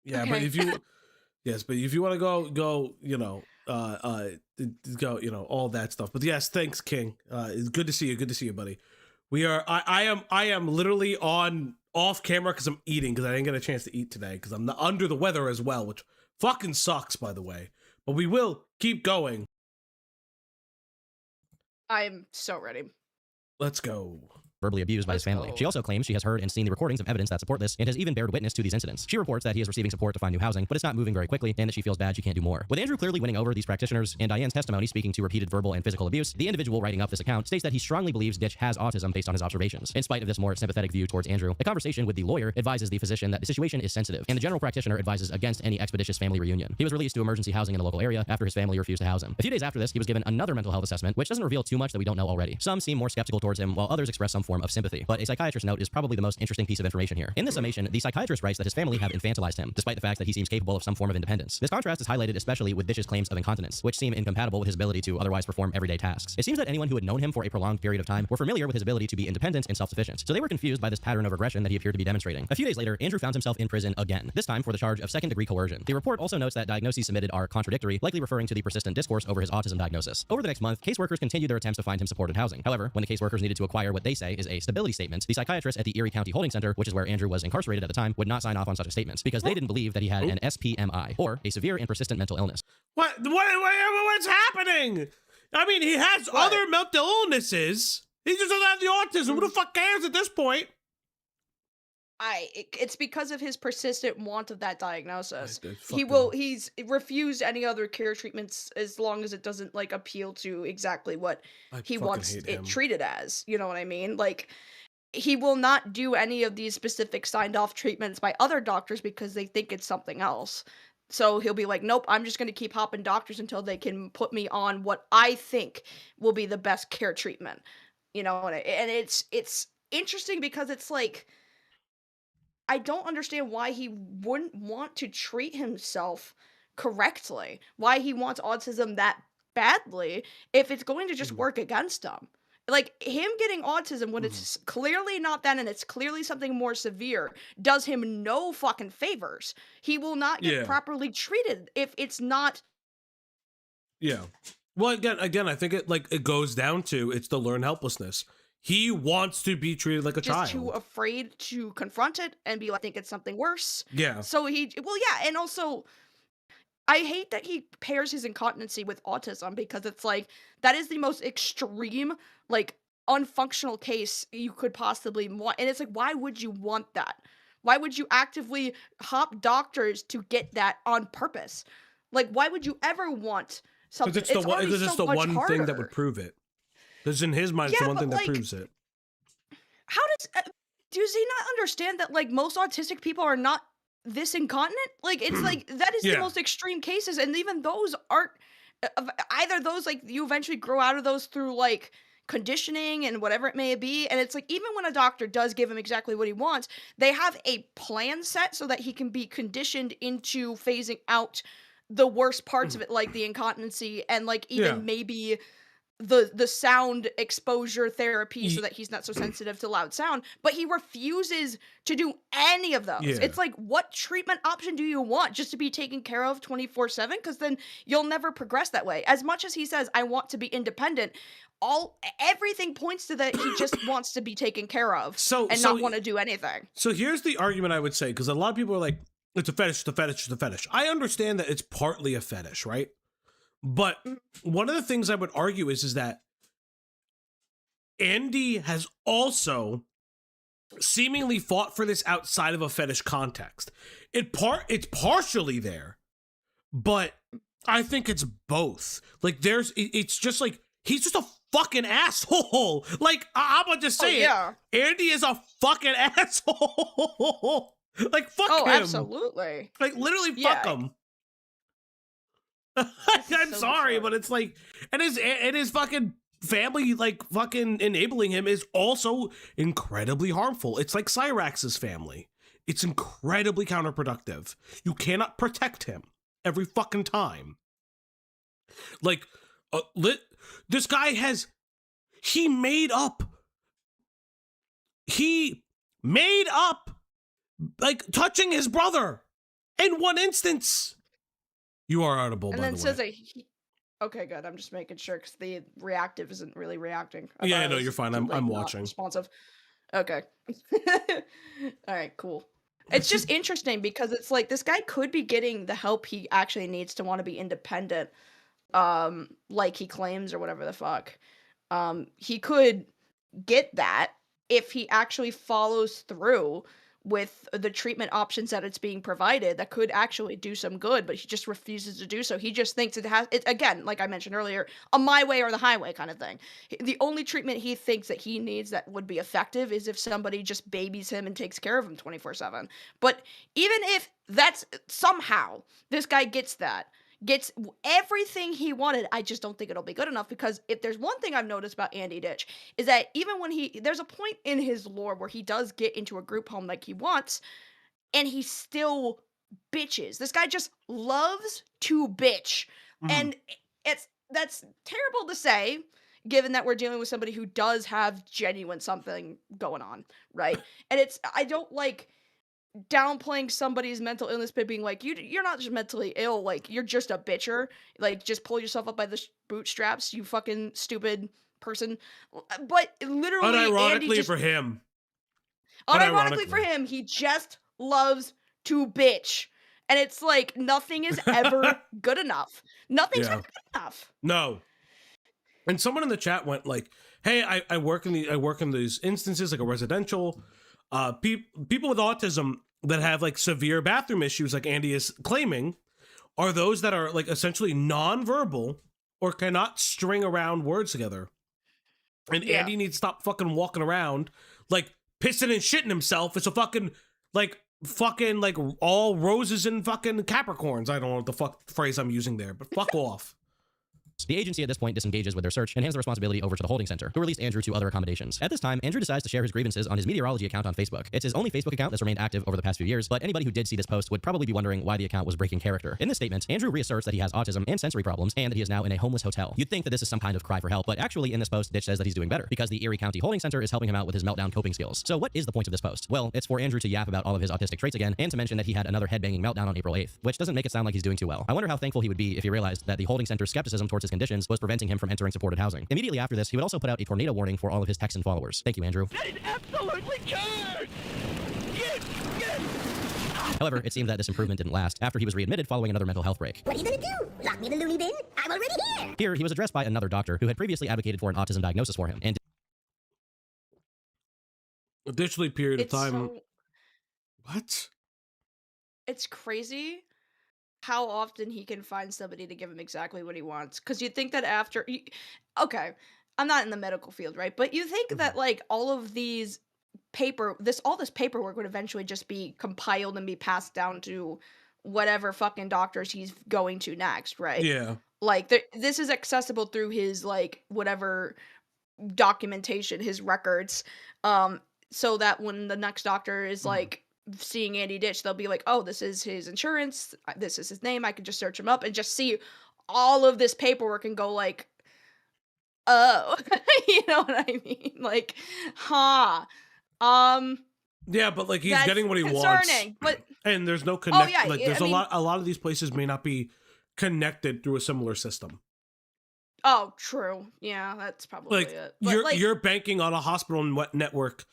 Yeah, okay. but if you. Yes, but if you want to go, all that stuff. But yes, thanks, King. It's good to see you. Good to see you, buddy. I am literally off camera because I'm eating, because I didn't get a chance to eat today because I'm under the weather as well, which fucking sucks, by the way. But we will keep going. I'm so ready. Let's go. Verbally abused by his family. She also claims she has heard and seen the recordings of evidence that support this, and has even bared witness to these incidents. She reports that he is receiving support to find new housing, but it's not moving very quickly, and that she feels bad she can't do more. With Andrew clearly winning over these practitioners, and Diane's testimony speaking to repeated verbal and physical abuse, the individual writing up this account states that he strongly believes Ditch has autism based on his observations. In spite of this more sympathetic view towards Andrew, a conversation with the lawyer advises the physician that the situation is sensitive, and the general practitioner advises against any expeditious family reunion. He was released to emergency housing in the local area after his family refused to house him. A few days after this, he was given another mental health assessment, which doesn't reveal too much that we don't know already. Some seem more skeptical towards him, while others express some form of sympathy. But a psychiatrist note is probably the most interesting piece of information here. In the summation, the psychiatrist writes that his family have infantilized him, despite the fact that he seems capable of some form of independence. This contrast is highlighted especially with Ditch's claims of incontinence, which seem incompatible with his ability to otherwise perform everyday tasks. It seems that anyone who had known him for a prolonged period of time were familiar with his ability to be independent and self-sufficient, so they were confused by this pattern of aggression that he appeared to be demonstrating. A few days later, Andrew found himself in prison again, this time for the charge of second-degree coercion. The report also notes that diagnoses submitted are contradictory, likely referring to the persistent discourse over his autism diagnosis. Over the next month, caseworkers continued their attempts to find him supported housing. However, when the caseworkers needed to acquire what they say is a stability statement, the psychiatrist at the Erie County Holding Center, which is where Andrew was incarcerated at the time, would not sign off on such a statement because they didn't believe that he had an SPMI, or a severe and persistent mental illness. What's happening? I mean, he has other mental illnesses. He just doesn't have the autism. Who the fuck cares at this point? It's because of his persistent want of that diagnosis. He's refused any other care treatments as long as it doesn't appeal to exactly what he wants it treated as. You know what I mean? He will not do any of these specific signed off treatments by other doctors because they think it's something else. So he'll be like, nope, I'm just going to keep hopping doctors until they can put me on what I think will be the best care treatment. You know, and it's interesting because it's I don't understand why he wouldn't want to treat himself correctly. Why he wants autism that badly if it's going to just work against him. Him getting autism when it's clearly not that and it's clearly something more severe does him no fucking favors. He will not get properly treated if it's not. Yeah. Well, again, I think it goes down to it's the learned helplessness. He wants to be treated like a child. Just too afraid to confront it and be like, I think it's something worse. Yeah. So and also, I hate that he pairs his incontinency with autism because it's that is the most extreme, unfunctional case you could possibly want. And it's why would you want that? Why would you actively hop doctors to get that on purpose? Why would you ever want something? Because it's the one thing that would prove it. Because in his mind, it's the one thing that proves it. How does he not understand that most autistic people are not this incontinent? It's that is the most extreme cases, and even those aren't either those you eventually grow out of those through conditioning and whatever it may be, and it's even when a doctor does give him exactly what he wants, they have a plan set so that he can be conditioned into phasing out the worst parts of it, like the incontinency and even maybe the sound exposure therapy so that he's not so sensitive to loud sound, but he refuses to do any of those. It's what treatment option do you want? Just to be taken care of 24/7? Because then you'll never progress that way. As much as he says, I want to be independent, everything points to that he just wants to be taken care of and not want to do anything. So here's the argument I would say, because a lot of people are It's a fetish, it's a fetish, it's a fetish. I understand that it's partly a fetish, right? But one of the things I would argue is that Andy has also seemingly fought for this outside of a fetish context. It's partially there, but I think it's both. Like it's just like, he's just a fucking asshole. Like, I'm gonna just say it. Andy is a fucking asshole. Like, fuck him. Absolutely. Like, literally fuck him. I'm so sorry, but it's like, and his fucking family, like, fucking enabling him is also incredibly harmful. It's like Cyrax's family. It's incredibly counterproductive. You cannot protect him every fucking time. Like, this guy he made up, like, touching his brother in one instance. You are audible, by the way. And then says okay, good. I'm just making sure because the reactive isn't really reacting. Yeah, no, you're fine. I'm watching. Responsive. Okay. All right, cool. It's just interesting because it's like this guy could be getting the help he actually needs to want to be independent, like he claims or whatever the fuck. He could get that if he actually follows through with the treatment options that it's being provided that could actually do some good, but he just refuses to do so. He just thinks it again, like I mentioned earlier, a my way or the highway kind of thing. The only treatment he thinks that he needs that would be effective is if somebody just babies him and takes care of him 24/7. But even if that's somehow this guy gets everything he wanted, I just don't think it'll be good enough, because if there's one thing I've noticed about Andy Ditch is that even when there's a point in his lore where he does get into a group home like he wants, and he still bitches. This guy just loves to bitch. And that's terrible to say, given that we're dealing with somebody who does have genuine something going on, right? And I don't like downplaying somebody's mental illness by being like, you're not just mentally ill, like, you're just a bitcher, like, just pull yourself up by the bootstraps, you fucking stupid person. But literally, unironically for him, he just loves to bitch, and it's like nothing is ever good enough. Nothing's ever good enough. No. And someone in the chat went like, hey, I work in these instances, like a residential, people with autism that have like severe bathroom issues, like Andy is claiming, are those that are like essentially non-verbal or cannot string around words together. And Andy needs to stop fucking walking around like pissing and shitting himself. It's a fucking like all roses and fucking Capricorns. I don't know what the fuck phrase I'm using there, but fuck off. The agency at this point disengages with their search and hands the responsibility over to the holding center, who released Andrew to other accommodations. At this time, Andrew decides to share his grievances on his meteorology account on Facebook. It's his only Facebook account that's remained active over the past few years, but anybody who did see this post would probably be wondering why the account was breaking character. In this statement, Andrew reasserts that he has autism and sensory problems, and that he is now in a homeless hotel. You'd think that this is some kind of cry for help, but actually in this post, Ditch says that he's doing better, because the Erie County Holding Center is helping him out with his meltdown coping skills. So what is the point of this post? Well, it's for Andrew to yap about all of his autistic traits again, and to mention that he had another headbanging meltdown on April 8th, which doesn't make it sound like he's doing too well. I wonder how thankful he would be if he realized that the holding center's skepticism towards his conditions was preventing him from entering supported housing. Immediately after this, he would also put out a tornado warning for all of his Texan followers. Thank you, Andrew. That is absolutely cursed! Yes! However, it seemed that this improvement didn't last after he was readmitted following another mental health break. What are you gonna do? Lock me in the loony bin? I'm already here! Here, he was addressed by another doctor who had previously advocated for an autism diagnosis for him, and additionally period of time. What? It's crazy how often he can find somebody to give him exactly what he wants. Because you'd think that okay, I'm not in the medical field, right? But you think that like all of these all this paperwork would eventually just be compiled and be passed down to whatever fucking doctors he's going to next, right? Yeah. Like this is accessible through his like whatever documentation, his records, so that when the next doctor is like seeing Andy Ditch, they'll be like, oh, this is his insurance, this is his name, I could just search him up and just see all of this paperwork and go like, oh, you know what I mean? Like, yeah, but like he's getting what he wants, but and there's no connect. Like there's a lot of these places may not be connected through a similar system. Oh, true. Yeah, that's probably like it. But you're banking on a hospital network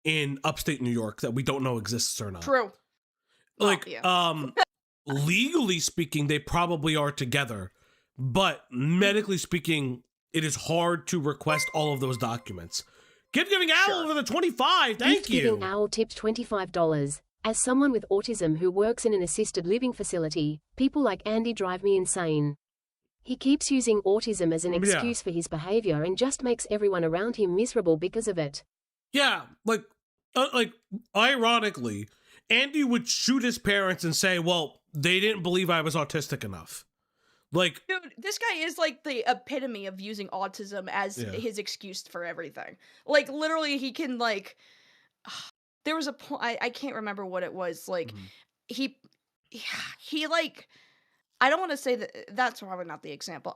in upstate New York that we don't know exists or not. True. like, legally speaking, they probably are together, but medically speaking, it is hard to request all of those documents. Giving Owl over the 25. Thank you. Giving Owl tipped $25. As someone with autism who works in an assisted living facility, people like Andy drive me insane. He keeps using autism as an excuse for his behavior and just makes everyone around him miserable because of it. Yeah, like ironically, Andy would shoot his parents and say, well, they didn't believe I was autistic enough. Like, dude, this guy is like the epitome of using autism as his excuse for everything. Like, literally, he can, like, there was a point, I can't remember what it was. Like, he like, I don't want to say that, that's probably not the example.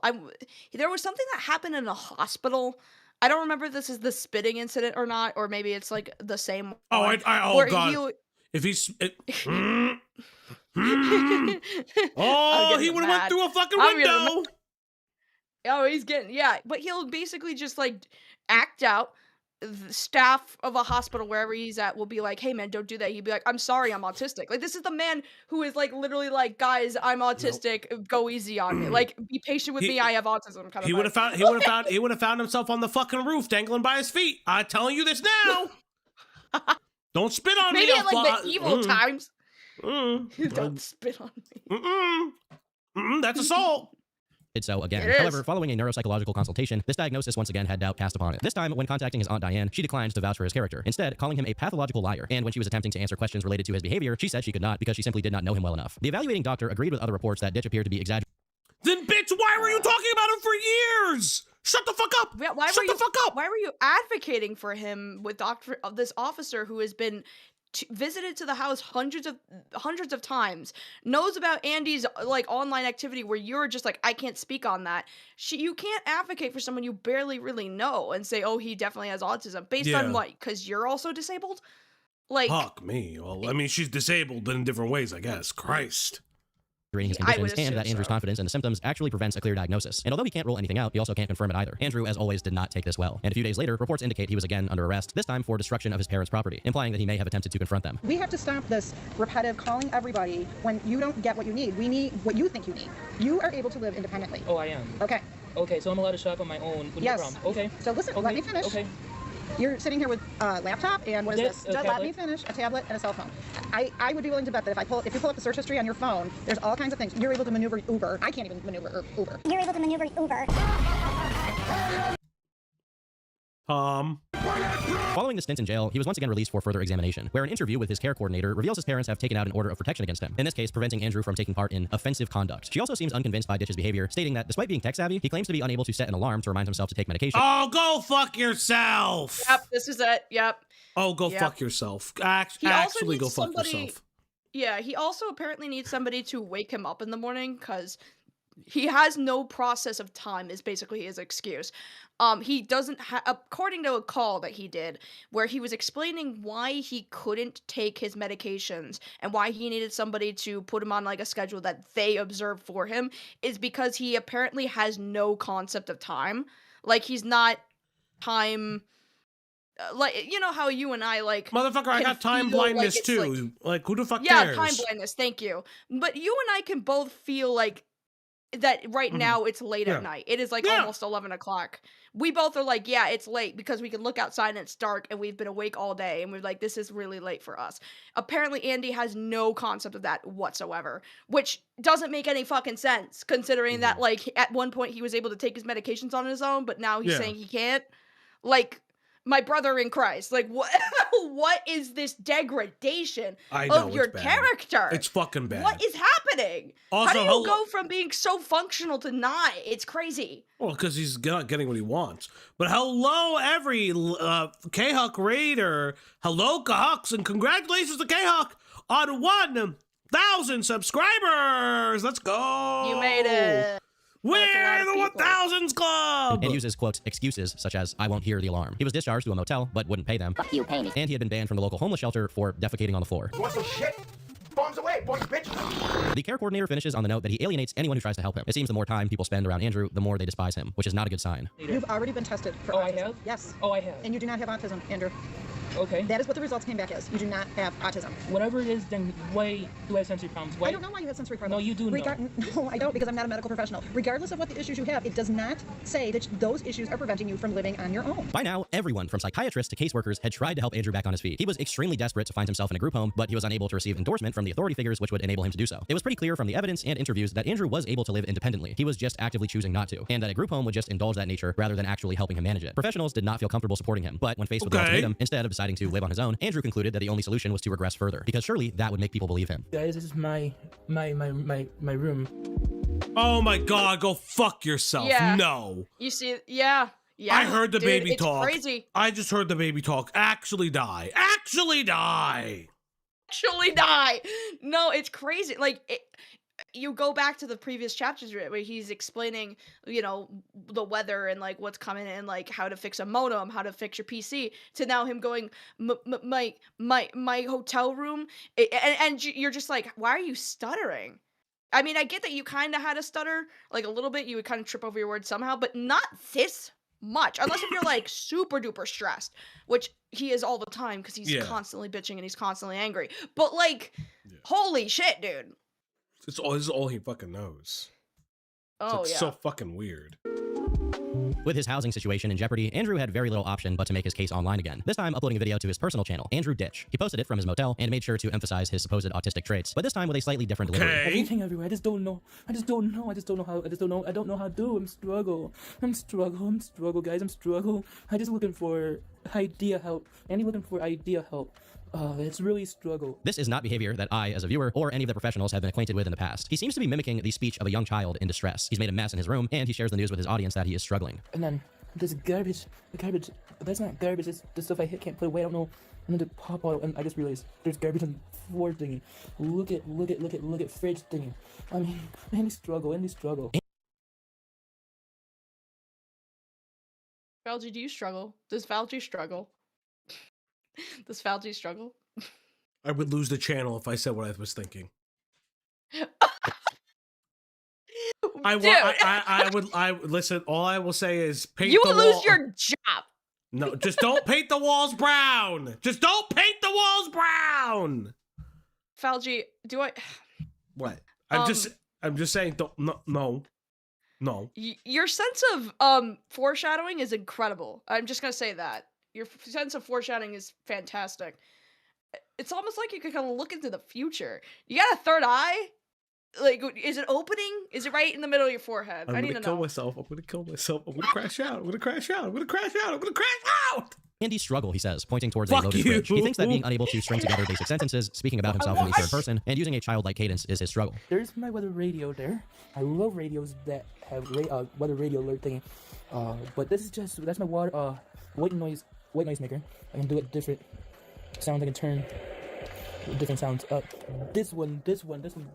There was something that happened in a hospital. I don't remember if this is the spitting incident or not, or maybe it's like the same. Oh, oh God. If he's... oh, he would have went through a fucking window. Oh, he's getting, but he'll basically just like act out. The staff of a hospital, wherever he's at, will be like, hey man, don't do that. He'd be like, I'm sorry, I'm autistic. Like, this is the man who is like literally like, guys, I'm autistic, go easy on me. Like, be patient with me, I have autism. Kind he would have found himself on the fucking roof dangling by his feet. I'm telling you this now. Don't spit on me. Maybe at like the evil times. Don't spit on me. That's assault. It's so again. However, following a neuropsychological consultation, this diagnosis once again had doubt cast upon it. This time, when contacting his Aunt Diane, she declined to vouch for his character, instead calling him a pathological liar. And when she was attempting to answer questions related to his behavior, she said she could not because she simply did not know him well enough. The evaluating doctor agreed with other reports that Ditch appeared to be exaggerating. Then, bitch, why were you talking about him for years? Shut the fuck up! Shut the fuck up! Why were you advocating for him with this officer who has been visited to the house hundreds of times, knows about Andy's like online activity where you're just like, I can't speak on that. You can't advocate for someone you barely really know and say, oh, he definitely has autism based on what? Because you're also disabled? Like, fuck me. Well, I mean, she's disabled, but in different ways, I guess. Christ. His conditions, and that Andrew's confidence in the symptoms actually prevents a clear diagnosis. And although he can't rule anything out, he also can't confirm it either. Andrew, as always, did not take this well. And a few days later, reports indicate he was again under arrest, this time for destruction of his parents' property, implying that he may have attempted to confront them. We have to stop this repetitive calling everybody when you don't get what you need. We need what you think you need. You are able to live independently. Oh, I am. Okay. Okay, so I'm allowed to shop on my own. Yes. Okay. So listen, let me finish. Okay. You're sitting here with a laptop and what is this? Just let me finish. A tablet and a cell phone. I would be willing to bet that if you pull up the search history on your phone, there's all kinds of things. You're able to maneuver Uber. I can't even maneuver Uber. You're able to maneuver Uber. Following the stint in jail, he was once again released for further examination, where an interview with his care coordinator reveals his parents have taken out an order of protection against him, in this case preventing Andrew from taking part in offensive conduct. She also seems unconvinced by Ditch's behavior, stating that despite being tech-savvy, he claims to be unable to set an alarm to remind himself to take medication. Oh, go fuck yourself! Yep, this is it, yep. Oh, go fuck yourself. Actually, go fuck yourself. Yeah, he also apparently needs somebody to wake him up in the morning, because he has no process of time is basically his excuse. He doesn't have, according to a call that he did, where he was explaining why he couldn't take his medications and why he needed somebody to put him on like a schedule that they observe for him, is because he apparently has no concept of time. Like, he's not time, like, you know how you and I, like, motherfucker, I got time blindness like too. Like, who the fuck Yeah, cares? time blindness, thank you. But you and I can both feel like that right now it's late at night. It is like almost 11 o'clock. We both are like, yeah, it's late because we can look outside and it's dark and we've been awake all day and we're like, this is really late for us. Apparently Andy has no concept of that whatsoever, which doesn't make any fucking sense considering that, like, at one point he was able to take his medications on his own, but now he's saying he can't. Like, my brother in Christ, like, what is this degradation of your character? It's fucking bad. What is happening? Also, how do you go from being so functional to not? It's crazy. Well, because he's not getting what he wants. But hello, every K-Huck Raider. Hello, K-Hucks, and congratulations to K-Huck on 1,000 subscribers. Let's go. You made it. We're the 1000s Club! And uses, quote, excuses such as, I won't hear the alarm. He was discharged to a motel, but wouldn't pay them. Fuck you, pay me. And he had been banned from the local homeless shelter for defecating on the floor. You want some shit? Bombs away, boys, bitch! The care coordinator finishes on the note that he alienates anyone who tries to help him. It seems the more time people spend around Andrew, the more they despise him, which is not a good sign. You've already been tested for autism. I have? Yes. Oh, I have. And you do not have autism, Andrew. Okay. That is what the results came back as. You do not have autism. Whatever it is, then why do I have sensory problems? Why? I don't know why you have sensory problems. No, you do know. No, I don't, because I'm not a medical professional. Regardless of what the issues you have, it does not say that those issues are preventing you from living on your own. By now, everyone from psychiatrists to caseworkers had tried to help Andrew back on his feet. He was extremely desperate to find himself in a group home, but he was unable to receive endorsement from the authority figures which would enable him to do so. It was pretty clear from the evidence and interviews that Andrew was able to live independently. He was just actively choosing not to, and that a group home would just indulge that nature rather than actually helping him manage it. Professionals did not feel comfortable supporting him, but when faced with the ultimatum, instead of deciding to live on his own, Andrew concluded that the only solution was to regress further, because surely that would make people believe him. Guys, this is my room. Oh my god, go fuck yourself. Yeah. No. You see, yeah. I heard the dude, baby it's talk. Crazy. I just heard the baby talk. Actually die. Actually die. Actually die. No, it's crazy. Like, you go back to the previous chapters where he's explaining, you know, the weather and like what's coming and like how to fix a modem, how to fix your PC, to now him going, my hotel room, and you're just like, why are you stuttering? I mean, I get that you kind of had a stutter, like a little bit, you would kind of trip over your words somehow, but not this much, unless if you're like super duper stressed, which he is all the time because he's constantly bitching and he's constantly angry. But like, holy shit, dude. This is all he fucking knows. Oh, it's so fucking weird. With his housing situation in jeopardy, Andrew had very little option but to make his case online again, this time uploading a video to his personal channel, Andrew Ditch. He posted it from his motel and made sure to emphasize his supposed autistic traits, but this time with a slightly different delivery. Everything everywhere. I don't know how to do. I'm struggle, guys. I'm struggle. I just looking for idea help. Andy looking for idea help. It's really struggle. This is not behavior that I, as a viewer, or any of the professionals have been acquainted with in the past. He seems to be mimicking the speech of a young child in distress. He's made a mess in his room, and he shares the news with his audience that he is struggling. And then there's garbage. The garbage, that's not garbage. It's the stuff I hit can't put away. I don't know. I'm going to pop out, and I just realized there's garbage on the floor thingy. Look at fridge thingy. I mean, any struggle. Valji, do you struggle? Does Valji struggle? Does Valji struggle? I would lose the channel if I said what I was thinking. I would listen. All I will say is paint. You will lose your job. No, just don't paint the walls brown. Just don't paint the walls brown. Valji, do I? What? I'm just saying. Don't. No. Your sense of foreshadowing is incredible. I'm just gonna say that. Your sense of foreshadowing is fantastic. It's almost like you can kind of look into the future. You got a third eye? Like, is it opening? Is it right in the middle of your forehead? I need to know. I'm gonna kill myself. I'm gonna crash out. I'm gonna crash out. Andy's struggle, he says, pointing towards a loaded fridge. He thinks that being unable to string together basic sentences, speaking about himself in the third person, and using a childlike cadence is his struggle. There's my weather radio there. I love radios that have weather radio alert thingy. But that's my white noise maker. I can do it different sounds. I can turn different sounds up. This one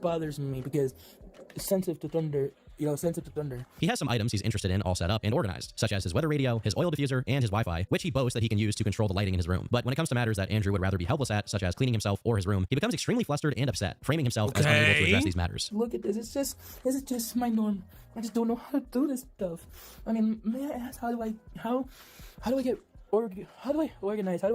bothers me because it's sensitive to thunder. He has some items he's interested in all set up and organized, such as his weather radio, his oil diffuser, and his Wi-Fi, which he boasts that he can use to control the lighting in his room. But when it comes to matters that Andrew would rather be helpless at, such as cleaning himself or his room, he becomes extremely flustered and upset, framing himself as unable to address these matters. Look at this. This is just my norm. I just don't know how to do this stuff. I mean, may I ask, how do I organize? I mean, how do I organize? I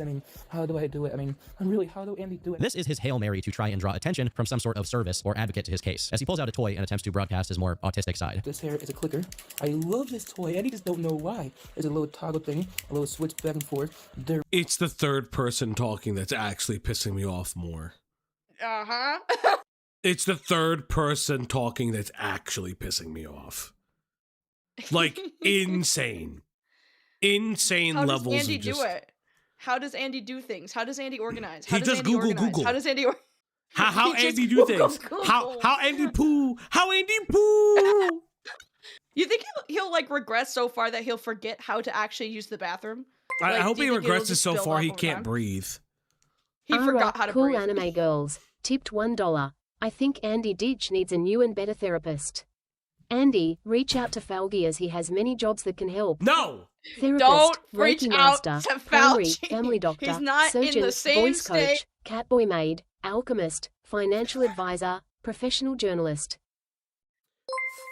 mean, how do I do it? I mean, really, how do Andy do it? This is his Hail Mary to try and draw attention from some sort of service or advocate to his case, as he pulls out a toy and attempts to broadcast his more autistic side. This here is a clicker. I love this toy, and I just don't know why. There's a little toggle thing, a little switch back and forth. It's the third person talking that's actually pissing me off more. Uh-huh. It's the third person talking that's actually pissing me off. Like, insane levels. How does Andy do it? How does Andy do things? How does Andy organize? How he just Google. How does Andy how Andy do things? How Andy poo? How Andy poo? You think he'll like regress so far that he'll forget how to actually use the bathroom? I hope he regresses so far he can't breathe. He forgot how to cool breathe. Anime girls tipped $1. I think Andy Ditch needs a new and better therapist. Andy, reach out to Falgi as he has many jobs that can help. No! Therapist, Don't reach Reiki out master, to primary, Falgi. family doctor, He's not surgeon, in the same voice state. coach, catboy maid, alchemist, financial advisor, professional journalist.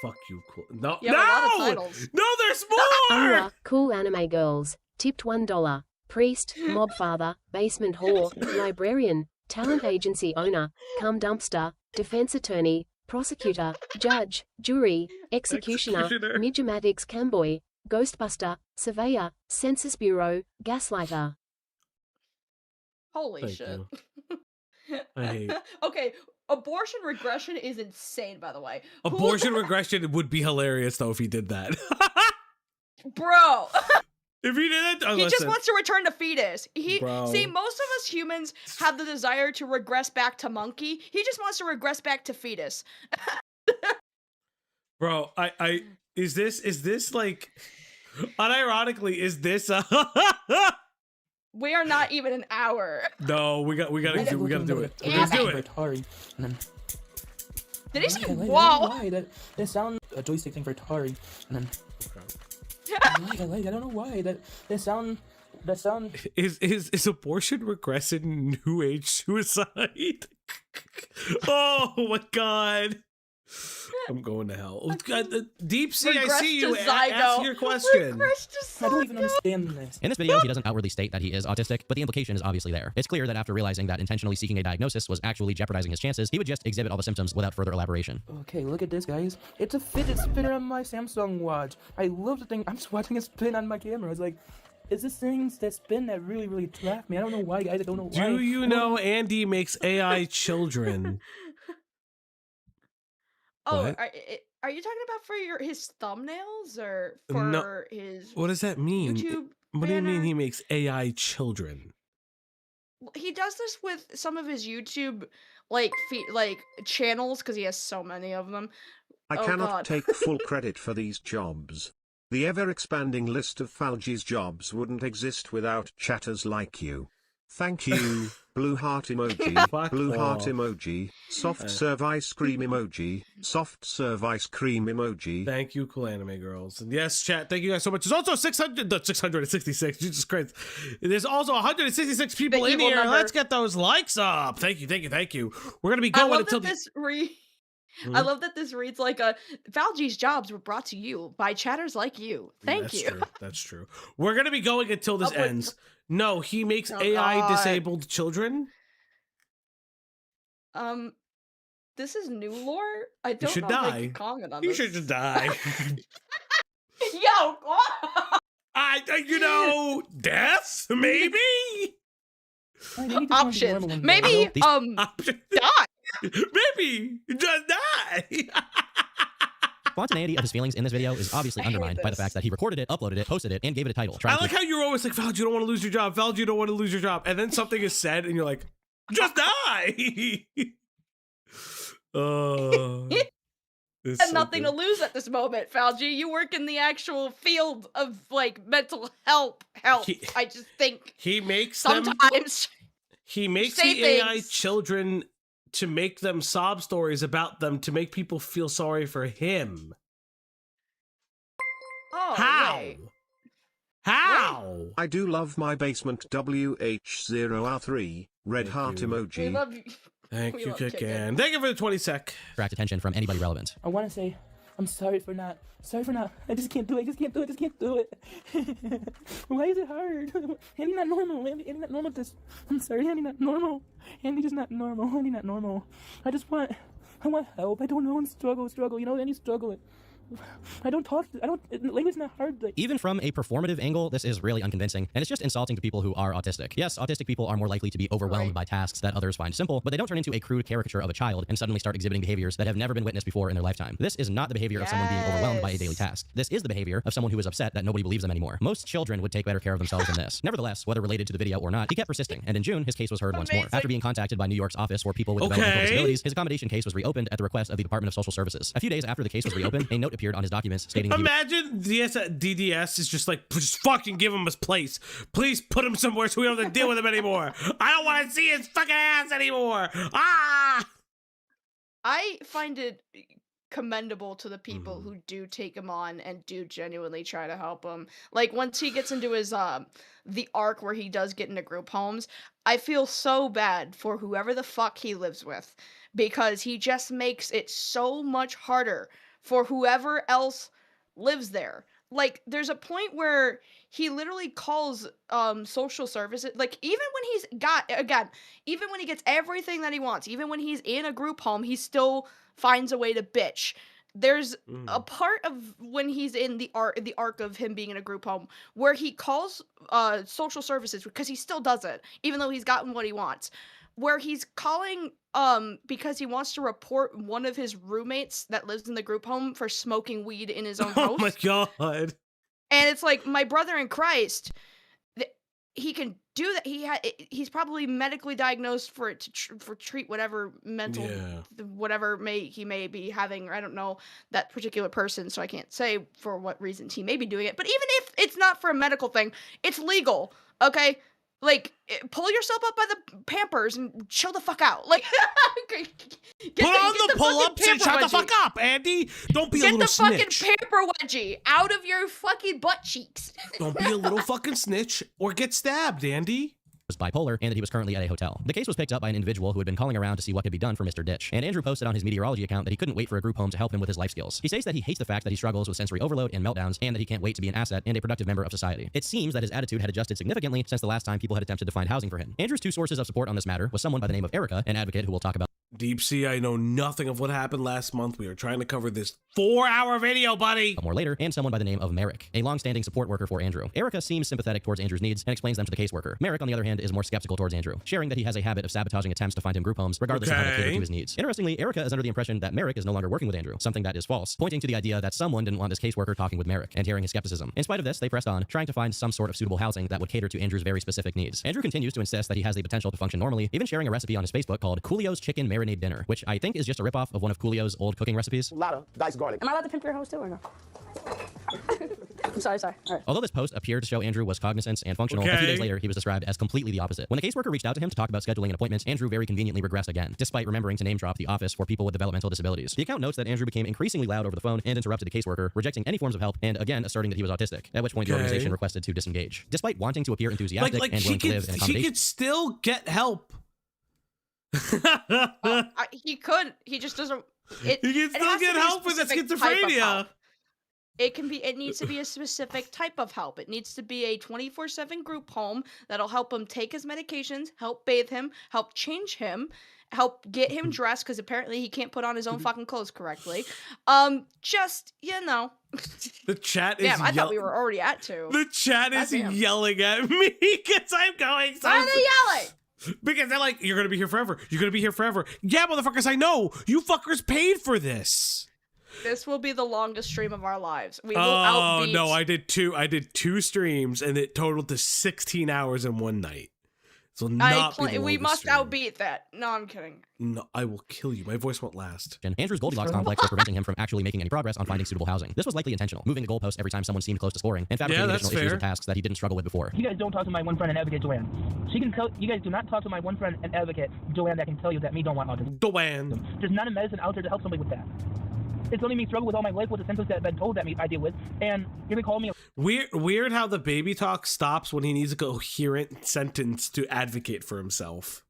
Fuck you, cool. No, You have a lot of titles. No, there's more. Aura, cool anime girls, tipped $1. Priest, mob father, basement whore, librarian, talent agency owner, cum dumpster, defense attorney, prosecutor, judge, jury, executioner, midgematics camboy, ghostbuster, surveyor, census bureau, gaslighter. Holy shit. I hate. Okay, abortion regression is insane, by the way. Abortion regression would be hilarious though if he did that. Bro. If he did it, he just wants to return to fetus. Bro. See, most of us humans have the desire to regress back to monkey. He just wants to regress back to fetus. Bro, is this like, unironically, is this We are not even an hour. No, we gotta do it. We're gonna do it. Did he say wow? That sound a joystick thing for Atari, and then I don't know why that sound. Is abortion regressing new age suicide? Oh my god. I'm going to hell. Deep Sea, I see you. Ask your question. I don't even understand this. In this video, he doesn't outwardly state that he is autistic, but the implication is obviously there. It's clear that after realizing that intentionally seeking a diagnosis was actually jeopardizing his chances, he would just exhibit all the symptoms without further elaboration. Okay, look at this, guys. It's a fidget spinner on my Samsung watch. I love the thing. I'm just watching it spin on my camera. It's like, it's this things that spin that really, really attract me. I don't know why, guys. I don't know why. Do you know Andy makes AI children? Oh, are you talking about for his thumbnails or for his? What does that mean? YouTube what do you mean he makes AI children? He does this with some of his YouTube like channels because he has so many of them. I cannot take full credit for these jobs. The ever-expanding list of Falji's jobs wouldn't exist without chatters like you. Thank you. Blue heart emoji, blue heart emoji, soft serve ice cream emoji, soft serve ice cream emoji. Thank you, cool anime girls. And yes, chat, thank you guys so much. There's also 666, Jesus Christ. There's also 166 people in here. Number. Let's get those likes up. Thank you. We're going to be going until I love that this reads like Valji's jobs were brought to you by chatters like you. Thank you. True. That's true. We're going to be going until this ends. No, he makes AI disabled children. This is new lore. I don't should know die. if I can comment on you this. Should just die. Yo, death maybe. Options. Maybe die. Maybe just die. Spontaneity of his feelings in this video is obviously undermined by the fact that he recorded it, uploaded it, posted it, and gave it a title. I like how you're always like, Val, you don't want to lose your job. Val, you don't want to lose your job. And then something is said, and you're like, just die. And nothing to lose at this moment, Falji. You work in the actual field of like mental health. I just think he makes sometimes he makes the AI children to make them sob stories about them to make people feel sorry for him. Oh, how? Right. How? I do love my basement WH0R3 red heart emoji. We love you. Thank you, Kickin. Thank you for the 20 sec. Attract attention from anybody relevant. I want to say, I'm sorry for not. I just can't do it. Why is it hard? Andy not normal. Andy not normal. I'm sorry, Andy not normal. Andy just not normal. Andy not normal. I want help. I don't know. I'm struggle. You know, Andy's struggling. Language is not hard. Even from a performative angle, this is really unconvincing, and it's just insulting to people who are autistic. Yes, autistic people are more likely to be overwhelmed by tasks that others find simple, but they don't turn into a crude caricature of a child and suddenly start exhibiting behaviors that have never been witnessed before in their lifetime. This is not the behavior of someone being overwhelmed by a daily task. This is the behavior of someone who is upset that nobody believes them anymore. Most children would take better care of themselves than this. Nevertheless, whether related to the video or not, he kept persisting, and in June, his case was heard once more. After being contacted by New York's Office for People with Developmental Disabilities, his accommodation case was reopened at the request of the Department of Social Services. A few days after the case was reopened, a note appeared on his documents stating imagine DDS is just like, just fucking give him his place. Please put him somewhere so we don't have to deal with him anymore. I don't want to see his fucking ass anymore. Ah! I find it commendable to the people who do take him on and do genuinely try to help him. Like once he gets into his the arc where he does get into group homes, I feel so bad for whoever the fuck he lives with because he just makes it so much harder for whoever else lives there. Like, there's a point where he literally calls social services. Like, even when he gets everything that he wants, even when he's in a group home, he still finds a way to bitch. There's a part of when he's in the arc of him being in a group home where he calls social services, because he still does it, even though he's gotten what he wants. Where he's calling because he wants to report one of his roommates that lives in the group home for smoking weed in his own house. Oh my god. And it's like, my brother in Christ, he can do that. He's probably medically diagnosed for treat whatever mental whatever he may be having. I don't know that particular person, so I can't say for what reasons he may be doing it. But even if it's not for a medical thing, it's legal, okay? Like, pull yourself up by the Pampers and chill the fuck out. Like, put on the pull-ups and shut the fuck up, Andy. Don't be a little snitch. Get the fucking pamper wedgie out of your fucking butt cheeks. Don't be a little fucking snitch or get stabbed, Andy. Was bipolar and that he was currently at a hotel. The case was picked up by an individual who had been calling around to see what could be done for Mr. Ditch, and Andrew posted on his meteorology account that he couldn't wait for a group home to help him with his life skills. He states that he hates the fact that he struggles with sensory overload and meltdowns, and that he can't wait to be an asset and a productive member of society. It seems that his attitude had adjusted significantly since the last time people had attempted to find housing for him. Andrew's two sources of support on this matter was someone by the name of Erica, an advocate who we'll talk about. Deep Sea, I know nothing of what happened last month. We are trying to cover this 4-hour video, buddy. More later, and someone by the name of Merrick, a long-standing support worker for Andrew. Erica seems sympathetic towards Andrew's needs and explains them to the caseworker. Merrick, on the other hand, is more skeptical towards Andrew, sharing that he has a habit of sabotaging attempts to find him group homes, regardless of how to cater to his needs. Interestingly, Erica is under the impression that Merrick is no longer working with Andrew, something that is false, pointing to the idea that someone didn't want this caseworker talking with Merrick and hearing his skepticism. In spite of this, they pressed on, trying to find some sort of suitable housing that would cater to Andrew's very specific needs. Andrew continues to insist that he has the potential to function normally, even sharing a recipe on his Facebook called Coolio's Chicken Marinade Dinner, which I think is just a ripoff of one of Coolio's old cooking recipes. A lot of diced garlic. Am I allowed to pimp your house too or no? I'm sorry. All right. Although this post appeared to show Andrew was cognizant and functional, a few days later he was described as completely the opposite. When the caseworker reached out to him to talk about scheduling an appointment, Andrew very conveniently regressed again, despite remembering to name drop the office for people with developmental disabilities. The account notes that Andrew became increasingly loud over the phone and interrupted the caseworker, rejecting any forms of help, and again asserting that he was autistic, at which point the organization requested to disengage. Despite wanting to appear enthusiastic and willing to live in accommodation, he could still get help. He could. He just doesn't. He can still get help with his schizophrenia. It needs to be a specific type of help. It needs to be a 24/7 group home that'll help him take his medications, help bathe him, help change him, help get him dressed, because apparently he can't put on his own fucking clothes correctly. Just, you know. The chat is I thought we were already at 2. The chat is yelling at me because I'm going so... Why are they yelling? Because they're like, you're going to be here forever. You're going to be here forever. Yeah, motherfuckers, I know. You fuckers paid for this. This will be the longest stream of our lives. We will outbeat... no, I did 2 streams, and it totaled to 16 hours in one night. So we must outbeat that. No, I'm kidding. No, I will kill you. My voice won't last. Andrew's Goldilocks complex was preventing him from actually making any progress on finding suitable housing. This was likely intentional, moving the goalpost every time someone seemed close to scoring, and fabricating additional issues and tasks that he didn't struggle with before. You guys don't talk to my one friend and advocate, Joanne. She can tell you guys do not talk to my one friend and advocate, Joanne, that can tell you that me don't want autism. Joanne. There's not a medicine out there to help somebody with that. It's only me struggle with all my life with the symptoms that I've been told that I deal with, and you're gonna call me weird how the baby talk stops when he needs a coherent sentence to advocate for himself.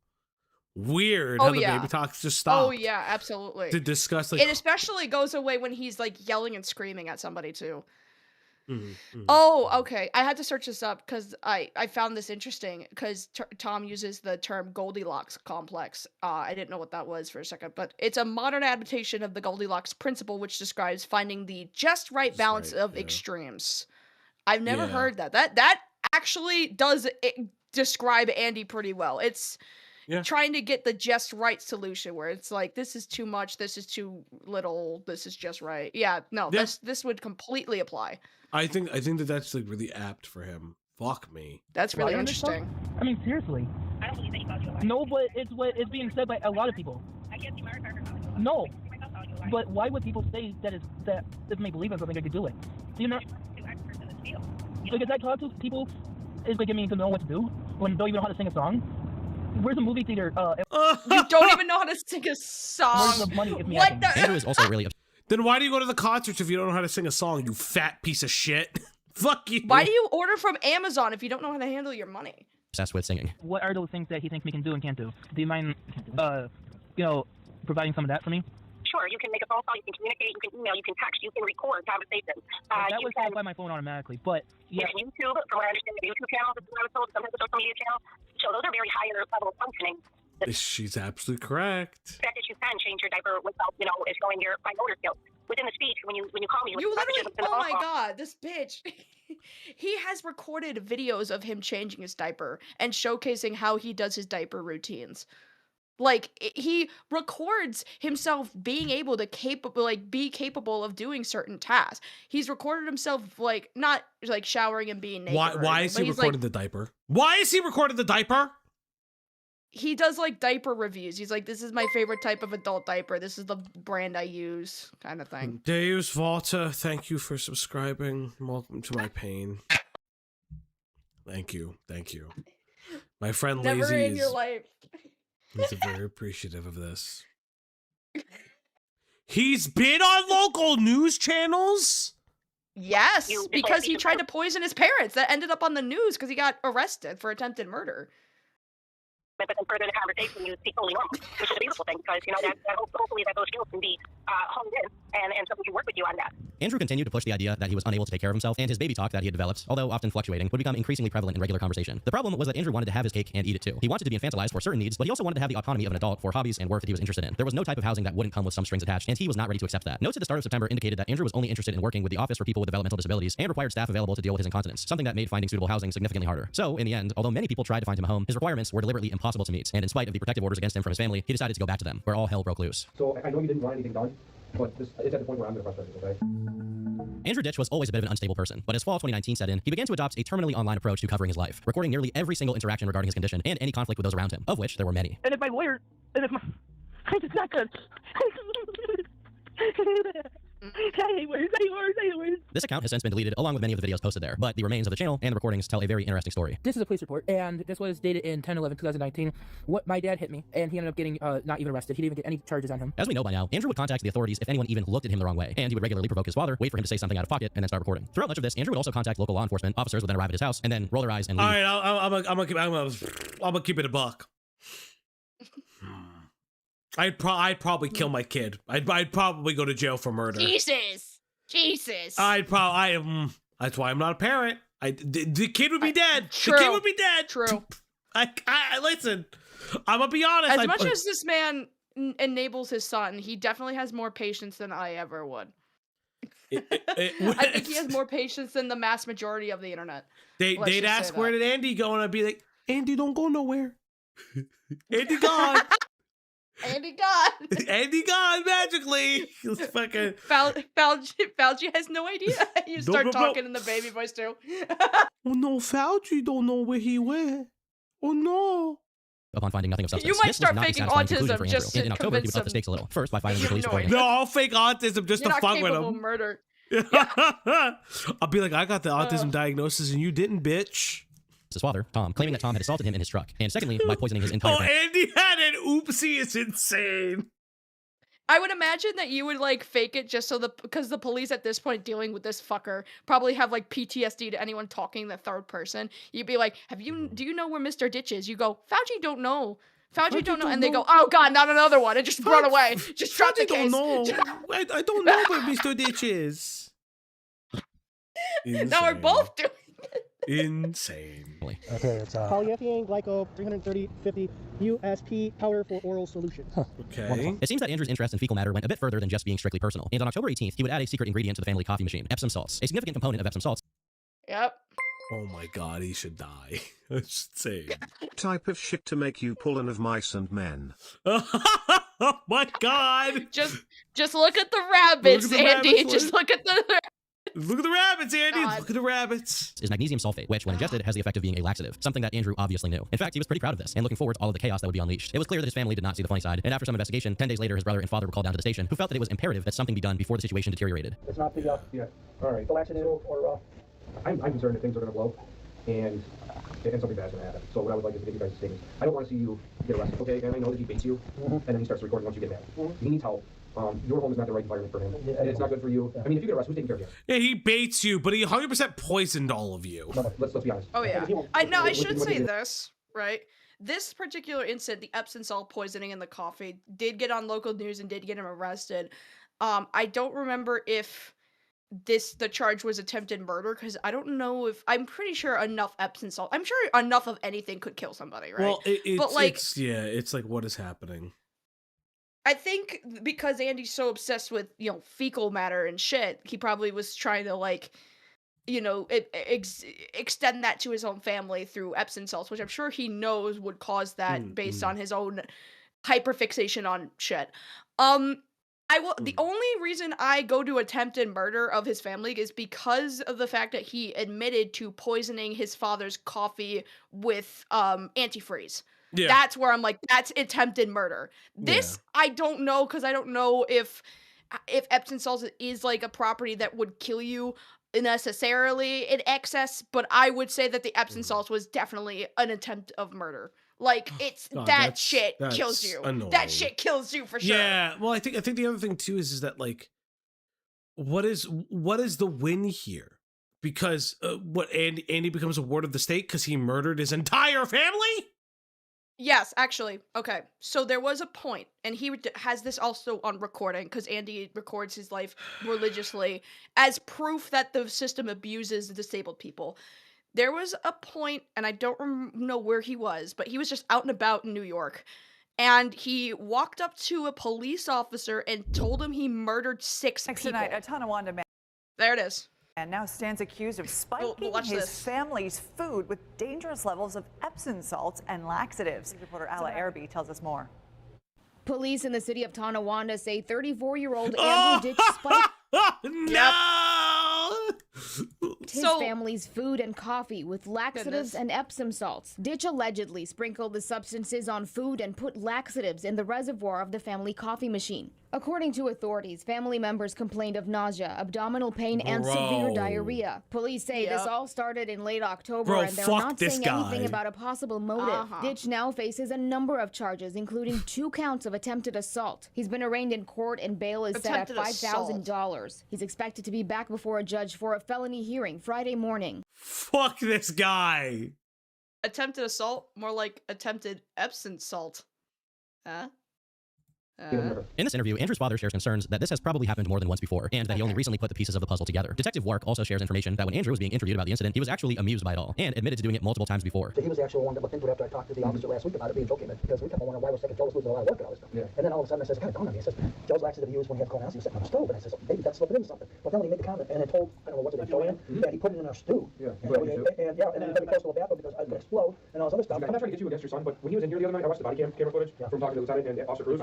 Weird how the baby talks just stop. Oh yeah, absolutely. To discuss it especially goes away when he's like yelling and screaming at somebody too. Oh, okay. I had to search this up because I found this interesting because Tom uses the term Goldilocks complex. I didn't know what that was for a second, but it's a modern adaptation of the Goldilocks principle, which describes finding the just right balance of extremes. I've never heard that. That actually does describe Andy pretty well. It's trying to get the just right solution where it's like, this is too much, this is too little, this is just right. Yeah, no, this would completely apply. I think that's like really apt for him. Fuck me. That's really interesting. I mean, seriously. I don't believe that. No, but it's what is being said by a lot of people. No, but why would people say that if they believe in something, they could do it? Do you know? Because I talk to people, it's like getting me to know what to do when they don't even know how to sing a song. Where's a movie theater? You don't even know how to sing a song. Where's the money? What the? Andrew is also really Then why do you go to the concerts if you don't know how to sing a song, you fat piece of shit? Fuck you. Why do you order from Amazon if you don't know how to handle your money? obsessed with singing. What are those things that he thinks we can do and can't do? Do you mind, providing some of that for me? Sure, you can make a phone call, you can communicate, you can email, you can text, you can record conversations. That was set up by my phone automatically, but yeah. You can YouTube, from what I understand, the YouTube channels, this is what I was told, sometimes the social media channels. So those are very higher level functioning. She's absolutely correct. The fact that you can change your diaper without, is showing your motor skills. Within the speech, when you call me, You literally, oh my god, this bitch. He has recorded videos of him changing his diaper and showcasing how he does his diaper routines. Like, he records himself being able to be capable of doing certain tasks. He's recorded himself, like, not, like, showering and being naked. Why is he recording the diaper? Why is he recording the diaper? He does, like, diaper reviews. He's like, this is my favorite type of adult diaper. This is the brand I use, kind of thing. Deus Volta, thank you for subscribing. Welcome to my pain. Thank you. Thank you. My friend Never Lazy in your life. He's very appreciative of this. He's been on local news channels? Yes, because he tried to poison his parents. That ended up on the news because he got arrested for attempted murder. But then further in the conversation, you speak totally normal, which is a beautiful thing because, hopefully that those skills can be honed in and someone can work with you on that. Andrew continued to push the idea that he was unable to take care of himself, and his baby talk that he had developed, although often fluctuating, would become increasingly prevalent in regular conversation. The problem was that Andrew wanted to have his cake and eat it too. He wanted to be infantilized for certain needs, but he also wanted to have the autonomy of an adult for hobbies and work that he was interested in. There was no type of housing that wouldn't come with some strings attached, and he was not ready to accept that. Notes at the start of September indicated that Andrew was only interested in working with the Office for People with Developmental Disabilities and required staff available to deal with his incontinence, something that made finding suitable housing significantly harder. So, in the end, although many people tried to find him a home, his requirements were deliberately impossible to meet, and in spite of the protective orders against him from his family, he decided to go back to them, where all hell broke loose. So I know you didn't want anything done, but it's at the point where I'm going to frustrate you, okay? Andrew Ditch was always a bit of an unstable person, but as fall of 2019 set in, he began to adopt a terminally online approach to covering his life, recording nearly every single interaction regarding his condition and any conflict with those around him, of which there were many. And if my lawyer, it's not good. This account has since been deleted along with many of the videos posted there, but the remains of the channel and the recordings tell a very interesting story. This is a police report, and this was dated in 10/11/2019. My dad hit me, and he ended up getting not even arrested. He didn't even get any charges on him. As we know by now, Andrew would contact the authorities if anyone even looked at him the wrong way, and he would regularly provoke his father, wait for him to say something out of pocket, and then start recording. Throughout much of this, Andrew would also contact local law enforcement. Officers would then arrive at his house and then roll their eyes and leave. All right, I'm gonna keep it a buck. I'd probably kill my kid. I'd probably go to jail for murder. Jesus. That's why I'm not a parent. The kid would be dead. True. The kid would be dead. True. I listen. I'm gonna be honest. As much as this man enables his son, he definitely has more patience than I ever would. I think he has more patience than the mass majority of the internet. They'd ask, where did Andy go? And I'd be like, Andy don't go nowhere. Andy gone. Andy gone. Andy gone magically. Fucking Fauci has no idea. You start talking in the baby voice too. Oh no, Fauci don't know where he went. Oh no. Upon finding nothing of substance, You might start faking autism just to in October, he would up the stakes a little. First, by filing the police department. No, I'll fake autism just to fuck with him. Murder. I'll be like, I got the autism diagnosis and you didn't, bitch. His father, Tom, claiming that Tom had assaulted him in his truck, and secondly, by poisoning his entire family. Andy had an oopsie. It's insane. I would imagine that you would like fake it just so because the police at this point dealing with this fucker probably have like PTSD to anyone talking in the third person. You'd be like, do you know where Mr. Ditch is? You go, Fauci don't know. Fauci don't know. And they go, oh God, not another one. And just run away. Just drop the case. I don't know where Mr. Ditch is. Now we're both doing it. Insane. Okay, it's polyethylene glycol 330-50 USP powder for oral solution. Okay. It seems that Andrew's interest in fecal matter went a bit further than just being strictly personal. And on October 18th, he would add a secret ingredient to the family coffee machine, Epsom salts. A significant component of Epsom salts. Yep. Oh my God, he should die. That's insane. Type of shit to make you pull an of mice and men. Oh my God. Just look at the rabbits, Andy. Just look at the... Look at the rabbits, Andy. God. Look at the rabbits. Is magnesium sulfate, which, when ingested, has the effect of being a laxative, something that Andrew obviously knew. In fact, he was pretty proud of this, and looking forward to all of the chaos that would be unleashed. It was clear that his family did not see the funny side, and after some investigation, 10 days later, his brother and father were called down to the station, who felt that it was imperative that something be done before the situation deteriorated. It's not the, yeah, all right. The laxative or, I'm concerned that things are going to blow, and something bad's going to happen. So what I would like is to get you guys' statements. I don't want to see you get arrested, okay? And I know that he baits you, and then he starts recording once you get mad. He needs help. Your home is not the right environment for him. It's not good for you. I mean, if you get arrested, who's taking care of you? Yeah, he baits you, but he 100% poisoned all of you. No, let's be honest. Oh yeah. I should say this, right? this particular incident, the Epsom salt poisoning in the coffee, did get on local news and did get him arrested. I don't remember if the charge was attempted murder, because I don't know if, I'm pretty sure enough Epsom salt, I'm sure enough of anything could kill somebody, right? Well, but like, it's like, what is happening? I think because Andy's so obsessed with, you know, fecal matter and shit, he probably was trying to, like, you know, extend that to his own family through Epsom salts, which I'm sure he knows would cause that based on his own hyperfixation on shit. The only reason I go to attempted murder of his family is because of the fact that he admitted to poisoning his father's coffee with antifreeze. Yeah. That's where I'm like, that's attempted murder. This, I don't know, because I don't know if Epsom salt is like a property that would kill you necessarily in excess, but I would say that the Epsom salt was definitely an attempt of murder. Like, it's God, that shit kills that's you. annoying. That shit kills you for sure. Yeah, well, I think the other thing too is that, like, what is the win here? Because what, Andy becomes a ward of the state because he murdered his entire family? Yes, actually. Okay. So there was a point, and he has this also on recording, because Andy records his life religiously as proof that the system abuses disabled people. There was a point, and I don't know where he was, but he was just out and about in New York, and he walked up to a police officer and told him he murdered 6 people. Tonight, a Tonawanda man. There it is. And now stands accused of spiking his family's food with dangerous levels of Epsom salts and laxatives. Reporter Ala Arabi tells us more. Police in the city of Tonawanda say 34-year-old Andrew Ditch spiked his family's food and coffee with laxatives and Epsom salts. Ditch allegedly sprinkled the substances on food and put laxatives in the reservoir of the family coffee machine. According to authorities, family members complained of nausea, abdominal pain, and severe diarrhea. Police say this all started in late October, and they're not saying anything about a possible motive. Ditch now faces a number of charges, including 2 counts of attempted assault. He's been arraigned in court, and bail is set at $5,000. He's expected to be back before a judge for a felony hearing Friday morning. Fuck this guy. Attempted assault? More like attempted Epsom salt. Huh? In this interview, Andrew's father shares concerns that this has probably happened more than once before, and that he only recently put the pieces of the puzzle together. Detective Wark also shares information that when Andrew was being interviewed about the incident, he was actually amused by it all, and admitted to doing it multiple times before. So he was actually one that looked into it after I talked to the officer last week about it being joking, because we kept on wondering why we're taking Joe's losing a lot of work and all this stuff. And then all of a sudden I says, kind of dawned on me, he says, Joe's laxative used when he had colonoscopy, he was sitting on the stove, and I says, maybe that's slipping into something. But then when he made the comment, and then told, I don't know, what's it, Joanne? Yeah, he put it in our stew. And then very close to the bathroom because I would explode, and all this other stuff. I'm not trying to get you against your son, but when he was in here the other night, I watched the body camera footage from talking to the lieutenant and Officer Cruz.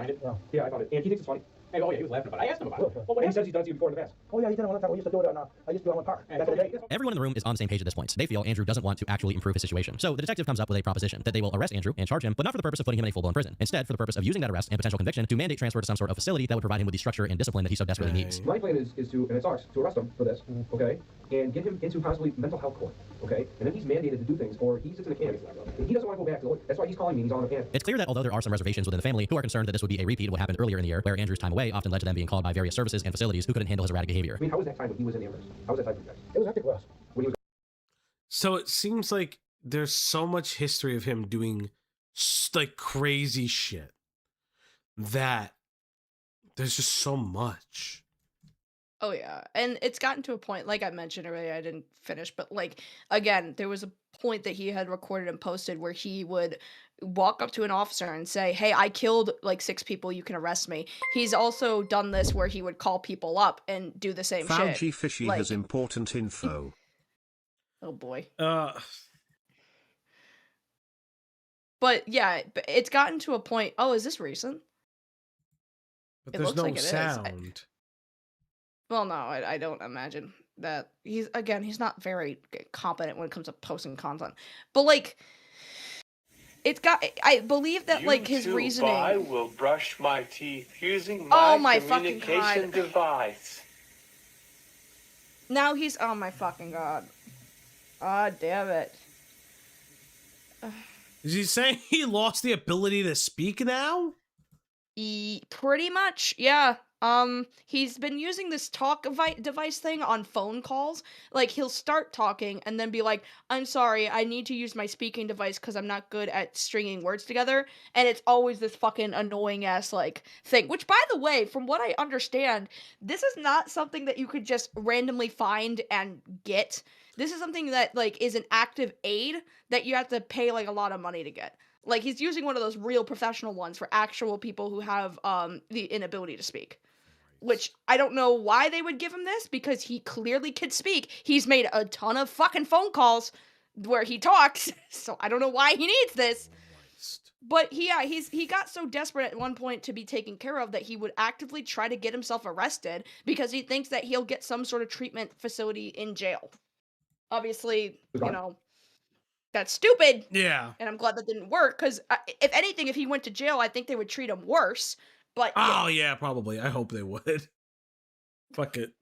Yeah, I found it. And he thinks it's funny. Hey, oh yeah, he was laughing about it. I asked him about it. Well, he says he's done it to you before in the past. Oh yeah, he did it one time. We used to do it on, I used to do it on Park back in the day. Everyone in the room is on the same page at this point. They feel Andrew doesn't want to actually improve his situation. So the detective comes up with a proposition that they will arrest Andrew and charge him, but not for the purpose of putting him in a full-blown prison. Instead, for the purpose of using that arrest and potential conviction to mandate transfer to some sort of facility that would provide him with the structure and discipline that he so desperately needs. My plan is to, and it sucks, to arrest him for this, okay, and get him into possibly mental health court, okay, and then he's mandated to do things, or he sits in a can. He doesn't want to go back to the, that's why he's calling me, he's on the can. It's clear that although there are some reservations within the family who are concerned that this would be a repeat of what happened earlier in the year, where Andrew's time away often led to them being called by various services and facilities who couldn't handle his erratic behavior. I mean, how was that time when he was in the ambulance? How was that time for you guys? It was hectic for us. When he was... So it seems like there's so much history of him doing like crazy shit that there's just so much. Oh yeah, and it's gotten to a point, like I mentioned earlier, I didn't finish, but like, again, there was a point that he had recorded and posted where he would walk up to an officer and say, hey, I killed like 6 people, you can arrest me. He's also done this where he would call people up and do the same shit. Fauci Fishy has important info. Oh boy. But yeah, it's gotten to a point, oh, is this recent? But there's no sound. Well, no, I don't imagine that. He's not very competent when it comes to posting content. But like, I believe that like his reasoning. I will brush my teeth using my communication device. Now he's, oh my fucking god. Ah, damn it. Is he saying he lost the ability to speak now? Pretty much, yeah. He's been using this device thing on phone calls. Like, he'll start talking and then be like, I'm sorry, I need to use my speaking device because I'm not good at stringing words together. And it's always this fucking annoying ass, like, thing. Which, by the way, from what I understand, this is not something that you could just randomly find and get. This is something that, like, is an active aid that you have to pay, like, a lot of money to get. Like, he's using one of those real professional ones for actual people who have, the inability to speak. Which, I don't know why they would give him this, because he clearly can speak. He's made a ton of fucking phone calls where he talks, so I don't know why he needs this. But he got so desperate at one point to be taken care of that he would actively try to get himself arrested because he thinks that he'll get some sort of treatment facility in jail. Obviously, you know, that's stupid. Yeah. And I'm glad that didn't work, because if anything, if he went to jail, I think they would treat him worse. But oh yeah, probably. I hope they would. Fuck it.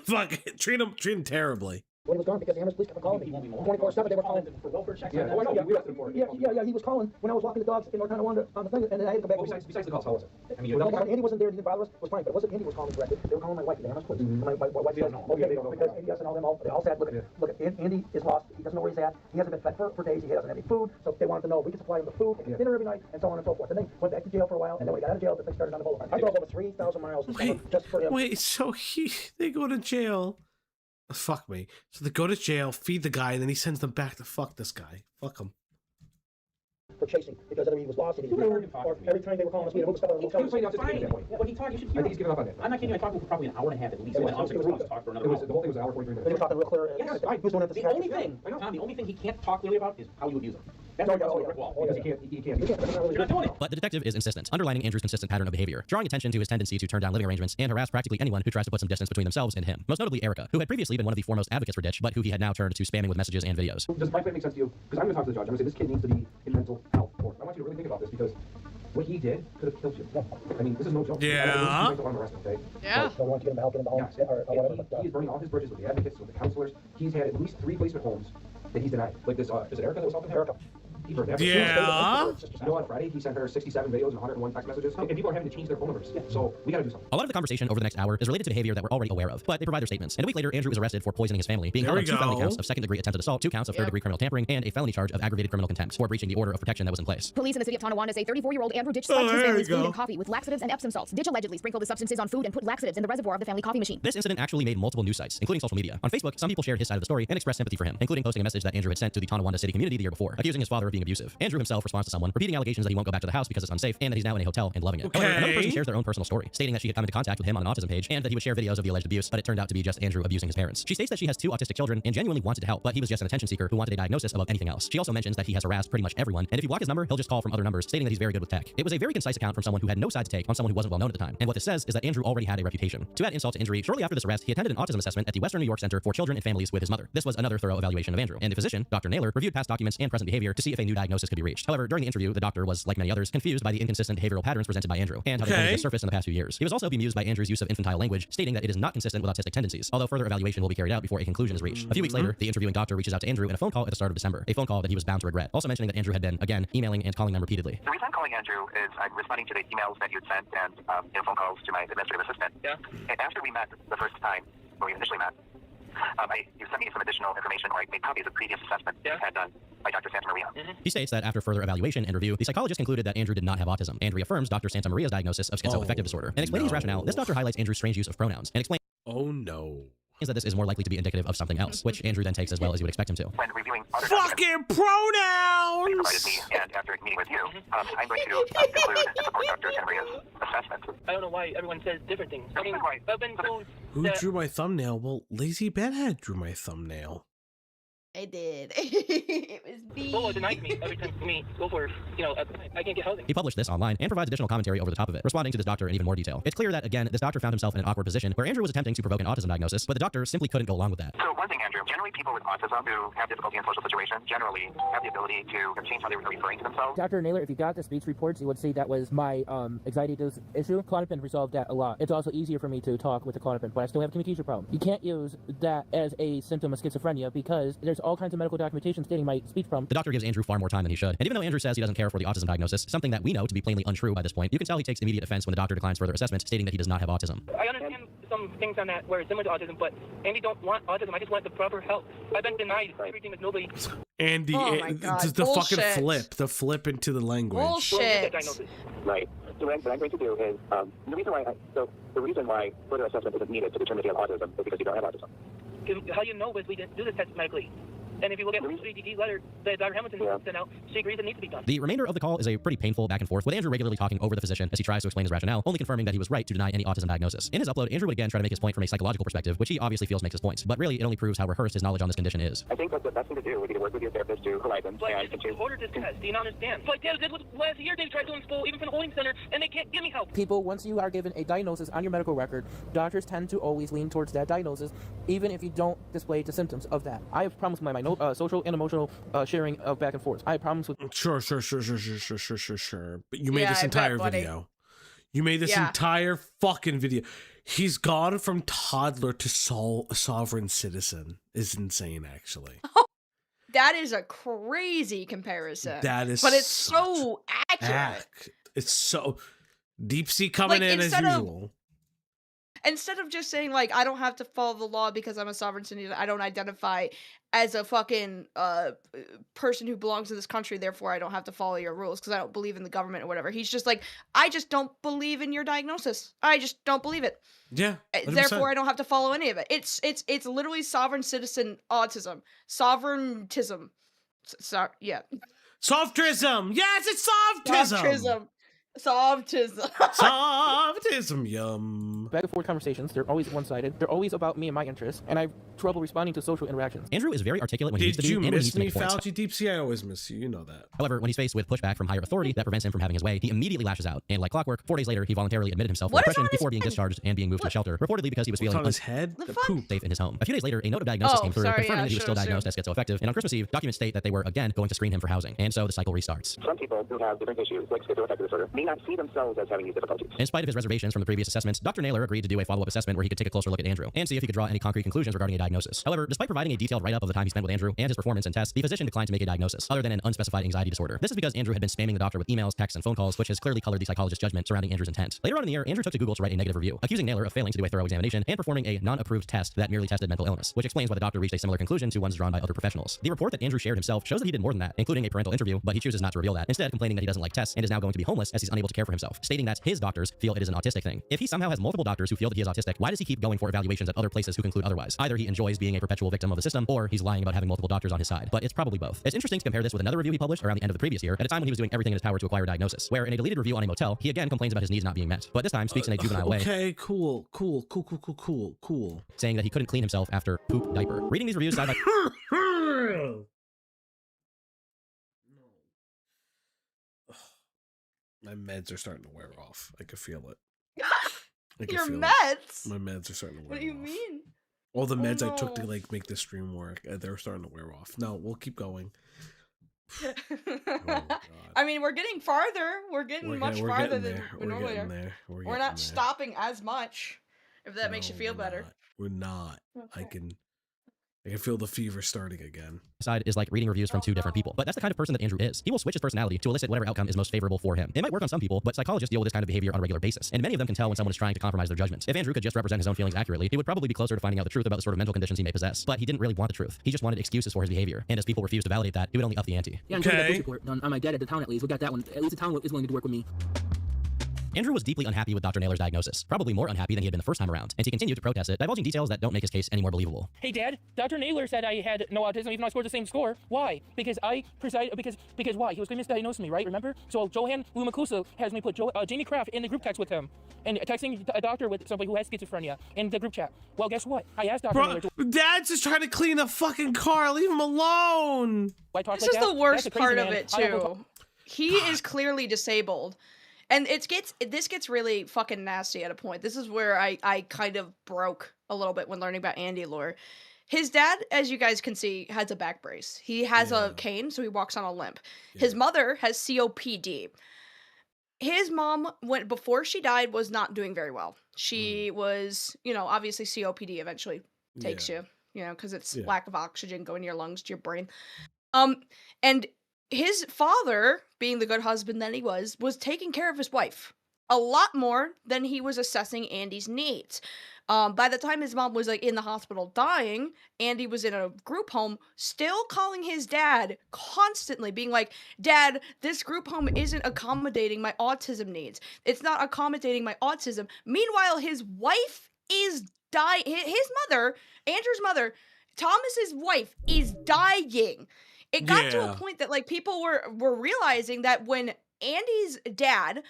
Fuck it. Treat him terribly. When he was gone, because the Amherst police kept calling me 24/7. They were calling for welfare checks. Yeah, he was calling when I was walking the dogs in North Carolina on the thing, and then I had to go back. Well, besides the calls, how was it? I mean, Andy wasn't there, he didn't bother us, it was fine, but it wasn't Andy was calling me directly. They were calling my wife, the Amherst police. My wife said, okay, they don't know. Because ADS and all them, they all said, look, Andy is lost, he doesn't know where he's at, he hasn't been fed for days, he doesn't have any food, so they wanted to know if we could supply him with food, and dinner every night, and so on and so forth. And they went back to jail for a while, and then when he got out of jail, they started on the boulevard. I drove over 3,000 miles just for him. Wait, so they go to jail. Fuck me. So they go to jail, feed the guy, and then he sends them back to fuck this guy. Fuck him. For chasing, because either he was lost and he was rude, or every time they were calling us, we had a stuff on the hotel. When he talked, you should hear him. I think he's giving up on that. I'm not kidding you, I talked to him for probably an hour and a half at least. The whole thing was an hour 43 minutes. They were talking real clear. Yes, he was doing it the only thing, Tom, the only thing he can't talk clearly about is how you abuse him. That's why he goes to a brick wall, because he can't. You're not doing it. But the detective is insistent, underlining Andrew's consistent pattern of behavior, drawing attention to his tendency to turn down living arrangements and harass practically anyone who tries to put some distance between themselves and him. Most notably Erica, who had previously been one of the foremost advocates for Ditch, but who he had now turned to spamming with messages and videos. Does my plan make sense to you? Because I'm going to talk to the judge. I'm going to say this kid needs to be in mental health court. I want you to really think about this, because what he did could have killed you. I mean, this is no joke. Yeah. Yeah. So want to get him help, get him home, or whatever. He is burning all his bridges with the advocates, with the counselors. He's had at least 3 placement homes that he's denied. Like this, is it Erica that was helping him? Erica. He burned everything. Yeah. You know, on Friday, he sent her 67 videos and 101 text messages, and people are having to change their phone numbers. So we got to do something. A lot of the conversation over the next hour is related to behavior that we're already aware of, but they provide their statements. And a week later, Andrew is arrested for poisoning his family, being held on 2 felony counts of second-degree attempted assault, 2 counts of third-degree criminal tampering, and a felony charge of aggravated criminal contempt for breaching the order of protection that was in place. Police in the city of Tonawanda say 34-year-old Andrew Ditch spiked his family's food and coffee with laxatives and Epsom salts. Ditch allegedly sprinkled the substances on food and put laxatives in the reservoir of the family coffee machine. This incident actually made multiple news sites, including social media. On Facebook, some people shared his side of the story and expressed sympathy for him, including posting a message that Andrew had sent to the Tonawanda city community the year before, accusing his father of being abusive. Andrew himself responds to someone, repeating allegations that he won't go back to the house because it's unsafe and that he's now in a hotel and loving it. However, another person shares their own personal story, stating that she had come into contact with him on an autism page and that he would share videos of the alleged abuse, but it turned out to be just Andrew abusing his parents. She states that she has 2 autistic children and genuinely wanted to help, but he was just an attention seeker who wanted a diagnosis above anything else. She also mentions that he has harassed pretty much everyone, and if you block his number, he'll just call from other numbers, stating that he's very good with tech. It was a very concise account from someone who had no side to take on someone who wasn't well known at the time. And what this says is that Andrew already had a reputation. To add insult to injury, shortly after this arrest, he attended an autism assessment at the Western New York Center for Children and Families with his mother. This was another thorough evaluation of Andrew, and the physician, Dr. Naylor, reviewed past documents and present behavior to see if a new diagnosis could be reached. However, during the interview, the doctor was, like many others, confused by the inconsistent behavioral patterns presented by Andrew and how they had surfaced in the past few years. He was also bemused by Andrew's use of infantile language, stating that it is not consistent with autistic tendencies, although further evaluation will be carried out before a conclusion is reached. A few weeks later, the interviewing doctor reaches out to Andrew in a phone call at the start of December, a phone call that he was bound to regret, also mentioning that Andrew had been, again, emailing and calling them repeatedly. The reason I'm calling Andrew is I'm responding to the emails that you had sent and phone calls to my administrative assistant. Yeah. And after we met the first time, when we initially met, you sent me some additional information, or I made copies of previous assessments that had done by Dr. Santa Maria. He states that after further evaluation and review, the psychologist concluded that Andrew did not have autism and reaffirms Dr. Santa Maria's diagnosis of schizoaffective disorder. And explaining his rationale, this doctor highlights Andrew's strange use of pronouns and explains that this is more likely to be indicative of something else, which Andrew then takes as well as you would expect him to. When reviewing other fucking pronouns! Provided me, and after meeting with you, I'm going to conclude and support Dr. Santa Maria's assessment. I don't know why everyone says different things. I mean, I've been told Who drew my thumbnail? Well, Lazy Bedhead drew my thumbnail. I did. It was me. Bolo denies me every time me go for, I can't get housing. He published this online and provides additional commentary over the top of it, responding to this doctor in even more detail. It's clear that, again, this doctor found himself in an awkward position where Andrew was attempting to provoke an autism diagnosis, but the doctor simply couldn't go along with that. So one thing, Andrew, generally people with autism who have difficulty in social situations generally have the ability to change how they're referring to themselves. Dr. Naylor, if you got the speech reports, you would see that was my anxiety issue. Klonopin resolved that a lot. It's also easier for me to talk with the Klonopin, but I still have a communication problem. You can't use that as a symptom of schizophrenia because there's all kinds of medical documentation stating my speech problem. The doctor gives Andrew far more time than he should. And even though Andrew says he doesn't care for the autism diagnosis, something that we know to be plainly untrue by this point, you can tell he takes immediate offense when the doctor declines further assessment, stating that he does not have autism. I understand some things on that where it's similar to autism, but Andy don't want autism. I just want the proper help. I've been denied everything with nobody. Andy, just the fucking flip into the language. Bullshit. Right. So what I'm going to do is, the reason why further assessment isn't needed to determine if you have autism is because you don't have autism. How you know is we didn't do this test medically. And if you look at the CDT letter that Dr. Hamilton sent out, she agrees it needs to be done. The remainder of the call is a pretty painful back and forth, with Andrew regularly talking over the physician as he tries to explain his rationale, only confirming that he was right to deny any autism diagnosis. In his upload, Andrew would again try to make his point from a psychological perspective, which he obviously feels makes his points, but really it only proves how rehearsed his knowledge on this condition is. I think what the best thing to do would be to work with your therapist to collide them. But I just ordered this test. Do you not understand? Like Dad did last year. They tried doing school, even from the holding center, and they can't give me help. People, once you are given a diagnosis on your medical record, doctors tend to always lean towards that diagnosis, even if you don't display the symptoms of that. I have problems with my social and emotional sharing of back and forth. I have problems with... Sure. But you made this entire video. You made this entire fucking video. He's gone from toddler to sovereign citizen. Is insane, actually. That is a crazy comparison. That is, but it's so accurate. It's so deep sea coming in as usual. Instead of just saying, like, I don't have to follow the law because I'm a sovereign citizen, I don't identify as a fucking person who belongs to this country, therefore I don't have to follow your rules because I don't believe in the government or whatever. He's just like, I just don't believe in your diagnosis. I just don't believe it. Yeah. 100%. Therefore, I don't have to follow any of it. It's literally sovereign citizen autism. Sovereigntism. Yeah. Softrism. Yes, it's softism. Softism, yum. Back and forth conversations, they're always one-sided. They're always about me and my interests, and I have trouble responding to social interactions. Andrew is very articulate when he needs to be, and when he needs to make points. Fauci Deep Sea? I always miss you. You know that. However, when he's faced with pushback from higher authority that prevents him from having his way, he immediately lashes out. And like clockwork, 4 days later, he voluntarily admitted himself with depression before being discharged and being moved to a shelter, reportedly because he was feeling unsafe in his home. A few days later, a note of diagnosis came through, confirming that he was still diagnosed as schizoaffective. And on Christmas Eve, documents state that they were again going to screen him for housing. And so the cycle restarts. Some people who have different issues, like schizoaffective disorder, may not see themselves as having these difficulties. In spite of his reservations from the previous assessments, Dr. Naylor agreed to do a follow-up assessment where he could take a closer look at Andrew and see if he could draw any concrete conclusions regarding a diagnosis. However, despite providing a detailed write-up of the time he spent with Andrew and his performance and tests, the physician declined to make a diagnosis, other than an unspecified anxiety disorder. This is because Andrew had been spamming the doctor with emails, texts, and phone calls, which has clearly colored the psychologist's judgment surrounding Andrew's intent. Later on in the year, Andrew took to Google to write a negative review, accusing Naylor of failing to do a thorough examination and performing a non-approved test that merely tested mental illness, which explains why the doctor reached a similar conclusion to ones drawn by other professionals. The report that Andrew shared himself shows that he did more than that, including a parental interview, but he chooses not to reveal that, instead complaining that he doesn't like tests and is now going to be homeless as he's unable to care for himself, stating that his doctors feel it is an autistic thing. If he somehow has multiple doctors who feel that he is autistic, why does he keep going for evaluations at other places who conclude otherwise? Either he enjoys being a perpetual victim of the system, or he's lying about having multiple doctors on his side. But it's probably both. It's interesting to compare this with another review he published around the end of the previous year, at a time when he was doing everything in his power to acquire a diagnosis, where in a deleted review on a motel, he again complains about his needs not being met, but this time speaks in a juvenile way. Okay, cool. Saying that he couldn't clean himself after poop diaper. Reading these reviews side by My meds are starting to wear off. I can feel it. Your meds? My meds are starting to wear off. What do you mean? All the meds I took to like make this stream work, they're starting to wear off. No, we'll keep going. I mean, we're getting farther. We're getting much farther than we normally are. We're not stopping as much. If that makes you feel better. We're not. Okay. I can feel the fever starting again. Side is like reading reviews from two different people, but that's the kind of person that Andrew is. He will switch his personality to elicit whatever outcome is most favorable for him. It might work on some people, but psychologists deal with this kind of behavior on a regular basis, and many of them can tell when someone is trying to compromise their judgments. If Andrew could just represent his own feelings accurately, he would probably be closer to finding out the truth about the sort of mental conditions he may possess. But he didn't really want the truth. He just wanted excuses for his behavior, and as people refused to validate that, he would only up the ante. Yeah, I'm that report done on my dad at the town at least. We got that one. At least the town is willing to work with me. Andrew was deeply unhappy with Dr. Naylor's diagnosis, probably more unhappy than he had been the first time around, and he continued to protest it, divulging details that don't make his case any more believable. Hey Dad, Dr. Naylor said I had no autism even though I scored the same score. Why? Because I presided, because why? He was going to misdiagnose me, right? Remember? So Johan Lumakusa has me put Jamie Kraft in the group text with him, and texting a doctor with somebody who has schizophrenia in the group chat. Well, guess what? I asked Dr. Naylor Dad's just trying to clean the fucking car. Leave him alone. This is the worst part of it, too. He is clearly disabled. And this gets really fucking nasty at a point. This is where I kind of broke a little bit when learning about Andy lore. His dad, as you guys can see, has a back brace. He has a cane, so he walks on a limp. Yeah. His mother has COPD. His mom, before she died, was not doing very well. She was, obviously COPD eventually takes you. you know, because it's Yeah. lack of oxygen going to your lungs, to your brain. And his father, being the good husband that he was taking care of his wife a lot more than he was assessing Andy's needs. By the time his mom was like in the hospital dying, Andy was in a group home, still calling his dad constantly, being like, "Dad, this group home isn't accommodating my autism needs. It's not accommodating my autism." Meanwhile, his wife is dying. His mother, Andrew's mother, Thomas's wife, is dying. It got to a point that like people were realizing that when Andy's dad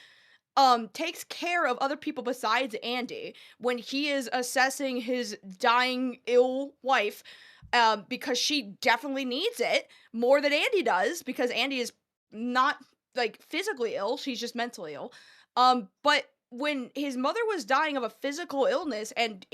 takes care of other people besides Andy, when he is assessing his dying ill wife, because she definitely needs it more than Andy does, because Andy is not like physically ill, she's just mentally ill. But when his mother was dying of a physical illness and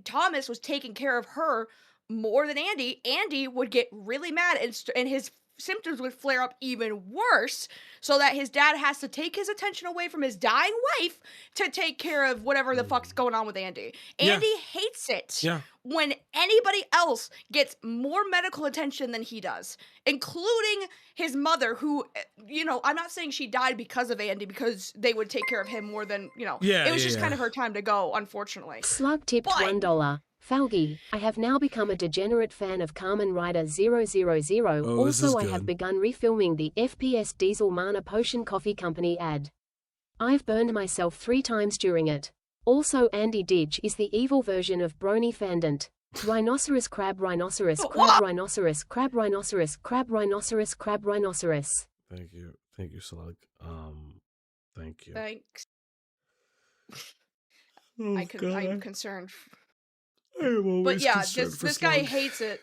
Thomas was taking care of her more than Andy would get really mad and his symptoms would flare up even worse, so that his dad has to take his attention away from his dying wife to take care of whatever the fuck's going on with Andy. Andy hates it when anybody else gets more medical attention than he does, including his mother, who, you know, I'm not saying she died because of Andy, because they would take care of him more than, you know, it was just kind of her time to go, unfortunately. Slug tipped $1. Falgi, I have now become a degenerate fan of Kamen Rider 000. Also, I have begun refilming the FPS Diesel Mana Potion Coffee Company ad. I've burned myself 3 times during it. Also, Andy Didge is the evil version of Brony Fandant. Rhinoceros crab rhinoceros crab rhinoceros crab rhinoceros crab rhinoceros crab rhinoceros. Thank you, Slug. Thank you. Thanks. Oh, I'm concerned. But yeah, this guy hates it.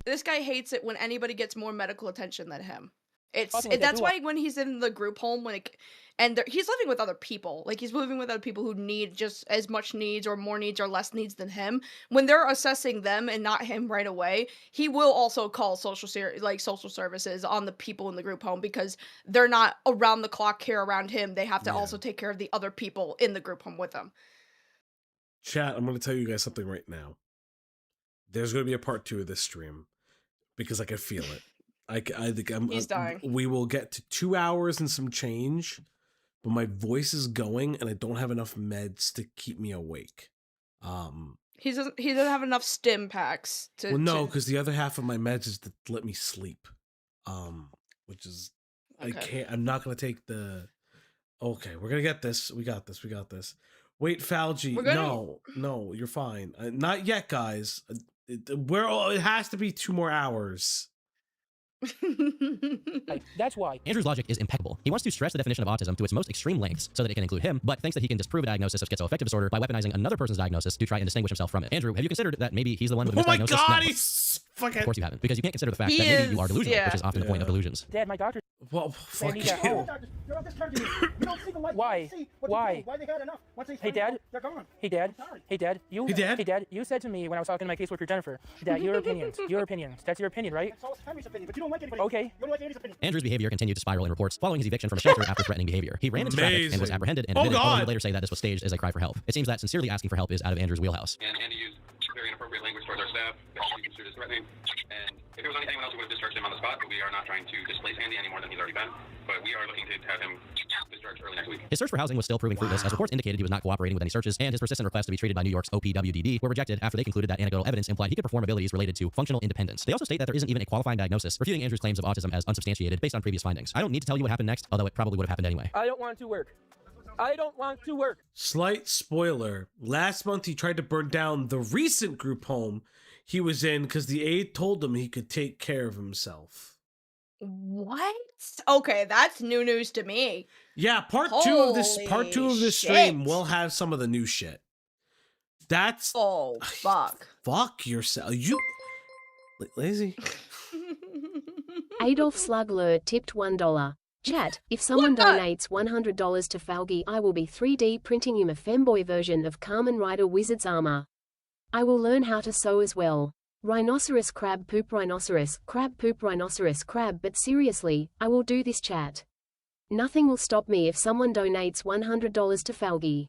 This guy hates it when anybody gets more medical attention than him. That's why when he's in the group home, he's living with other people, like he's living with other people who need just as much needs or more needs or less needs than him. When they're assessing them and not him right away, he will also call social services on the people in the group home, because they're not around the clock care around him. They have to also take care of the other people in the group home with him. Chat, I'm going to tell you guys something right now. There's going to be a part 2 of this stream, because I can feel it. I think he's dying. We will get to 2 hours and some change, but my voice is going and I don't have enough meds to keep me awake. He doesn't have enough stim packs to. Well, no, because the other half of my meds is to let me sleep. Which is I'm not going to take the. Okay, we're gonna get this. We got this. Wait, Falgi. No, you're fine. Not yet, guys. It has to be 2 more hours. That's why. Andrew's logic is impeccable. He wants to stress the definition of autism to its most extreme lengths so that it can include him, but thinks that he can disprove a diagnosis of schizoaffective disorder by weaponizing another person's diagnosis to try and distinguish himself from it. Andrew, have you considered that maybe he's the one with the misdiagnosis? Oh my God, No. he's fucking... Of course you haven't, because you can't consider the fact that maybe you are delusional, which is often the point of delusions. Dad, my doctor. Well, fuck you. You're not discharging me. You don't see the light. Why? You see what Why? Why they had enough? Once they Hey, Dad. they're gone. Hey, Dad. I'm sorry. Hey, Dad. Hey, Dad. You said to me when I was talking to my caseworker Jennifer that your opinions. That's your opinion, right? It's always Henry's opinion, but you don't like anybody. Okay. You don't like Andy's opinion. Andrew's behavior continued to spiral in reports following his eviction from a shelter after threatening behavior. He ran into traffic and was apprehended and admitted, although he would later say that this was staged as a cry for help. It seems that sincerely asking for help is out of Andrew's wheelhouse. And Andy used very inappropriate language towards our staff that should be considered as threatening. And if it was anyone else, we would have discharged him on the spot, but we are not trying to displace Andy any more than he's already been. But we are looking to have him discharged early next week. His search for housing was still proving fruitless, as reports indicated he was not cooperating with any searches, and his persistent requests to be treated by New York's OPWDD were rejected after they concluded that anecdotal evidence implied he could perform abilities related to functional independence. They also state that there isn't even a qualifying diagnosis, refuting Andrew's claims of autism as unsubstantiated based on previous findings. I don't need to tell you what happened next, although it probably would have happened anyway. I don't want to work. I don't want to work. Slight spoiler. Last month he tried to burn down the recent group home he was in because the aide told him he could take care of himself. What? Okay, that's new news to me. Yeah, part two of this stream will have some of the new shit. That's fuck. Fuck yourself. You lazy. Adolf Slugler tipped $1. Chat, if someone donates $100 to Falgi, I will be 3D printing him a femboy version of Kamen Rider Wizard's armor. I will learn how to sew as well. Rhinoceros crab poop rhinoceros crab, but seriously, I will do this, chat. Nothing will stop me if someone donates $100 to Falgi.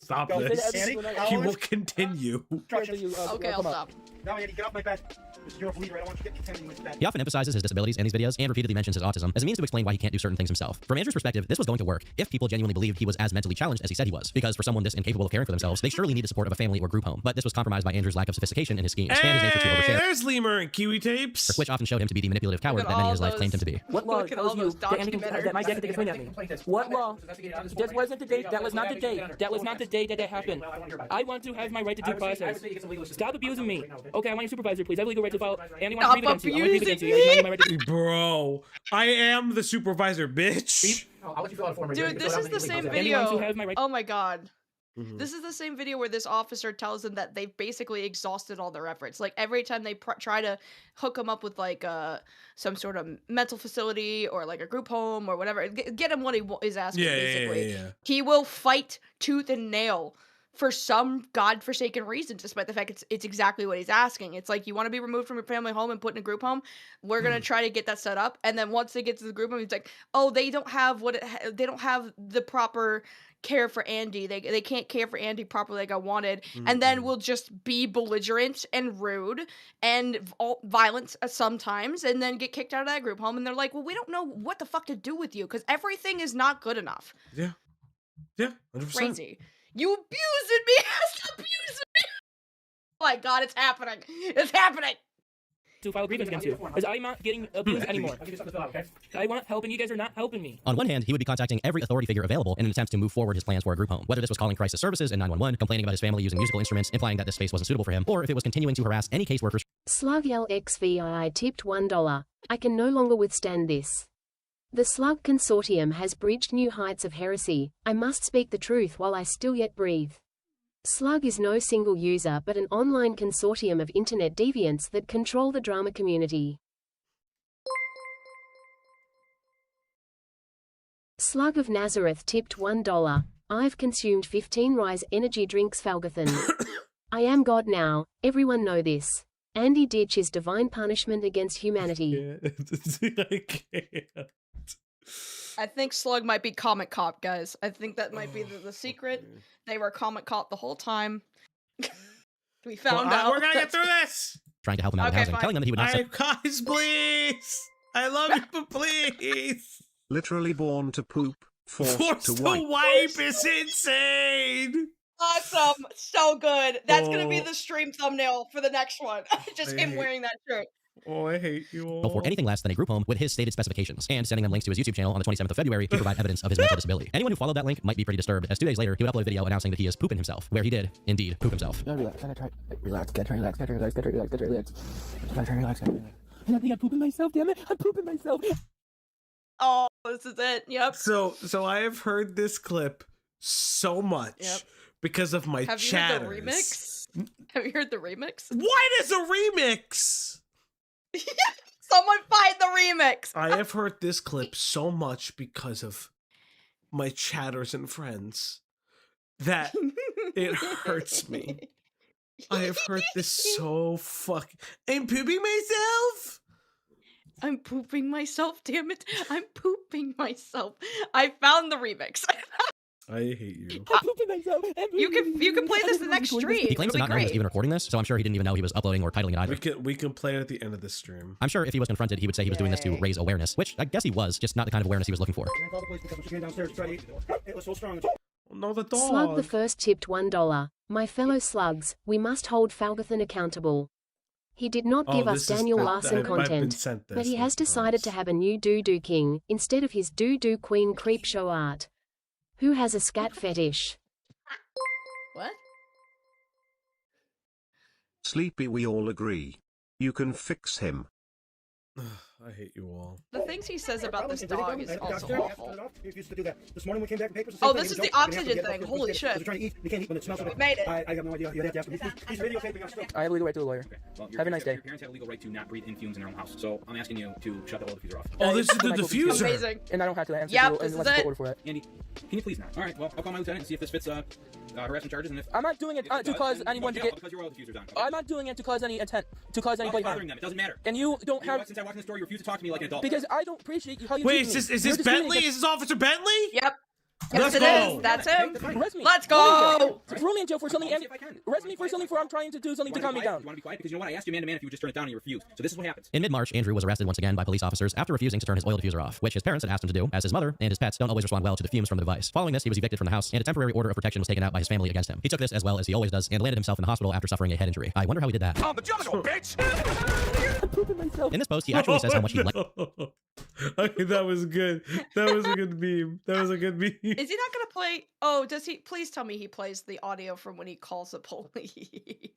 Stop Go, this. Andy, He will continue. Okay, I'll stop. No, Andy, get off my bed. You're a believer. I don't want you getting me in this bed. He often emphasizes his disabilities in these videos and repeatedly mentions his autism as a means to explain why he can't do certain things himself. From Andrew's perspective, this was going to work if people genuinely believed he was as mentally challenged as he said he was, because for someone this incapable of caring for themselves, they surely need the support of a family or group home. But this was compromised by Andrew's lack of sophistication in his schemes and his nature to overshare. There's Lemur and Kiwi tapes, which often showed him to be the manipulative coward that many in his life claimed him to be. What law tells you that Andy that my dad can take a swing at me? What law? This wasn't the date. That was not the date. That was not the date that happened. I want to have my right to due process. Stop abusing me. Okay, I want your supervisor, please. I have legal right to file. Andy wants to against you. I want to against you. Bro, I am the supervisor, bitch. Dude, this is the same video. Oh my god. This is the same video where this officer tells them that they've basically exhausted all their efforts. Like, every time they try to hook him up with, like, some sort of mental facility or, like, a group home or whatever, get him what he is asking, basically. Yeah. He will fight tooth and nail for some godforsaken reason, despite the fact it's exactly what he's asking. It's like, you want to be removed from your family home and put in a group home? We're going to try to get that set up. And then once they get to the group home, he's like, oh, they don't have they don't have the proper care for Andy. They can't care for Andy properly like I wanted. And then we'll just be belligerent and rude and violent sometimes, and then get kicked out of that group home. And they're like, well, we don't know what the fuck to do with you because everything is not good enough. Yeah, 100%. Crazy. You abusing me! Stop abusing me! Oh my god, it's happening! It's happening! To file a grievance against you, because I'm not getting abused anymore. I want help, and you guys are not helping me. On one hand, he would be contacting every authority figure available in an attempt to move forward his plans for a group home. Whether this was calling crisis services and 911, complaining about his family using musical instruments, implying that this space wasn't suitable for him, or if it was continuing to harass any caseworkers. Slug LXVII tipped $1. I can no longer withstand this. The Slug Consortium has breached new heights of heresy. I must speak the truth while I still yet breathe. Slug is no single user but an online consortium of internet deviants that control the drama community. Slug of Nazareth tipped $1. I've consumed 15 Rise energy drinks Falgathan. I am God now, everyone know this. Andy Ditch is divine punishment against humanity. I can't. I think Slug might be Comic Cop, guys. I think that might be the secret. They were Comic Cop the whole time. We found out. We're gonna get through this! Trying to help him out with housing, telling them that he would not... Guys, please! I love you, but please! Literally born to poop, forced to wipe. Wipe is insane! Awesome! So good! That's gonna be the stream thumbnail for the next one. Just him wearing that shirt. Oh, I hate you all. For anything less than a group home with his stated specifications, and sending them links to his YouTube channel on the 27th of February to provide evidence of his mental disability. Anyone who followed that link might be pretty disturbed, as 2 days later, he would upload a video announcing that he is pooping himself, where he did, indeed, poop himself. Relax, relax, get relax. And I think I'm pooping myself, damn it! I'm pooping myself! Oh, this is it, yep. So I have heard this clip so much because of my chatters. Have you heard the remix? Have you heard the remix? What is a remix? Someone find the remix. I have heard this clip so much because of my chatters and friends that it hurts me. I have heard this so fucking... I'm pooping myself? I'm pooping myself, damn it. I'm pooping myself. I found the remix. I hate you. I'm pooping myself. You can play this the next stream. He claims to not know he was even recording this, so I'm sure he didn't even know he was uploading or titling it either. We can play it at the end of the stream. I'm sure if he was confronted, he would say he was doing this to raise awareness, which I guess he was, just not the kind of awareness he was looking for. No, the dog. Slug the First tipped $1. My fellow slugs, we must hold Falgathan accountable. He did not give us Daniel Larson content, but he has decided to have a new doo-doo king, instead of his doo-doo queen creep show art. Who has a scat fetish? What? Sleepy, we all agree. You can fix him. I hate you all. The things he says about this dog is also awful. This morning we came back, papers. Oh, this is the oxygen thing. Holy shit. You can't eat when it smells. We made it. I have no idea. You have to ask him. He's videotaping us. I have legal right to a lawyer. Well, have a nice day. Your parents have a legal right to not breathe in fumes in their own house. So I'm asking you to shut the whole diffuser off. Oh, this is the diffuser. Amazing. And I don't have to answer yep, you this is unless order for it. Andy, can you please not? All right, well, I'll call my lieutenant and see if this fits harassment charges. And if I'm not doing it to cause anyone to get. Because your oil diffuser's on. I'm not doing it to cause any intent to cause anybody harm. Them. It doesn't matter. And you don't have. Since I walked in the store, you refuse to talk to me like an adult. Because I don't appreciate how you. Wait, is this Bentley? Is this Officer Bentley? Yep. Yes, it is. That's him. Arrest me. Let's go. Throw me in jail for something. Arrest me for something I'm trying to do something to calm me down. You want to be quiet? Because you know what? I asked you man to man if you would just turn it down and you refused. So this is what happens. In mid-March, Andrew was arrested once again by police officers after refusing to turn his oil diffuser off, which his parents had asked him to do, as his mother and his pets don't always respond well to the fumes from the device. Following this, he was evicted from the house, and a temporary order of protection was taken out by his family against him. He took this as well as he always does, and landed himself in the hospital after suffering a head injury. I wonder how he did that. I'm the jungle, bitch! In this post, he actually says how much he likes. Okay, that was good. That was a good meme. That was a good meme. Is he not gonna play? Oh, does he? Please tell me he plays the audio from when he calls the police.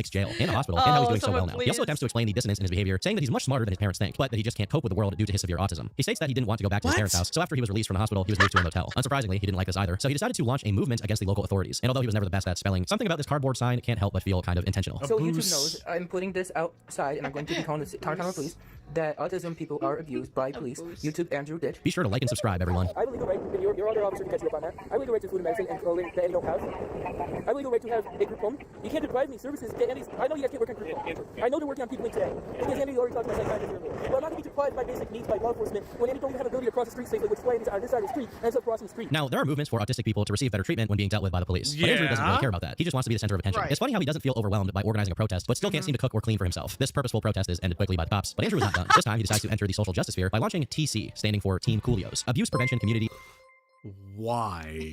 Jail and a hospital, and how he's doing so well now. He also attempts to explain the dissonance in his behavior, saying that he's much smarter than his parents think, but that he just can't cope with the world due to his severe autism. He states that he didn't want to go back to his parents' house, so after he was released from the hospital, he was moved to a motel. Unsurprisingly, he didn't like this either, so he decided to launch a movement against the local authorities. And although he was never the best at spelling, something about this cardboard sign can't help but feel kind of intentional. So YouTube knows I'm putting this outside, and I'm going to be calling the town police that autism people are abused by police. YouTube Andrew Ditch. Be sure to like and subscribe, everyone. I believe the right, and your other officer can catch you up on that. I believe the right to food and medicine and clothing that any don't have. I believe the right to have a group home. You can't deprive me services. I know you guys can't work on group home. I know they're working on people today. Because Andy already talked about psychiatry earlier. But I'm not going to be deprived by basic needs by law enforcement when Andy don't even have ability to cross the street safely, which way on this side of the street ends up crossing the street. Now, there are movements for autistic people to receive better treatment when being dealt with by the police. But Andrew doesn't really care about that. He just wants to be the center of attention. Right. It's funny how he doesn't feel overwhelmed by organizing a protest, but still can't seem to cook or clean for himself. This purposeful protest is ended quickly by the cops, but Andrew is not done. This time, he decides to enter the social justice sphere by launching TC, standing for Team Coolios, Abuse Prevention Community. Why?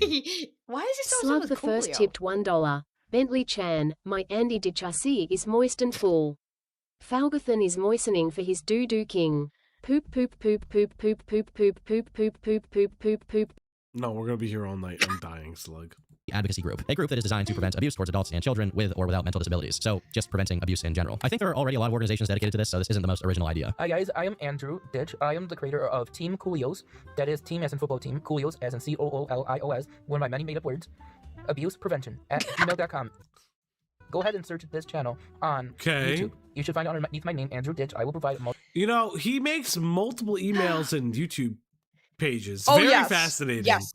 Why is it so Slug the first tipped $1. Bentley Chan, my Andy Dichasi is moist and full. Falgathan is moistening for his doo-doo king. Poop poop poop poop poop poop poop poop poop poop poop poop poop. No, we're gonna be here all night. I'm dying, Slug. Advocacy group, a group that is designed to prevent abuse towards adults and children with or without mental disabilities. So just preventing abuse in general. I think there are already a lot of organizations dedicated to this, so this isn't the most original idea. Hi guys, I am Andrew Ditch. I am the creator of Team Coolios. That is team as in football team, Coolios as in Coolios, one of my many made up words. Abuse prevention at gmail.com. Go ahead and search this channel on YouTube. You should find it underneath my name, Andrew Ditch. I will provide You know, he makes multiple emails and YouTube pages. Very fascinating. Yes.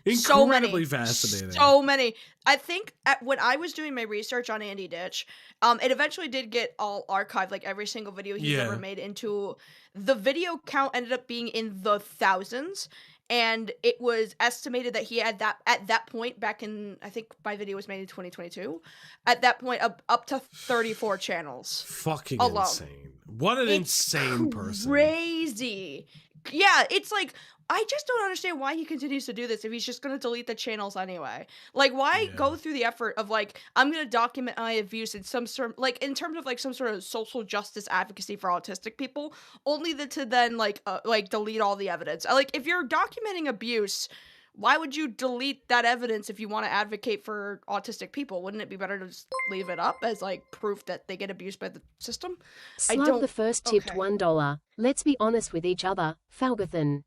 Incredibly fascinating. So many. I think when I was doing my research on Andy Ditch, it eventually did get all archived, like every single video he's ever made into. The video count ended up being in the thousands. And it was estimated that he had at that point back in, I think my video was made in 2022, at that point up to 34 channels. Fucking alone. Insane. What an insane person. Crazy. Yeah, it's like, I just don't understand why he continues to do this if he's just going to delete the channels anyway. Like, why go through the effort of, like, I'm going to document my abuse in some sort, like, in terms of, like, some sort of social justice advocacy for autistic people, only to then, like, delete all the evidence. Like, if you're documenting abuse, why would you delete that evidence if you want to advocate for autistic people? Wouldn't it be better to just leave it up as, like, proof that they get abused by the system? Slug the first tipped $1. Let's be honest with each other, Falgathan.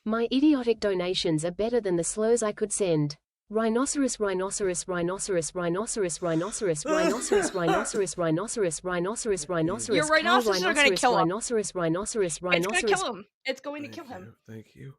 My idiotic donations are better than the slurs I could send. Rhinoceros, rhinoceros, rhinoceros, rhinoceros, rhinoceros, rhinoceros, rhinoceros, rhinoceros, rhinoceros, rhinoceros. Your rhinoceros are going to kill him. Rhinoceros, rhinoceros, rhinoceros. It's going to kill him. It's going to kill him. Thank you.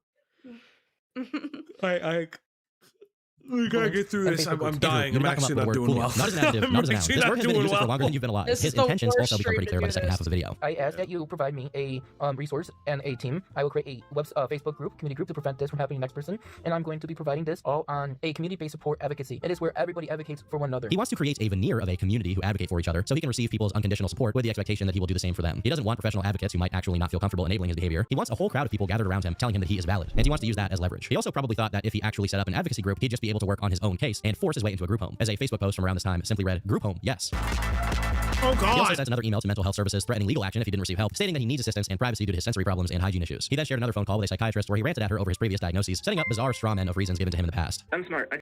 We gotta get through this. I'm dying. I'm actually not doing well. Not as an additive, not as an noun. This word has been in use for longer than you've been alive. His intentions also become pretty clear by the second half of the video. I ask that you provide me a resource and a team. I will create a Facebook group, community group to prevent this from happening to the next person. And I'm going to be providing this all on a community-based support advocacy. It is where everybody advocates for one another. He wants to create a veneer of a community who advocate for each other so he can receive people's unconditional support with the expectation that he will do the same for them. He doesn't want professional advocates who might actually not feel comfortable enabling his behavior. He wants a whole crowd of people gathered around him telling him that he is valid. And he wants to use that as leverage. He also probably thought that if he actually set up an advocacy group, he'd just be able to work on his own case and force his way into a group home. As a Facebook post from around this time simply read, "Group home, yes." Oh God. He also sends another email to mental health services threatening legal action if he didn't receive help, stating that he needs assistance and privacy due to his sensory problems and hygiene issues. He then shared another phone call with a psychiatrist where he ranted at her over his previous diagnoses, setting up bizarre straw men of reasons given to him in the past. I'm smart.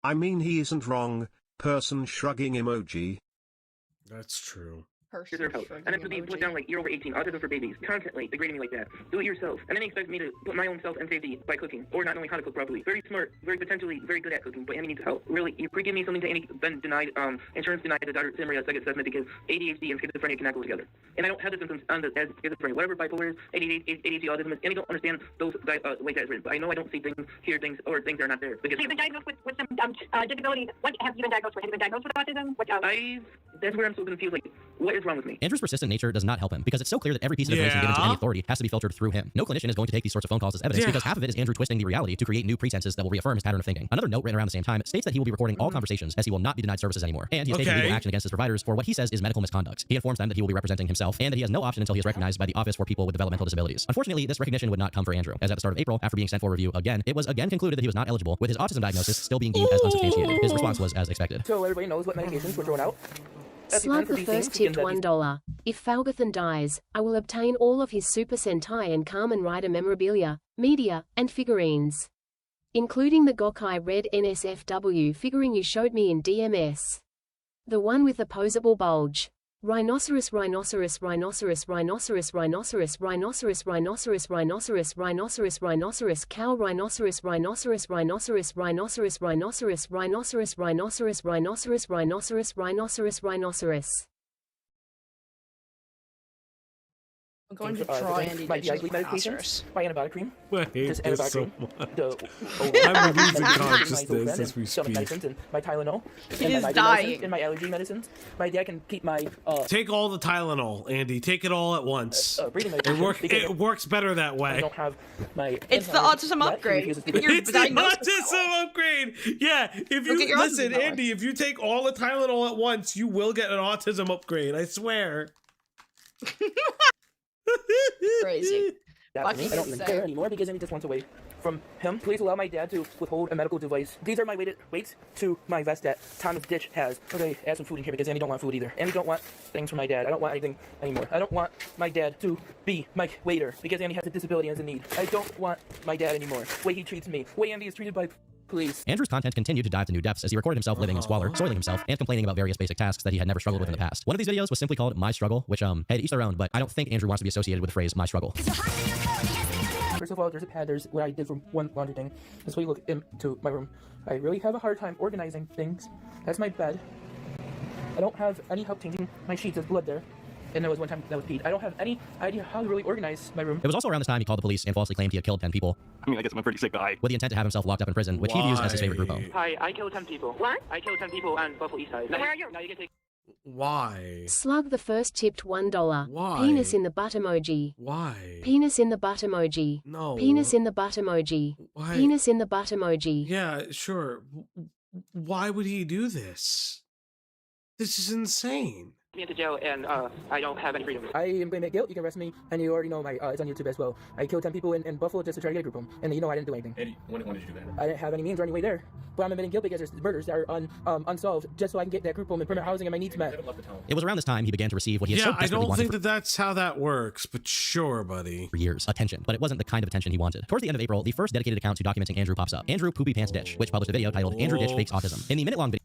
I mean, he isn't wrong. Person shrugging emoji. That's true. And then to be put down like you're over 18, autism for babies, constantly degrading me like that. Do it yourself. And then he expects me to put my own self and safety by cooking or not knowing how to cook properly. Very smart, very potentially very good at cooking, but Andy needs help. Really, you give me something to Andy, been denied, insurance denied the Dr. Simria second assessment because ADHD and schizophrenia cannot go together. And I don't have the symptoms on as schizophrenia. Whatever bipolar is, ADHD, autism is, Andy don't understand those ways that it's written. But I know I don't see things, hear things, or things that are not there. Because you've been diagnosed with some disabilities. What have you been diagnosed with? Have you been diagnosed with autism? That's where I'm so confused. Like, What is wrong with me? Andrew's persistent nature does not help him because it's so clear that every piece of information given to any authority has to be filtered through him. No clinician is going to take these sorts of phone calls as evidence because half of it is Andrew twisting the reality to create new pretenses that will reaffirm his pattern of thinking. Another note written around the same time states that he will be recording all conversations as he will not be denied services anymore. And he's taking legal action against his providers for what he says is medical misconduct. He informs them that he will be representing himself and that he has no option until he is recognized by the Office for People with Developmental Disabilities. Unfortunately, this recognition would not come for Andrew, as at the start of April, after being sent for review again, it was again concluded that he was not eligible, with his autism diagnosis still being deemed as unsubstantiated. His response was as expected. So everybody knows what medications were thrown out. Slug the first tipped $1. If Falgathan dies, I will obtain all of his Super Sentai and Kamen Rider memorabilia, media, and figurines. Including the Gokai Red NSFW figurine you showed me in DMS. The one with the posable bulge. Rhinoceros, rhinoceros, rhinoceros, rhinoceros, rhinoceros, rhinoceros, rhinoceros, rhinoceros, rhinoceros, rhinoceros, cow, rhinoceros, rhinoceros, rhinoceros, rhinoceros, rhinoceros, rhinoceros, rhinoceros, rhinoceros, rhinoceros, rhinoceros, rhinoceros. I'm going to draw Andy my Ditch's medications, my antibiotic cream. Just antibiotic cream. I'm losing consciousness as we speak. And my Tylenol. He is dying. And my allergy medicines. My dad can keep my. Take all the Tylenol, Andy. Take it all at once. It works better that way. I don't have my. It's the autism upgrade. It's the autism upgrade. Yeah. If you listen, Andy, if you take all the Tylenol at once, you will get an autism upgrade. I swear. Crazy. I don't even care anymore because Andy just wants away from him. Please allow my dad to withhold a medical device. These are my weights to my vest that Thomas Ditch has. Okay, add some food in here because Andy don't want food either. Andy don't want things from my dad. I don't want anything anymore. I don't want my dad to be my waiter because Andy has a disability and has a need. I don't want my dad anymore. The way he treats me. The way Andy is treated by police. Andrew's content continued to dive to new depths as he recorded himself living in squalor, soiling himself, and complaining about various basic tasks that he had never struggled with in the past. One of these videos was simply called My Struggle, which hey, each their own, but I don't think Andrew wants to be associated with the phrase My Struggle. First of all, there's a pad. There's what I did from one laundry thing. This way you look into my room. I really have a hard time organizing things. That's my bed. I don't have any help changing my sheets. There's blood there. And there was one time that was peed. I don't have any idea how to really organize my room. It was also around this time he called the police and falsely claimed he had killed 10 people. I mean, I guess I'm a pretty sick guy. With the intent to have himself locked up in prison, which he views as his favorite group home. Hi, I killed 10 people. What? I killed 10 people on Buffalo East Side. Where are you? Now you can take. Why? Slug the first tipped $1. Why? Penis in the butt emoji. Why? Penis in the butt emoji. No. Penis in the butt emoji. Why? Penis in the butt emoji. Yeah, sure. Why would he do this? This is insane. Me into jail and I don't have any freedom. I am claiming guilt. You can arrest me, and you already know my it's on YouTube as well. I killed 10 people in Buffalo just to try to get a group home, and you know I didn't do anything. Eddie, when did you do that? I didn't have any means or any way there, but I'm admitting guilt because there's murders that are unsolved, just so I can get that group home and permanent housing and my needs met. It was around this time he began to receive what he had so desperately wanted. I don't think that's how that works, but sure, buddy. For years, attention, but it wasn't the kind of attention he wanted. Towards the end of April, the first dedicated account to documenting Andrew pops up. Andrew Poopy Pants Ditch, which published a video titled Andrew Ditch Fakes Autism. In the minute-long video,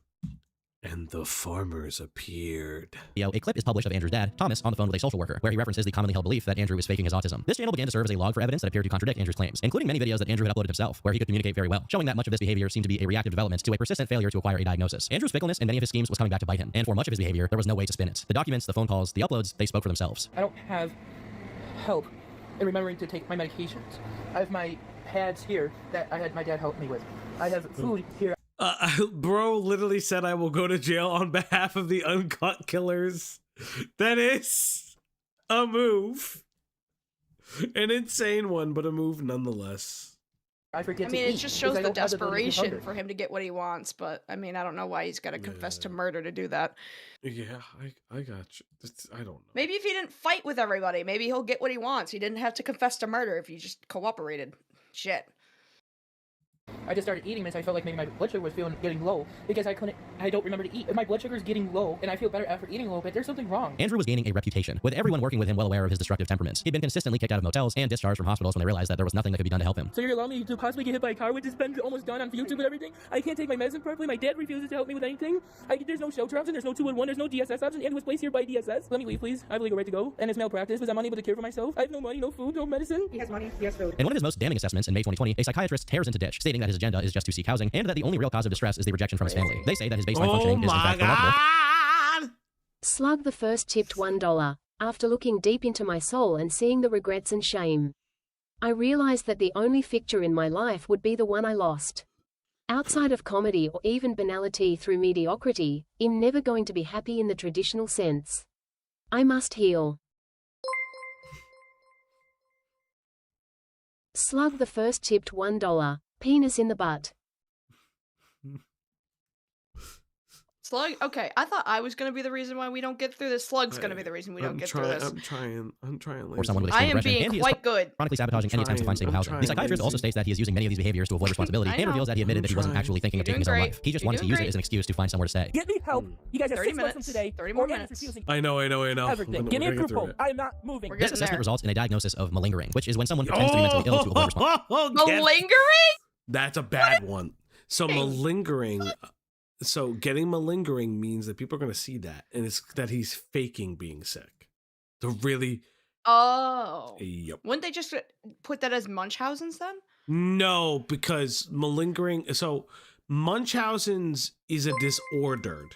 and the farmers appeared. A clip is published of Andrew's dad, Thomas, on the phone with a social worker, where he references the commonly held belief that Andrew is faking his autism. This channel began to serve as a log for evidence that appeared to contradict Andrew's claims, including many videos that Andrew had uploaded himself, where he could communicate very well, showing that much of this behavior seemed to be a reactive development to a persistent failure to acquire a diagnosis. Andrew's fickleness in many of his schemes was coming back to bite him, and for much of his behavior, there was no way to spin it. The documents, the phone calls, the uploads, they spoke for themselves. I don't have help in remembering to take my medications. I have my pads here that I had my dad help me with. I have food here. Bro literally said I will go to jail on behalf of the uncut killers. That is a move. An insane one, but a move nonetheless. I mean, it just shows the desperation for him to get what he wants, but I mean, I don't know why he's got to confess to murder to do that. Yeah, I got you. I don't know. Maybe if he didn't fight with everybody, maybe he'll get what he wants. He didn't have to confess to murder if he just cooperated. Shit. I just started eating this. I felt like maybe my blood sugar was getting low because I don't remember to eat. If my blood sugar is getting low and I feel better after eating a little bit, there's something wrong. Andrew was gaining a reputation, with everyone working with him well aware of his destructive temperaments. He'd been consistently kicked out of motels and discharged from hospitals when they realized that there was nothing that could be done to help him. So you're allowing me to possibly get hit by a car, which has been almost done on YouTube and everything? I can't take my medicine properly. My dad refuses to help me with anything. There's no shelter option. There's no 211. There's no DSS option. And was placed here by DSS. Let me leave, please. I have a legal right to go. And it's malpractice because I'm unable to care for myself. I have no money, no food, no medicine. He has money. He has food. In one of his most damning assessments in May 2020, a psychiatrist tears into Ditch, stating that his agenda is just to seek housing and that the only real cause of distress is the rejection from his family. They say that his baseline functioning is in fact remarkable. Slug the first tipped $1. After looking deep into my soul and seeing the regrets and shame, I realized that the only fixture in my life would be the one I lost. Outside of comedy or even banality through mediocrity, I'm never going to be happy in the traditional sense. I must heal. Slug the first tipped $1. Penis in the butt. Slug? Okay, I thought I was gonna be the reason why we don't get through this. Slug's gonna be the reason we don't get through this. I'm trying. Or someone with I extreme am depression. being And he is quite good. chronically sabotaging any attempts to find stable housing. The psychiatrist also states that he is using many of these behaviors to avoid responsibility and reveals that he admitted that he wasn't actually thinking of taking his own life. He just wanted to use it as an excuse to find somewhere to stay. Get me help. You guys have 30 6 months from minutes. today. 30 more or I'm minutes. refusing I know. everything. Give me a group home. I am not moving. This assessment results in a diagnosis of malingering, which is when someone pretends to be mentally ill to avoid responsibility. Malingering? That's a bad one. So malingering. So getting malingering means that people are going to see that, and it's that he's faking being sick. To really. Oh. Yep. Wouldn't they just put that as Munchausen's then? No, because malingering. So Munchausen's is a disordered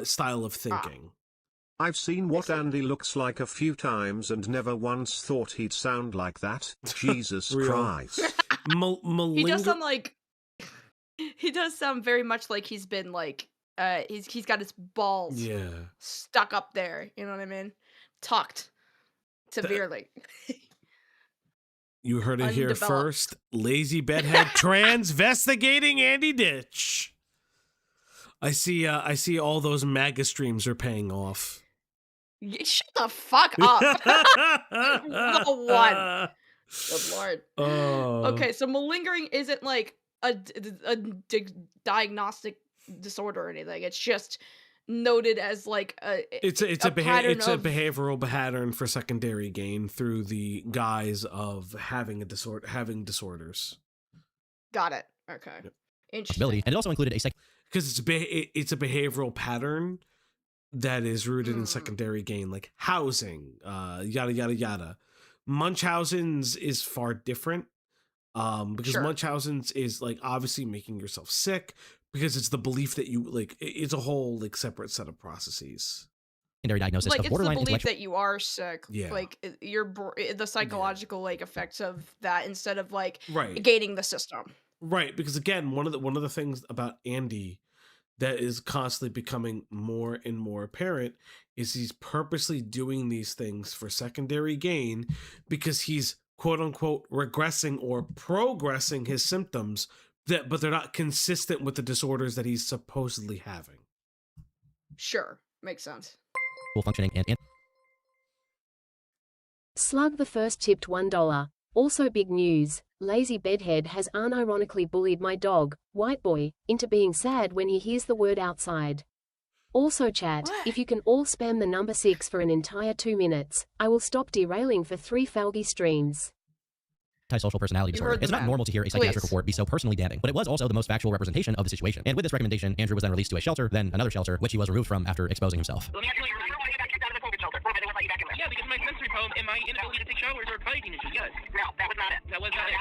style of thinking. I've seen what Andy looks like a few times and never once thought he'd sound like that. Jesus Christ. He does sound like. He does sound very much like he's been like he's got his balls stuck up there, you know what I mean? Tucked severely. You heard it here first. Lazy Bedhead transvestigating Andy Ditch. I see all those MAGA streams are paying off. Shut the fuck up. The one. Good lord. Okay, so malingering isn't like a diagnostic disorder or anything. It's just noted as like it's a behavioral pattern for secondary gain through the guise of having disorders. Got it. Okay. Yep. Interesting. And it also included because it's a behavioral pattern that is rooted in secondary gain, like housing, yada yada yada. Munchausen's is far different. Because Munchausen's is like obviously making yourself sick because it's the belief that you like it's a whole like separate set of processes. Secondary diagnosis like of it's borderline the belief that you are sick. Yeah. Like the psychological like effects of that instead of like Right. gating the system. Right, because again, one of the things about Andy that is constantly becoming more and more apparent is he's purposely doing these things for secondary gain because he's quote unquote regressing or progressing his symptoms but they're not consistent with the disorders that he's supposedly having. Sure. Makes sense. functioning and Slug the first tipped $1. Also big news. Lazy Bedhead has unironically bullied my dog, White Boy, into being sad when he hears the word outside. Also chat, if you can all spam the number 6 for an entire 2 minutes, I will stop derailing for 3 Falgi streams. Antisocial personality disorder. It's not normal to hear a psychiatric report be so personally damning, but it was also the most factual representation of the situation. And with this recommendation, Andrew was then released to a shelter, then another shelter, which he was removed from after exposing himself. Yeah, because my sensory problem and my inability to take showers are probably an issue, yes. No, that was not it. That was not it.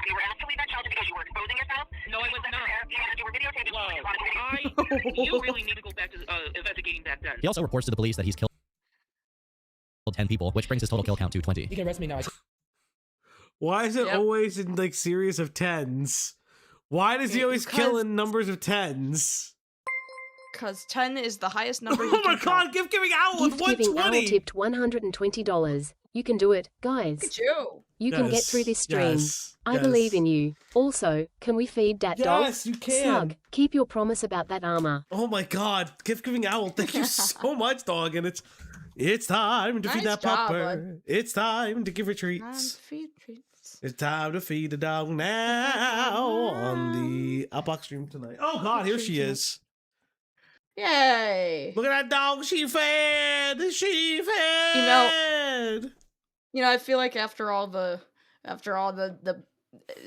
You were actually that shelter because you were exposing yourself. No, I was not. You were videotaping. You really need to go back to investigating that then. He also reports to the police that he's killed 10 people, which brings his total kill count to 20. You can arrest me now. Why is it always in like series of 10s? Why does he always kill in numbers of 10s? Because 10 is the highest number. Oh my god, Gift Giving Owl with 120! Gift Giving Owl tipped $120. You can do it, guys. Look at you. You can get through this stream. I believe in you. Also, can we feed that dog? Yes, you can. Slug, keep your promise about that armor. Oh my god, Gift Giving Owl, thank you so much, dog. And it's time to feed that pupper. It's time to give her treats. It's time to feed the dog now on the Outbox stream tonight. Oh god, here she is. Yay! Look at that dog. She fed. She fed. You know, I feel like after all the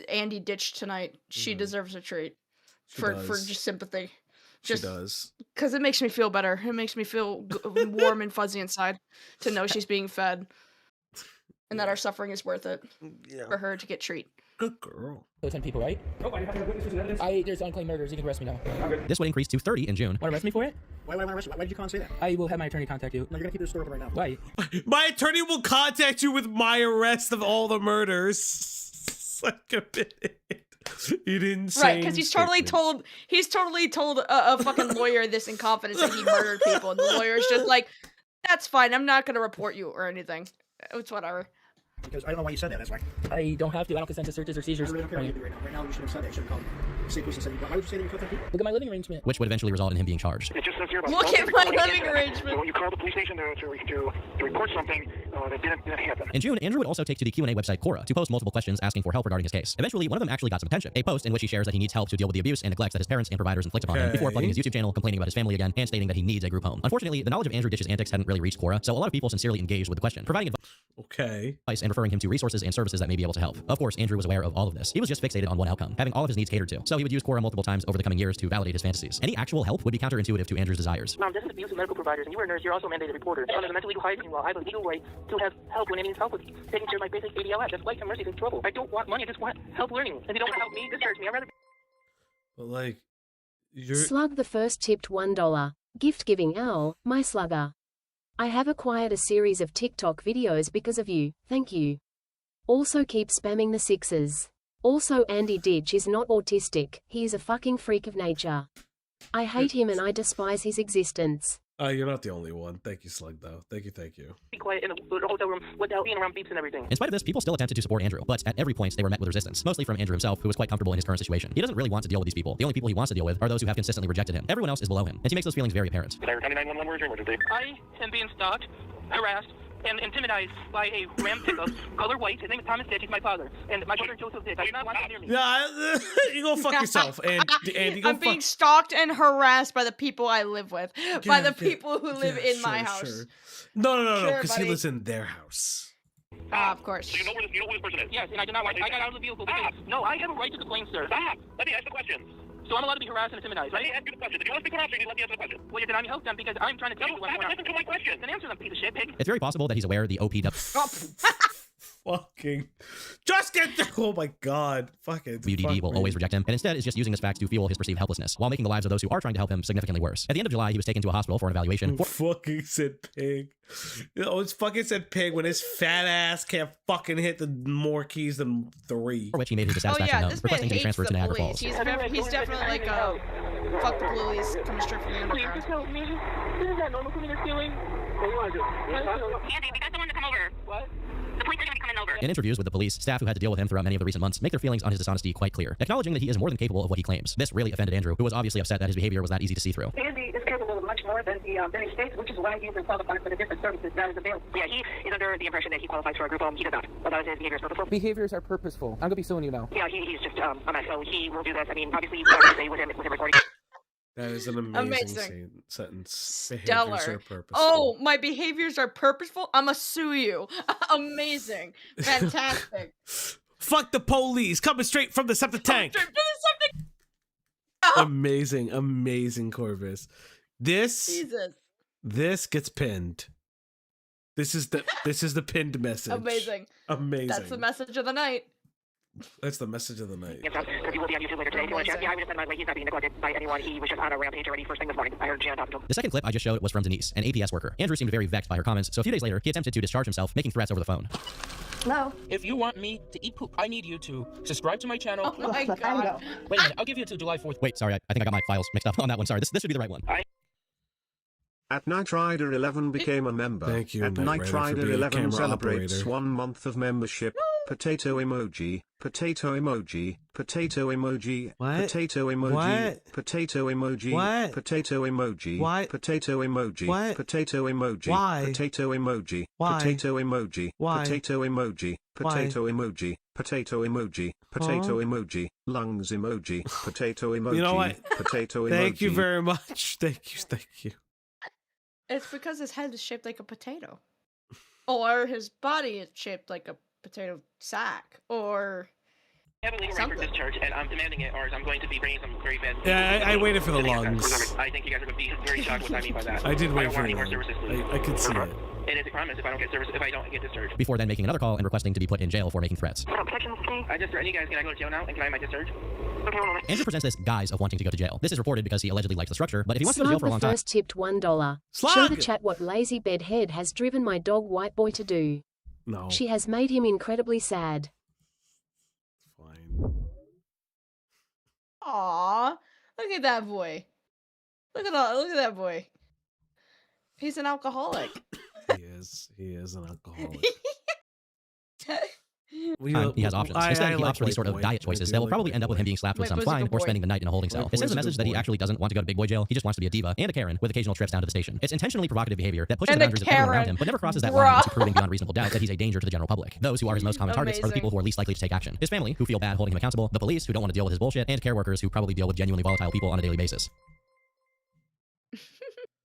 Andy Ditch tonight, she deserves a treat for just sympathy. She does. Because it makes me feel better. It makes me feel warm and fuzzy inside to know she's being fed, and that our suffering is worth it for her to get treat. Good girl. 10 people, right? There's unclaimed murders. You can arrest me now. This would increase to 30 in June. Want to arrest me for it? Why arrest you? Why did you say that? I will have my attorney contact you. No, you're gonna keep this story open right now. Why? My attorney will contact you with my arrest of all the murders. Like a minute. You didn't say. Right, because he's totally told a fucking lawyer this in confidence that he murdered people, and the lawyer's just like, That's fine. I'm not gonna report you or anything. It's whatever. Because I don't know why you said that. That's why. I don't have to. I don't consent to searches or seizures. I really don't care what you do right now. Right now, you should have said that. You should have called the state police and said, why would you say that you killed 10 people? Look at my living arrangement. Which would eventually result in him being charged. It just says here about Look at my living arrangement. So when you call the police station to report something that didn't happen. In June, Andrew would also take to the Q&A website Quora to post multiple questions asking for help regarding his case. Eventually, one of them actually got some attention. A post in which he shares that he needs help to deal with the abuse and neglects that his parents and providers inflict upon him before plugging his YouTube channel, complaining about his family again, and stating that he needs a group home. Unfortunately, the knowledge of Andrew Ditch's antics hadn't really reached Quora, so a lot of people sincerely engaged with the question, providing advice and referring him to resources and services that may be able to help. Of course, Andrew was aware of all of this. He was just fixated on one outcome, having all of his needs catered to. So he would use Quora multiple times over the coming years to validate his fantasies. Any actual help would be counterintuitive to Andrew's desires. Mom, this is abuse of medical providers, and you are a nurse. You're also a mandated reporter. Under the mental legal hygiene law, I have a legal right to have help when it needs help with taking care of my basic ADLS. That's life and mercy. That's trouble. I don't want money. I just want help learning. If you don't want to help me, discharge me. I'd rather. But like, Slug the first tipped $1. Gift giving owl, my slugger. I have acquired a series of TikTok videos because of you, thank you. Also keep spamming the sixes. Also Andy Ditch is not autistic, he is a fucking freak of nature. I hate him and I despise his existence. You're not the only one. Thank you, Slug, though. Thank you. Be quiet in the hotel room without being around beeps and everything. In spite of this, people still attempted to support Andrew, but at every point they were met with resistance, mostly from Andrew himself, who was quite comfortable in his current situation. He doesn't really want to deal with these people. The only people he wants to deal with are those who have consistently rejected him. Everyone else is below him, and he makes those feelings very apparent. I am being stalked, harassed, and intimidated by a ram pickup, color white. His name is Thomas Ditch. He's my father. And my brother Joseph Ditch. I do not want him near me. Yeah, you go fuck yourself. And you go I'm being stalked and harassed by the people I live with. By the people who live in my house. Sure. No, Sure, because he buddy. lives in their house. Of course. So you know who this person is? Yes, and I do not want. I got out of the vehicle because no, I have a right to complain, sir. Stop! Let me ask the question. So I'm allowed to be harassed and intimidated, Let right? me ask you the question. If you want to speak around, you need to let me answer the question. Well, then I'm help them because I'm trying to tell you what's going on. Listen to my question. Then answer them, piece of shit, pig. It's very possible that he's aware the OPW Fucking. Just get there. Oh my god. Fucking. WDD will always reject him, and instead is just using this fact to fuel his perceived helplessness, while making the lives of those who are trying to help him significantly worse. At the end of July, he was taken to a hospital for an evaluation. Fucking said pig. It's fucking said pig when his fat ass can't fucking hit the more keys than 3. For which he made his dissatisfaction known, This man requesting to be hates transferred the to Niagara police. Falls. He's definitely like a fuck the police coming straight from the Please, underground. just help me. This is not normal for me to feeling. What do you want to do? Andy, we got someone to come over. What? The police are going to be coming over. In interviews with the police, staff who had to deal with him throughout many of the recent months make their feelings on his dishonesty quite clear, acknowledging that he is more than capable of what he claims. This really offended Andrew, who was obviously upset that his behavior was that easy to see through. Andy is capable of much more than he states, which is why he isn't qualified for the different services that is available. Yeah, he is under the impression that he qualifies for a group home. He does not. Well, that was his behavior purposeful. Behaviors are purposeful. I'm gonna be suing you now. Yeah, he's just a mess, so he will do this. I mean, obviously, you can't say with him recording. That is an amazing sentence. Behaviors are Stellar. purposeful. Oh, my behaviors are purposeful? I'ma sue you. Amazing. Fantastic. Fuck the police. Coming straight from the septic tank. Amazing Corvus. Jesus. This gets pinned. This is the pinned message. Amazing. That's the message of the night. That's the message of the night. Because he will be on YouTube later today. If you want to check, yeah, I would have said my way. He's not being neglected by anyone. He was just on a rampage already first thing this morning. I heard Jan talking to him. The second clip I just showed was from Denise, an APS worker. Andrew seemed very vexed by her comments, so a few days later, he attempted to discharge himself, making threats over the phone. Hello? If you want me to eat poop, I need you to subscribe to my channel. Oh my god. Wait a minute, I'll give you to July 4th. Wait, sorry, I think I got my files mixed up on that one. Sorry, this should be the right one. At Knight Rider 11 became a member. Thank you, At Knight Rider 11 celebrates operator. 1 month of membership. Potato emoji. Potato emoji. Potato emoji. What? Potato emoji. What? Potato emoji. What? Potato emoji. What? Potato emoji. What? Potato emoji. Why? Potato emoji. Why? Potato emoji. Why? Potato emoji. Potato emoji. Potato emoji. Potato emoji. Lungs emoji. Potato emoji. You know what? Potato emoji. Thank you very much. Thank you. It's because his head is shaped like a potato. Or his body is shaped like a potato sack. Or I have a legal right for discharge, and I'm demanding it, or I'm going to be bringing some very bad. Yeah, I waited for the lungs. I think you guys are going to be very shocked what I mean by that. I did wait don't for want any the more lungs. services, please. I could see it. And it's a promise if I don't get discharged. Before then making another call and requesting to be put in jail for making threats. I just threatened you guys. Can I go to jail now? And can I have my discharge? Okay, one moment. Andrew presents this guise of wanting to go to jail. This is reported because he allegedly likes the structure, but if he wants to go to jail Slug for a the long time... first tipped $1. Show Slug! the chat what LAZYBEDHEAD has driven my dog White Boy to do. No. She has made him incredibly sad. Aww. Look at that boy. Look at that boy. He's an alcoholic. He is an alcoholic. He has options. Instead, he opts for these sort of diet choices that will probably end up with him being slapped with some fine or spending the night in a holding cell. It sends a message that he actually doesn't want to go to big boy jail. He just wants to be a diva and a Karen with occasional trips down to the station. It's intentionally provocative behavior that pushes the boundaries of everyone around him, but never crosses that line into proving beyond reasonable doubt that he's a danger to the general public. Those who are his most common targets are the people who are least likely to take action. His family, who feel bad holding him accountable, the police, who don't want to deal with his bullshit, and care workers who probably deal with genuinely volatile people on a daily basis.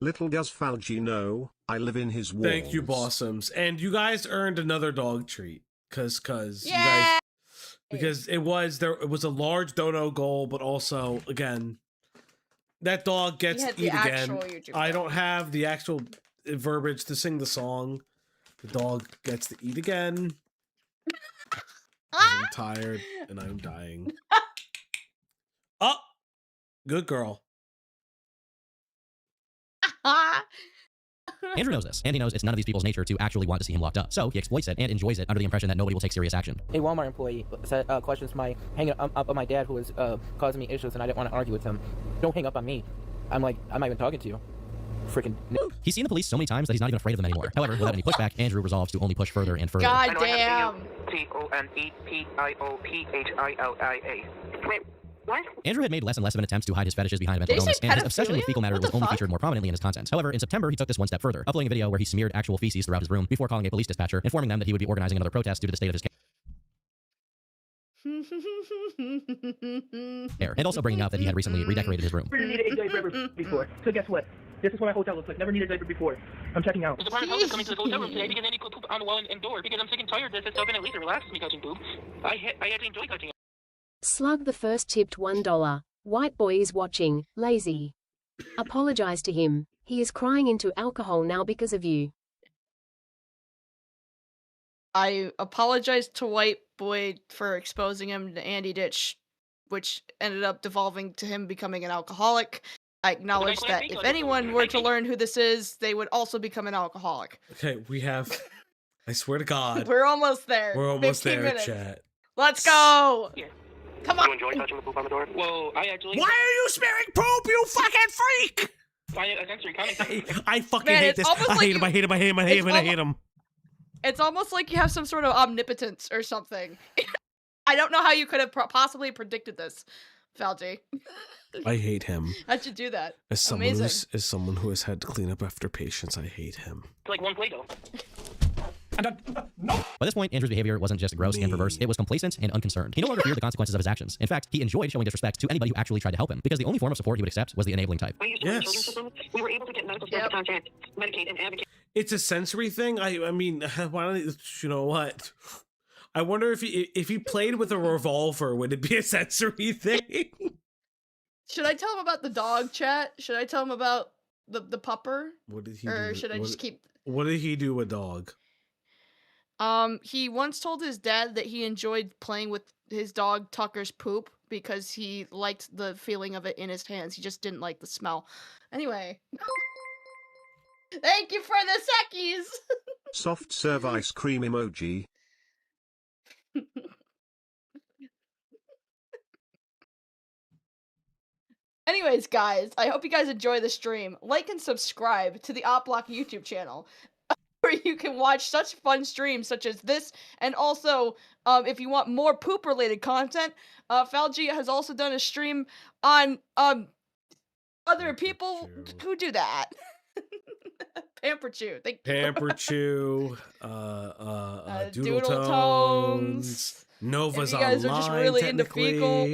Little does Falgi know, I live in his walls. Thank you, Bossums. And you guys earned another dog treat. Cause you guys, because it was a large dono goal, but also again, that dog gets to eat again. I don't have the actual verbiage to sing the song. The dog gets to eat again. I'm tired and I'm dying. Oh, good girl. Andrew knows this, and he knows it's none of these people's nature to actually want to see him locked up. So he exploits it and enjoys it under the impression that nobody will take serious action. A Walmart employee said questions my hanging up on my dad, who was causing me issues, and I didn't want to argue with him. Don't hang up on me. I'm like, I'm not even talking to you. Freaking. He's seen the police so many times that he's not even afraid of them anymore. However, without any pushback, Andrew resolves to only push further and further. God damn. TONEPIOPHILIA. Wait, what? Andrew had made less and less of an attempt to hide his fetishes behind a mental illness, and his obsession with fecal matter was only featured more prominently in his content. However, in September, he took this one step further, uploading a video where he smeared actual feces throughout his room before calling a police dispatcher, informing them that he would be organizing another protest due to the state of his care, and also bringing up that he had recently redecorated his room. Never needed a diaper before, so guess what? This is what my hotel looks like. Never needed a diaper before. I'm checking out. There's a part of house coming to the hotel room today because Andy put poop on the wall and door because I'm sick and tired of this stuff, and at least it relaxes me touching poop. I actually enjoy touching it. Slug the first tipped $1. White boy is watching, lazy. Apologize to him. He is crying into alcohol now because of you. I apologize to White Boy for exposing him to Andy Ditch, which ended up devolving to him becoming an alcoholic. I acknowledge that if anyone were to learn who this is, they would also become an alcoholic. Okay, we have, I swear to God. We're almost there. We're almost there, minutes. Chat. Let's go! Here. Come on! You enjoy touching the poop on the door? Well, I actually... Why are you smearing poop, you fucking freak? A sensory comment. I fucking hate this. I hate him, I hate him, I hate him, I hate him, I hate him. It's almost like you have some sort of omnipotence or something. I don't know how you could have possibly predicted this, Falgi. I hate him. How'd you do that? As someone who has had to clean up after patients, I hate him. It's like one Play-Doh. By this point, Andrew's behavior wasn't just gross and perverse, it was complacent and unconcerned. He no longer feared the consequences of his actions. In fact, he enjoyed showing disrespect to anybody who actually tried to help him, because the only form of support he would accept was the enabling type. Yes. We were able to get medical staff to contact, medicate, and advocate. It's a sensory thing. I mean, why don't you know what? I wonder if he played with a revolver, would it be a sensory thing? Should I tell him about the dog, chat? Should I tell him about the pupper? What did he or do? Should I just keep... What did he do with dog? He once told his dad that he enjoyed playing with his dog Tucker's poop because he liked the feeling of it in his hands. He just didn't like the smell. Anyway. Thank you for the seckies! Soft serve ice cream emoji. Anyways, guys, I hope you guys enjoy the stream. Like and subscribe to the OpBlock YouTube channel, where you can watch such fun streams such as this, and also, if you want more poop-related content, Falgi has also done a stream on, other people who do that. Pamper Chew. Pamper Chew, Doodle Tones. Tones. Nova's online, you guys are just really into fecal.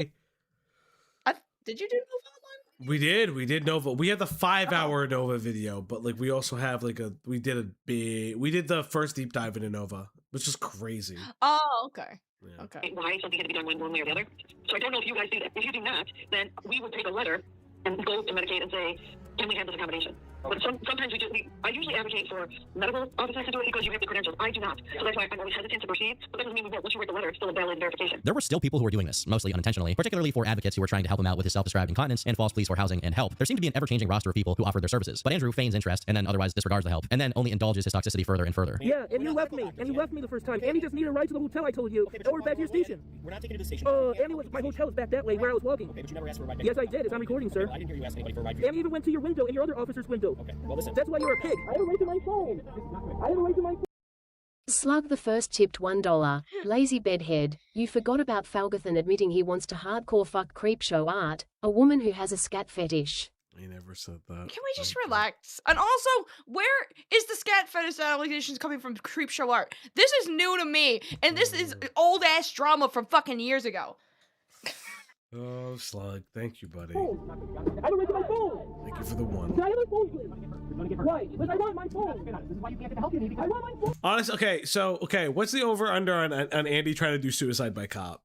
Did you do Nova online? We did Nova. We had the 5-hour Nova video, but like we also have like we did the first deep dive into Nova, which is crazy. Oh, okay. Yeah. Okay. Why something had to be done one way or the other. So I don't know if you guys do that. If you do not, then we would take a letter and go to Medicaid and say, can we have this accommodation? But sometimes I usually advocate for medical officers to do it because you have the credentials. I do not. So that's why I'm always hesitant to proceed. But that doesn't mean we won't. Once you write the letter, it's still a valid verification. There were still people who were doing this, mostly unintentionally, particularly for advocates who were trying to help him out with his self-described incontinence and false pleas for housing and help. There seemed to be an ever-changing roster of people who offered their services, but Andrew feigns interest and then otherwise disregards the help, and then only indulges his toxicity further and further. Yeah, and you left me the first time. Andy just needed a ride to the hotel, I told you. Okay, or back to your station. We're not taking you to the station. Andy, my hotel is back that way where I was walking. Okay, but you never asked for a ride back. Yes, I did. It's on recording, sir. I didn't hear you ask anybody for a ride. And we even went to your window and your other officer's window. Okay, well listen. That's why you're a pig. I have a right to my phone. I have a right to my phone. Slug the first tipped $1. Lazy bedhead, you forgot about Falgathan admitting he wants to hardcore fuck Creepshow Art, a woman who has a scat fetish. I never said that. Can we just relax? And also, where is the scat fetish allegations coming from Creepshow Art? This is new to me, and this is old-ass drama from fucking years ago. Oh, Slug. Thank you, buddy. I have a right to my phone. Thank you for the one. Can I have my phone, please? Why? Because I want my phone. This is why you can't get the help you need. I want my phone. Honestly, okay, what's the over-under on Andy trying to do suicide by cop?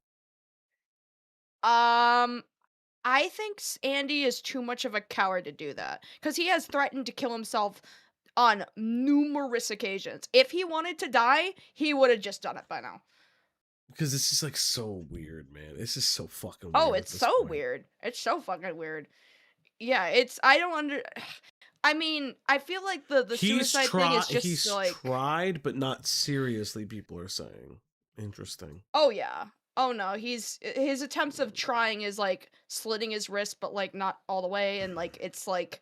I think Andy is too much of a coward to do that, because he has threatened to kill himself on numerous occasions. If he wanted to die, he would have just done it by now. Because this is like so weird, man. This is so fucking weird. Oh, it's so weird. It's so fucking weird. Yeah, I mean, I feel like the suicide thing is just he's like... tried, but not seriously, people are saying. Interesting. Oh, yeah. Oh, no, his attempts of trying is, like, slitting his wrist, but, like, not all the way, and, like, it's, like,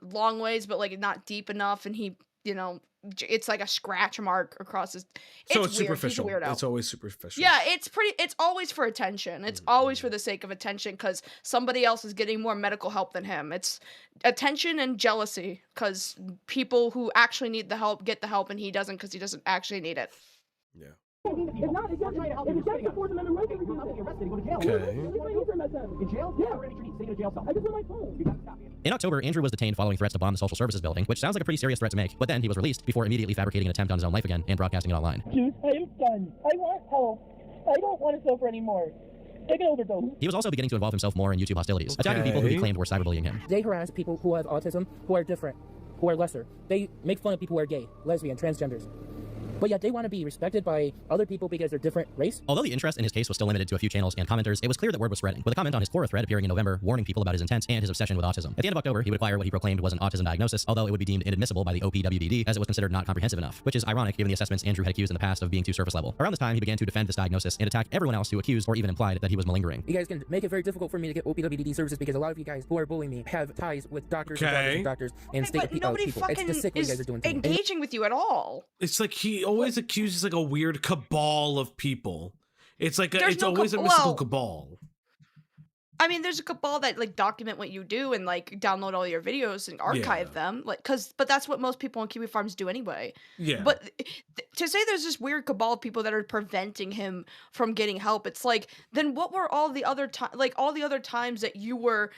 long ways, but, like, not deep enough, and he, you know, it's, like, a scratch mark across his... So it's superficial. Weird. He's a weirdo. It's always superficial. Yeah, it's always for attention. It's always for the sake of attention, because somebody else is getting more medical help than him. It's attention and jealousy, because people who actually need the help get the help, and he doesn't, because he doesn't actually need it. Yeah. If not, it's against the Fourth Amendment right to refuse help. Get arrested and go to jail. Okay. In jail? Yeah. Stay in a jail cell. I just want my phone. You gotta stop me. In October, Andrew was detained following threats to bomb the social services building, which sounds like a pretty serious threat to make, but then he was released before immediately fabricating an attempt on his own life again and broadcasting it online. Dude, I am done. I want help. I don't want to suffer anymore. Take an overdose. He was also beginning to involve himself more in YouTube hostilities, attacking people who he claimed were cyberbullying him. They harass people who have autism, who are different, who are lesser. They make fun of people who are gay, lesbian, transgenders. But yet they want to be respected by other people because they're different race. Although the interest in his case was still limited to a few channels and commenters, it was clear that word was spreading, with a comment on his Quora thread appearing in November warning people about his intent and his obsession with autism. At the end of October, he would acquire what he proclaimed was an autism diagnosis, although it would be deemed inadmissible by the OPWDD as it was considered not comprehensive enough, which is ironic given the assessments Andrew had accused in the past of being too surface level. Around this time, he began to defend this diagnosis and attack everyone else who accused or even implied that he was malingering. You guys can make it very difficult for me to get OPWDD services because a lot of you guys who are bullying me have ties with doctors and doctors and state people. It's just sick what you guys are doing to me. Engaging with you at all. It's like he always accuses like a weird cabal of people. It's like it's always a mystical cabal. I mean, there's a cabal that like document what you do and like download all your videos and archive them, like but that's what most people on Kiwi Farms do anyway. Yeah. But to say there's this weird cabal of people that are preventing him from getting help, it's like, then what were all the other times that you were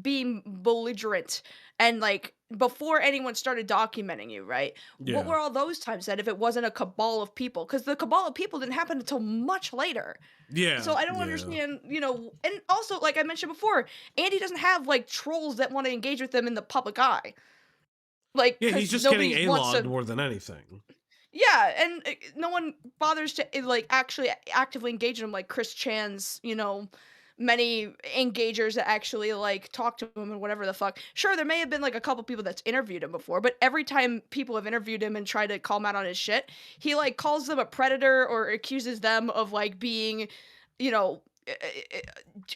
being belligerent and like before anyone started documenting you, right? Yeah. What were all those times then if it wasn't a cabal of people? Because the cabal of people didn't happen until much later. Yeah. So I don't understand, you know, and also like I mentioned before, Andy doesn't have like trolls that want to engage with him in the public eye. Like, yeah, he's just getting A-logged more than anything. Yeah, and no one bothers to like actually actively engage him like Chris Chan's, you know, many engagers that actually like talk to him and whatever the fuck. Sure, there may have been like a couple people that's interviewed him before, but every time people have interviewed him and try to call him out on his shit, he like calls them a predator or accuses them of like being, you know,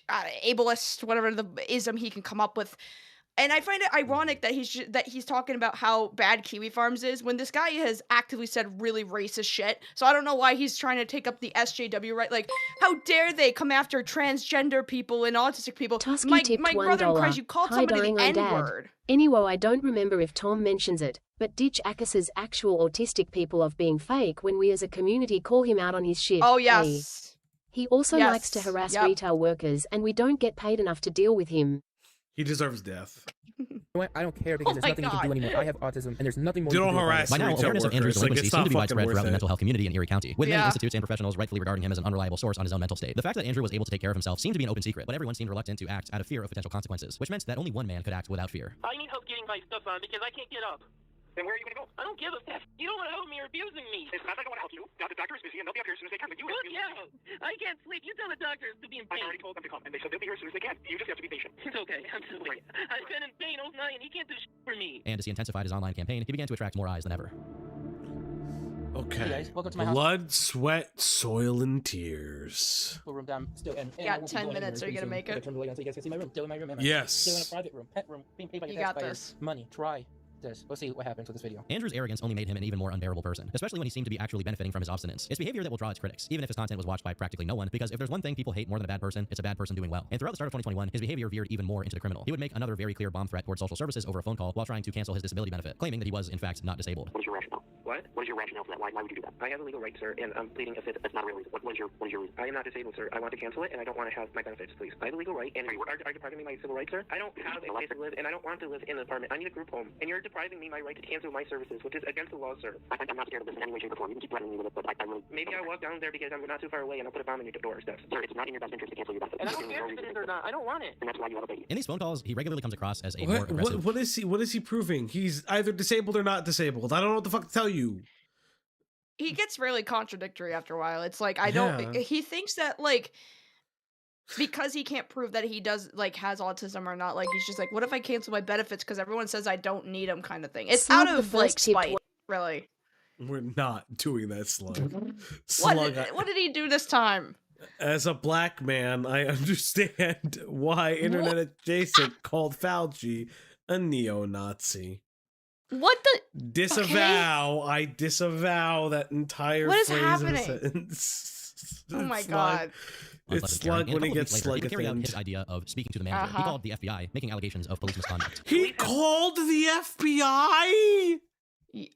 ableist, whatever the ism he can come up with. And I find it ironic that he's talking about how bad Kiwi Farms is when this guy has actively said really racist shit. So I don't know why he's trying to take up the SJW, right? Like, how dare they come after transgender people and autistic people? Tusky My tipped brother in $1. Christ, you called Hi, somebody dying the on Dad. N-word. Anyway, I don't remember if Tom mentions it, but ditch Akas's actual autistic people of being fake when we as a community call him out on his shit. Oh, yes. He also likes to harass retail workers, and we don't get paid enough to deal with him. He deserves death. I don't care because there's nothing you can do anymore. I have autism, and there's nothing more. Don't harass By now, awareness of Andrew's delinquency seemed to be widespread throughout the mental health community in Erie County, with many institutes and professionals rightfully regarding him as an unreliable source on his own mental state. The fact that Andrew was able to take care of himself seemed to be an open secret, but everyone seemed reluctant to act out of fear of potential consequences, which meant that only one man could act without fear. I need help getting my stuff on because I can't get up. Then where are you going to go? I don't give a f. You don't want to help me or abusing me. It's not that I don't want to help you. Now the doctor is busy and they'll be up here as soon as they can. But you Look out! I can't sleep. You tell the doctors to be in pain. I already told them to come, and they said they'll be here as soon as they can. You just have to be patient. It's okay. I'm silly. I've been in pain all night, and he can't do shit for me. And as he intensified his online campaign, he began to attract more eyes than ever. Okay. Hey guys, welcome to my house. Blood, sweat, soil, and tears. Room down. Still, and You got 10 minutes. Are you gonna make it? Turn the light on so you guys can see my room. Still in my room. Yes. Still in a private room. Pet room. Being paid by your You got taxpayers. this. Money. Try this. Let's see what happens with this video. Andrew's arrogance only made him an even more unbearable person, especially when he seemed to be actually benefiting from his obstinance. It's behavior that will draw its critics, even if his content was watched by practically no one, because if there's one thing people hate more than a bad person, it's a bad person doing well. And throughout the start of 2021, his behavior veered even more into the criminal. He would make another very clear bomb threat towards social services over a phone call while trying to cancel his disability benefit, claiming that he was, in fact, not disabled. What is your rationale? What? What is your rationale for that? Why would you do that? I have a legal right, sir, and I'm pleading a fifth. That's not a real reason. What is your reason? I am not disabled, sir. I want to cancel it, and I don't want to have my benefits, please. I have a legal right, and are you depriving me my civil rights, sir? I don't have a place to live, and I don't want to live in an apartment. I need a group home, and you're depriving me my right to cancel my services, which is against the law, sir. I'm not scared of this in any way, shape, or form. You can keep threatening me with it, but I really... Maybe I'll walk down there because I'm not too far away, and I'll put a bomb in your doorstep. Sir, it's not in your best interest to cancel your benefits. And I don't care if it is or not. I don't want it. And that's why you have a baby. In these phone calls, he regularly comes across as a more aggressive... What is he proving? He's either disabled or not disabled. I don't know what the fuck to tell you. He gets really contradictory after a while. It's like, I don't, he thinks that, like, because he can't prove that he does, like, has autism or not, like, he's just like, what if I cancel my benefits because everyone says I don't need them kind of thing. It's out of, like, spite, really. We're not doing that, Slug. What did he do this time? As a black man, I understand why Internet Adjacent called Fauci a neo-Nazi. What the? Disavow. Okay. I disavow that entire phrase happening? Of a sentence. Oh my God. It's Slug when he gets Slug at the end. His idea of speaking to the manager. He called the FBI, making allegations of police misconduct. He called the FBI?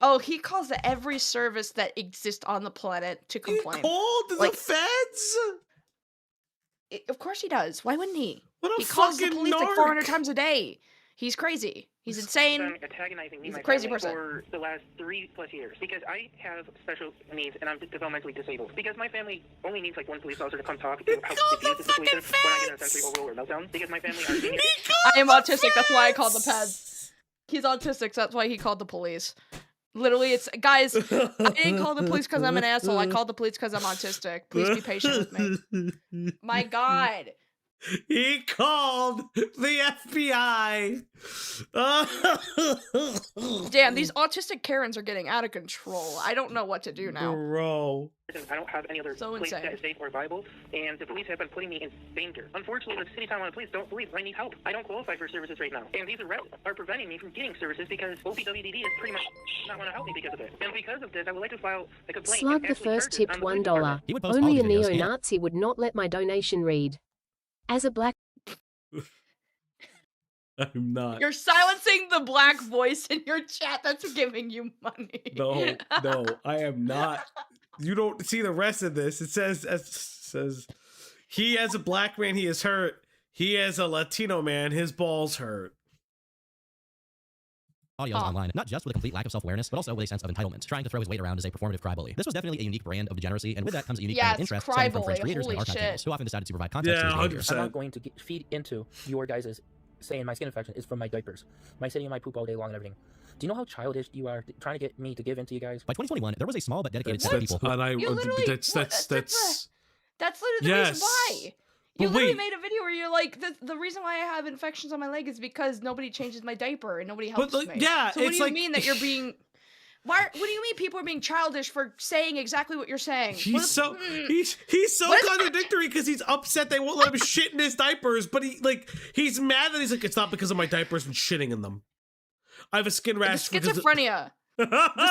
Oh, he calls every service that exists on the planet to complain. He called the feds? Of course he does. Why wouldn't he? He calls the police like 400 times a day. He's crazy. He's insane. Antagonizing me, He's my a crazy family, person. for the last 3+ years because I have special needs and I'm developmentally disabled. Because my family only needs like one police officer to come talk to help defuse the situation when I get a sensory overload or meltdown. Because my family are senior. I am autistic. That's why I called the pads. He's autistic. So that's why he called the police. Literally, it's guys. I didn't call the police because I'm an asshole. I called the police because I'm autistic. Please be patient with me. My God. He called the FBI. Damn, these autistic Karens are getting out of control. I don't know what to do now. Bro. I don't have any other place insane. that is safe or viable, and the police have been putting me in danger. Unfortunately, the city, town, and police don't believe I need help. I don't qualify for services right now, and these arrests are preventing me from getting services because OPWDD is pretty much not want to help me because of it. And because of this, I would like to file a complaint. Slug the first tipped $1. Only a neo-Nazi would not let my donation read. As a black... I'm not. You're silencing the black voice in your chat that's giving you money. No, I am not. You don't see the rest of this. It says, he as a black man, he is hurt. He as a Latino man, his balls hurt. Audios online, not just with a complete lack of self-awareness, but also with a sense of entitlement, trying to throw his weight around as a performative crybaby. This was definitely a unique brand of degeneracy, and with that comes a unique brand of interest stemming from French creators and archive tables, who often decided to provide context to his behavior. I'm not going to feed into your guys' saying my skin infection is from my diapers, my sitting in my poop all day long and everything. Do you know how childish you are trying to get me to give in to you guys? By 2021, there was a small but dedicated set of people. That's literally the reason why. You literally made a video where you're like, the reason why I have infections on my leg is because nobody changes my diaper and nobody helps me. Yeah, so what do you mean that you're being... What do you mean people are being childish for saying exactly what you're saying? He's so contradictory because he's upset they won't let him shit in his diapers, but he's mad that he's like, it's not because of my diapers and shitting in them. I have a skin rash. The schizophrenia. The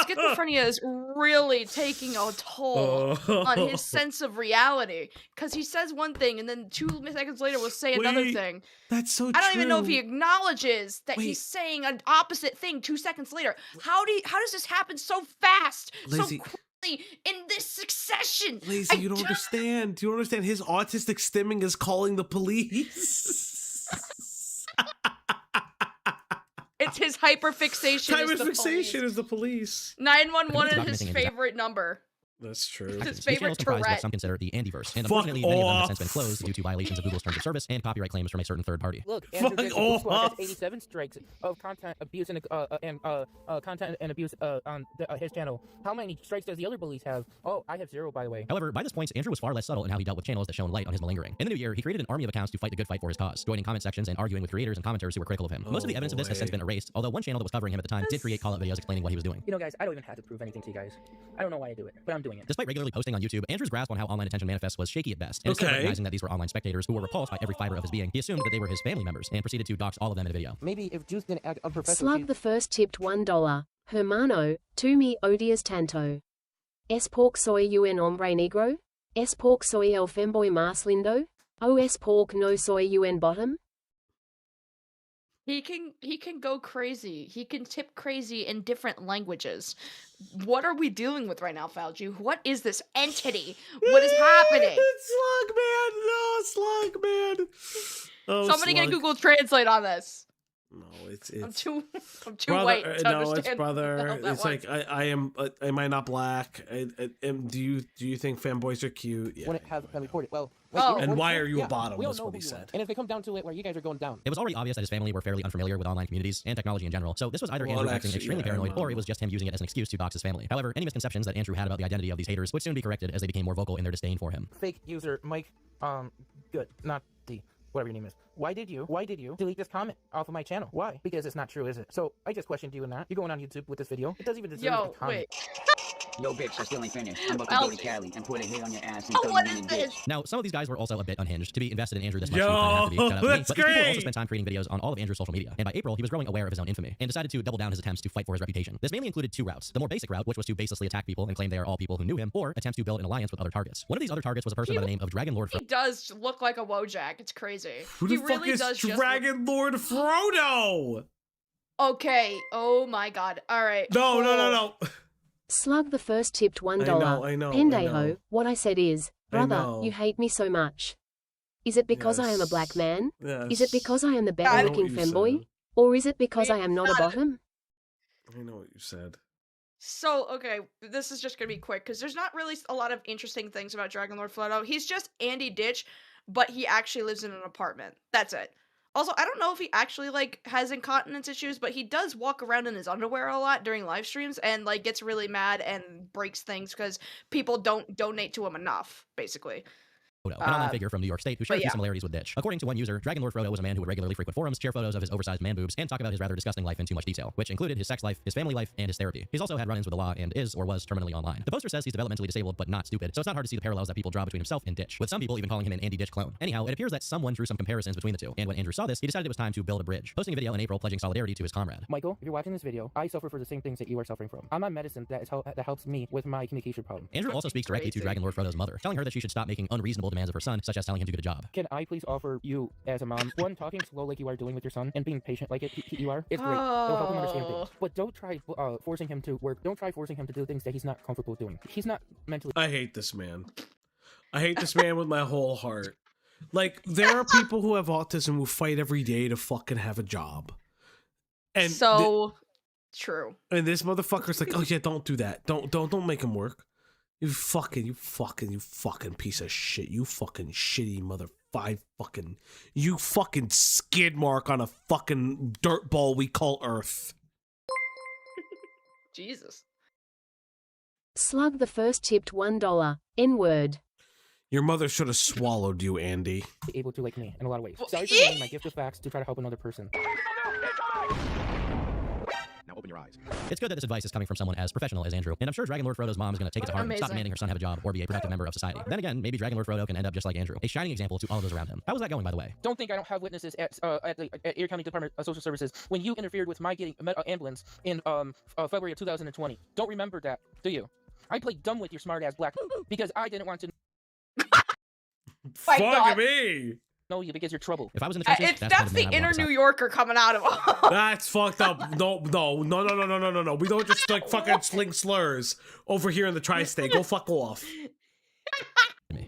schizophrenia is really taking a toll on his sense of reality because he says one thing and then 2 seconds later will say another thing. That's so true. I don't even know if he acknowledges that he's saying an opposite thing 2 seconds later. How does this happen so fast, Lazy. so quickly in this succession? Lazy, you don't understand. You don't understand. His autistic stimming is calling the police. It's his hyperfixation. Hyperfixation is the police. 911 is his favorite number. That's true. His These favorite channels comprise what Tourette. some consider the Andyverse, and Fuck unfortunately, many of them have off. since been closed due to violations of Google's terms of service and copyright claims from a certain third party. Look, Fuck Andrew off. Squad has 87 strikes of content abuse and content and abuse on his channel. How many strikes does the other bullies have? Oh, I have 0, by the way. However, by this point, Andrew was far less subtle in how he dealt with channels that shone light on his malingering. In the new year, he created an army of accounts to fight the good fight for his cause, joining comment sections and arguing with creators and commenters who were critical of him. Most of the evidence of this has since been erased, although one channel that was covering him at the time did create call-out videos explaining what he was doing. You know, guys, I don't even have to prove anything to you guys. I don't know why I do it, but I'm doing it. Despite regularly posting on YouTube, Andrew's grasp on how online attention manifests was shaky at best, and instead of recognizing that these were online spectators who were repulsed by every fiber of his being, he assumed that they were his family members and proceeded to dox all of them in a video. Maybe if Juice didn't act unprofessional... Slug the first tipped $1. Hermano, tu me odias tanto. Es pork soy un hombre negro? Es pork soy el femboy más lindo? O es pork no soy un bottom? He can go crazy. He can tip crazy in different languages. What are we dealing with right now, Falju? What is this entity? What is happening? Slug man, no, Slug man. Oh, Somebody Slug. get Google Translate on this. No, it's I'm too brother, white to no, understand. it's brother. that It's one. like I am. Am I not black? Do you think fanboys are cute? Yeah. When it has been reported. Well, Oh. And why are you yeah, a bottom? we all That's know what who he you said. are. And if it comes down to it, where you guys are going down. It was already obvious that his family were fairly unfamiliar with online communities and technology in general, so this was either Well, Andrew acting actually, extremely yeah, paranoid, or it was just him using it as an excuse to dox his family. However, any misconceptions that Andrew had about the identity of these haters would soon be corrected as they became more vocal in their disdain for him. Fake user Mike, good, not the whatever your name is. Why did you delete this comment off of my channel? Why? Because it's not true, is it? So I just questioned you in that. You're going on YouTube with this video. It doesn't even deserve a comment. Wait. Yo, bitch, I still ain't finished. I'm about to go to Cali and put a hit on your ass and Oh, throw what you in is the ditch. this? Now, some of these guys were also a bit unhinged. To be invested in Andrew this much, Yo, you kinda have to be. Shout out to me. that's But these people also great. spent time creating videos on all of Andrew's social media, and by April, he was growing aware of his own infamy and decided to double down his attempts to fight for his reputation. This mainly included two routes: the more basic route, which was to baselessly attack people and claim they are all people who knew him, or attempt to build an alliance with other targets. One of these other targets was a person by the name of Dragon Lord. He does look like a Wojak. It's crazy. Who the He fuck really is does just Dragon Lord Frodo? Okay. Oh my god. All right. No. Slug the first tipped $1. I know. Pendejo, what I said is, I brother, know. you hate me so much. Is it because I am a black man? Is it because I am the better looking femboy? Or is it because I am not a bottom? I know what you said. So, okay, this is just gonna be quick, because there's not really a lot of interesting things about Dragon Lord Frodo. He's just Andy Ditch, but he actually lives in an apartment. That's it. Also, I don't know if he actually, like, has incontinence issues, but he does walk around in his underwear a lot during live streams and, like, gets really mad and breaks things because people don't donate to him enough, basically. An online figure from New York State who shares yeah. these similarities with Ditch. According to one user, Dragon Lord Frodo was a man who would regularly frequent forums, share photos of his oversized man boobs, and talk about his rather disgusting life in too much detail, which included his sex life, his family life, and his therapy. He's also had run-ins with the law and is or was terminally online. The poster says he's developmentally disabled but not stupid, so it's not hard to see the parallels that people draw between himself and Ditch, with some people even calling him an Andy Ditch clone. Anyhow, it appears that someone drew some comparisons between the two, and when Andrew saw this, he decided it was time to build a bridge, posting a video in April pledging solidarity to his comrade. Michael, if you're watching this video, I suffer for the same things that you are suffering from. I'm on medicine that helps me with my communication problem. Andrew also speaks directly to Dragon Lord Frodo's mother, telling her that she should stop making unreasonable demands of her son, such as telling him to get a job. Can I please offer you, as a mom, one, talking slow like you are doing with your son and being patient like you are is great. It'll help him understand things. But don't try forcing him to work. Don't try forcing him to do things that he's not comfortable doing. He's not mentally... I hate this man. I hate this man with my whole heart. Like, there are people who have autism who fight every day to fucking have a job. And so true. And this motherfucker's like, oh yeah, don't do that. Don't make him work. You fucking piece of shit. You fucking shitty you fucking skid mark on a fucking dirt ball we call Earth. Jesus. Slug the first tipped $1. N-word. Your mother should have swallowed you, Andy. Able to like me in a lot of ways. Sorry for using my gift of facts to try to help another person. Now open your eyes. It's good that this advice is coming from someone as professional as Andrew, and I'm sure Dragon Lord Frodo's mom is going to take it to heart and stop demanding her son have a job or be a productive member of society. Then again, maybe Dragon Lord Frodo can end up just like Andrew, a shining example to all of those around him. How was that going, by the way? Don't think I don't have witnesses at Erie County Department of Social Services when you interfered with my getting an ambulance in February of 2020. Don't remember that, do you? I played dumb with your smart-ass black because I didn't want to... Fuck me! Know you because you're trouble. If I was in the trenches, that's the inner New Yorker coming out of him. That's fucked up. No. We don't just like fucking sling slurs over here in the tri-state. Go fuck off.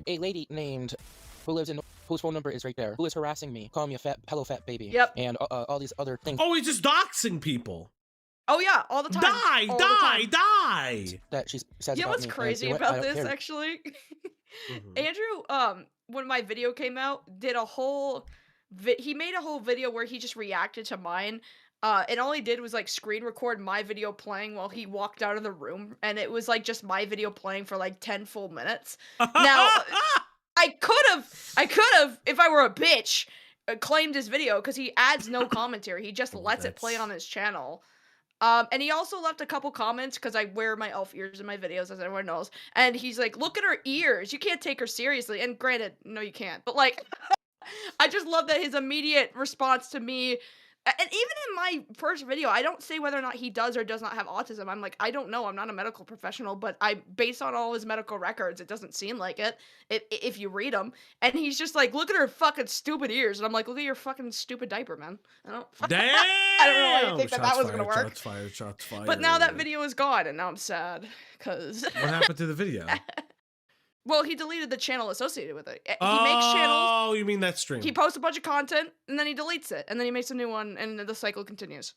A lady named who lives in whose phone number is right there, who is harassing me, calling me a hello fat baby. Yep. And all these other things. Oh, he's just doxing people. Oh yeah, all the time. Die, all the time. die. That she says You know about what's me. crazy You know what? I about don't this care. actually? Andrew, when my video came out, did a whole he made a whole video where he just reacted to mine. And all he did was like screen record my video playing while he walked out of the room, and it was like just my video playing for like 10 full minutes. Now, I could have, if I were a bitch, claimed his video because he adds no commentary. He just lets it play on his channel. And he also left a couple comments because I wear my elf ears in my videos, as everyone knows. And he's like, "Look at her ears. You can't take her seriously." And granted, no, you can't. But like, I just love that his immediate response to me. And even in my first video, I don't say whether or not he does or does not have autism. I'm like, I don't know. I'm not a medical professional, but based on all his medical records, it doesn't seem like it if you read them. And he's just like, look at her fucking stupid ears. And I'm like, look at your fucking stupid diaper, man. Damn! I don't know why you think that was gonna work. Shots fired. But now that video is gone, and now I'm sad because What happened to the video? well, he deleted the channel associated with it. He makes channels. Oh, you mean that stream? He posts a bunch of content, and then he deletes it, and then he makes a new one, and the cycle continues.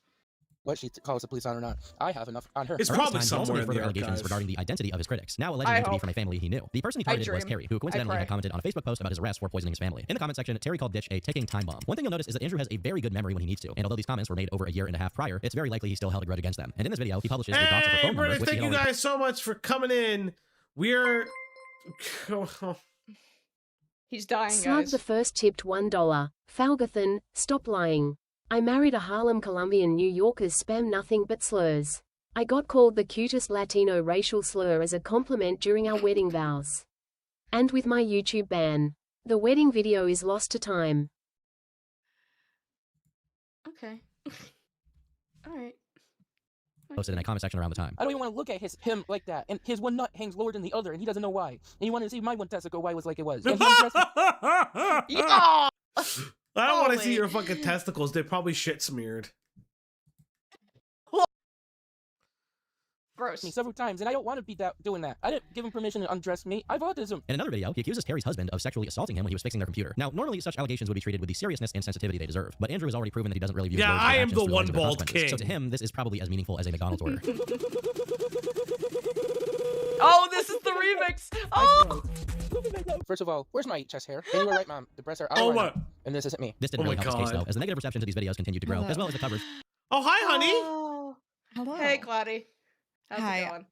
What she calls the police on or not, I have enough on her. It's Around probably this time, he also somewhere made in further the allegations archives. regarding the identity of his critics, now alleging them to be from a family he knew. The person he targeted was Terry, who coincidentally had commented on a Facebook post about his arrest for poisoning his family. In the comment section, Terry called Ditch a ticking time bomb. One thing you'll notice is that Andrew has a very good memory when he needs to, and although these comments were made over a year and a half prior, it's very likely he still held a grudge against them. And in this video, he publishes a dox of her Hey, phone number, British, which he thank had you already guys so much for coming in. We're... He's dying, Slug guys. the first tipped $1. Falgathan, stop lying. I married a Harlem Colombian. New Yorkers spam nothing but slurs. I got called the cutest Latino racial slur as a compliment during our wedding vows. And with my YouTube ban. The wedding video is lost to time. Okay. Alright. posted in a comment section around the time. I don't even want to look at him like that. And his one nut hangs lower than the other, and he doesn't know why. And you wanted to see my one testicle, why it was like it was. Yeah! I don't want to see your fucking testicles. They're probably shit smeared. Gross. Me several times, and I don't want to be doing that. I didn't give him permission to undress me. I have autism. In another video, he accuses Terry's husband of sexually assaulting him when he was fixing their computer. Now, normally such allegations would be treated with the seriousness and sensitivity they deserve, but Andrew has already proven that he doesn't really view his words or I am actions the through one lens of their bald consequences. king. So to him, this is probably as meaningful as a McDonald's order. Oh, this is the remix. Oh. First of all, where's my chest hair? And you were right, Mom. The breasts are out. Oh, what? And this isn't me. This didn't really help his case, though, as the negative reception to these videos continued to grow, as well as the coverage. Oh, hi, honey. Oh. Hello. Hey, Claddy. How's Hi. it going?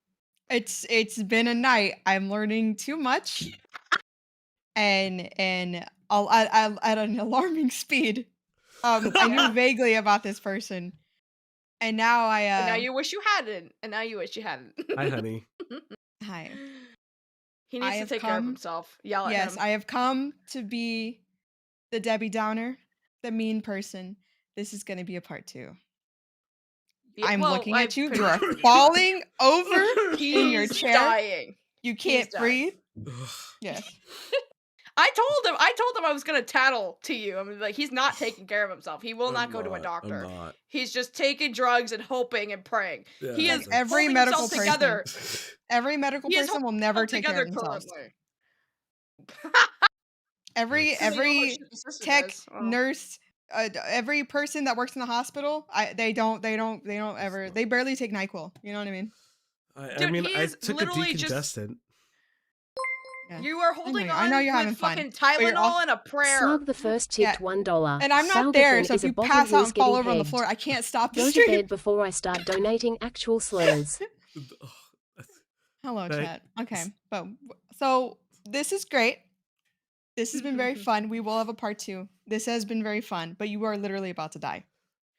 It's been a night. I'm learning too much, and at an alarming speed. I knew vaguely about this person, and now And now you wish you hadn't. And now you wish you hadn't. Hi, honey. Hi. He needs to take care of himself. Yell at him. Yes, I have come to be the Debbie Downer, the mean person. This is going to be a part 2. Yeah, I'm well, looking I at you. pretty You are much- falling over in your He's chair. dying. You can't dying. breathe. Yes. I told him I was gonna tattle to you. I mean, like, he's not taking care of himself. He will not go to a doctor. He's just taking drugs and hoping and praying. Yeah, he that's is it. Every holding medical himself person. together. Every medical He is person will holding never himself take care of together themselves. currently. Every Doesn't know what every shit the sister tech does. Oh. nurse, every person that works in the hospital, they barely take NyQuil. You know what I mean? I Dude, mean, he I is took a literally just- decongestant. Yeah. You are holding I on know you're with having fun, fucking but you're Tylenol and a prayer. Slug the first tipped $1. And I'm not Falgathan there, so is if a you bottom pass who out is and fall getting over on the pegged. floor, I can't stop the Go to stream. bed before I start donating actual slurs. Hello, Thank- chat. Okay, but so this is great. This has been very fun. We will have a part 2. This has been very fun, but you are literally about to die,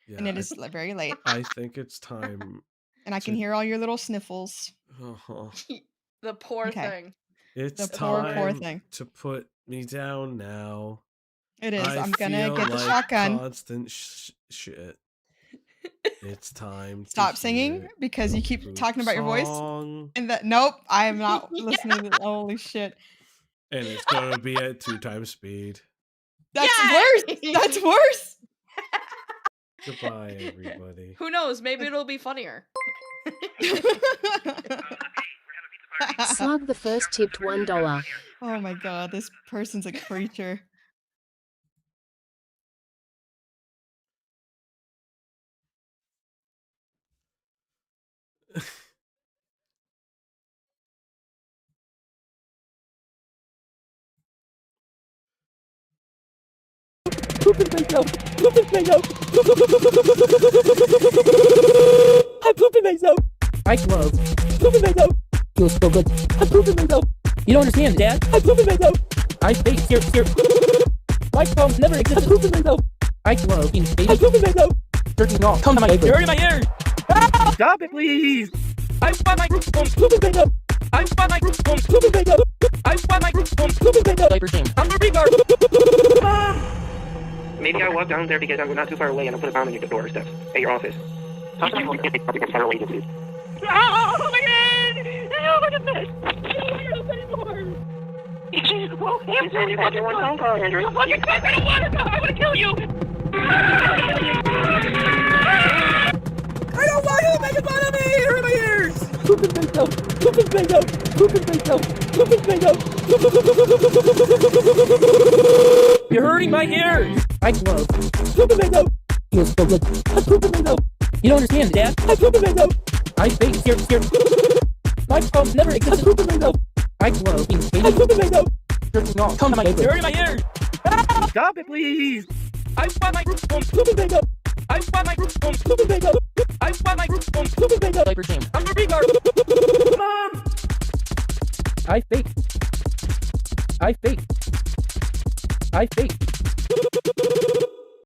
Yeah, and it is very late. I think it's time. And I can hear all your little sniffles. The poor Okay. thing. It's The poor time thing. to put me down now. It is. I I'm gonna feel get the like shotgun. Constant shit. It's time. to Stop hear singing because you keep Poop talking about your voice. song. And that nope, I am not listening. To, holy shit, And it's gonna be at 2 times speed. that's worse. That's worse. Goodbye, everybody. Who knows? Maybe it'll be funnier. Slug the first tipped $1. Oh my god, this person's a creature. pooping myself. Pooping myself. I'm pooping myself. I love pooping myself. Feels so good. I'm pooping myself. You don't understand, Dad. I'm pooping myself. I fake here. My problems never exist. I'm pooping myself. I love being baby. I'm pooping myself. Jerking off. Come to my diaper. You're hurting my ears. Ah! Stop it, please. I want my group home. Pooping myself. I want my group home. Pooping myself. I want my group home. Pooping myself. Diaper shame. I'm a retard. Mom! Maybe I'll walk down there because I'm not too far away and I'll put a bomb on your doorstep at your office. Talk to me about federal agencies. Oh my god! Oh my goodness! I don't want to help anymore! Well, answer you fucking one phone call, Andrew. Fucking fuck, I don't want to go! I want to kill you! I don't want you making fun of me! You're in my ears! Pooping myself. Pooping myself. Pooping myself. Pooping myself. You're hurting my ears! I love pooping myself. Feels so good. I'm pooping myself. You don't understand, Dad. I'm pooping myself. I fake here. My problems never exist. I'm pooping myself. I love being baby. I'm pooping myself. Jerking off. Come to my diaper. You're hurting my ears. Ah! Stop it, please. I want my group home. Pooping myself. I want my group home. Pooping myself. I want my group home. Pooping myself. Diaper shame. I'm a retard. Mom! I fake.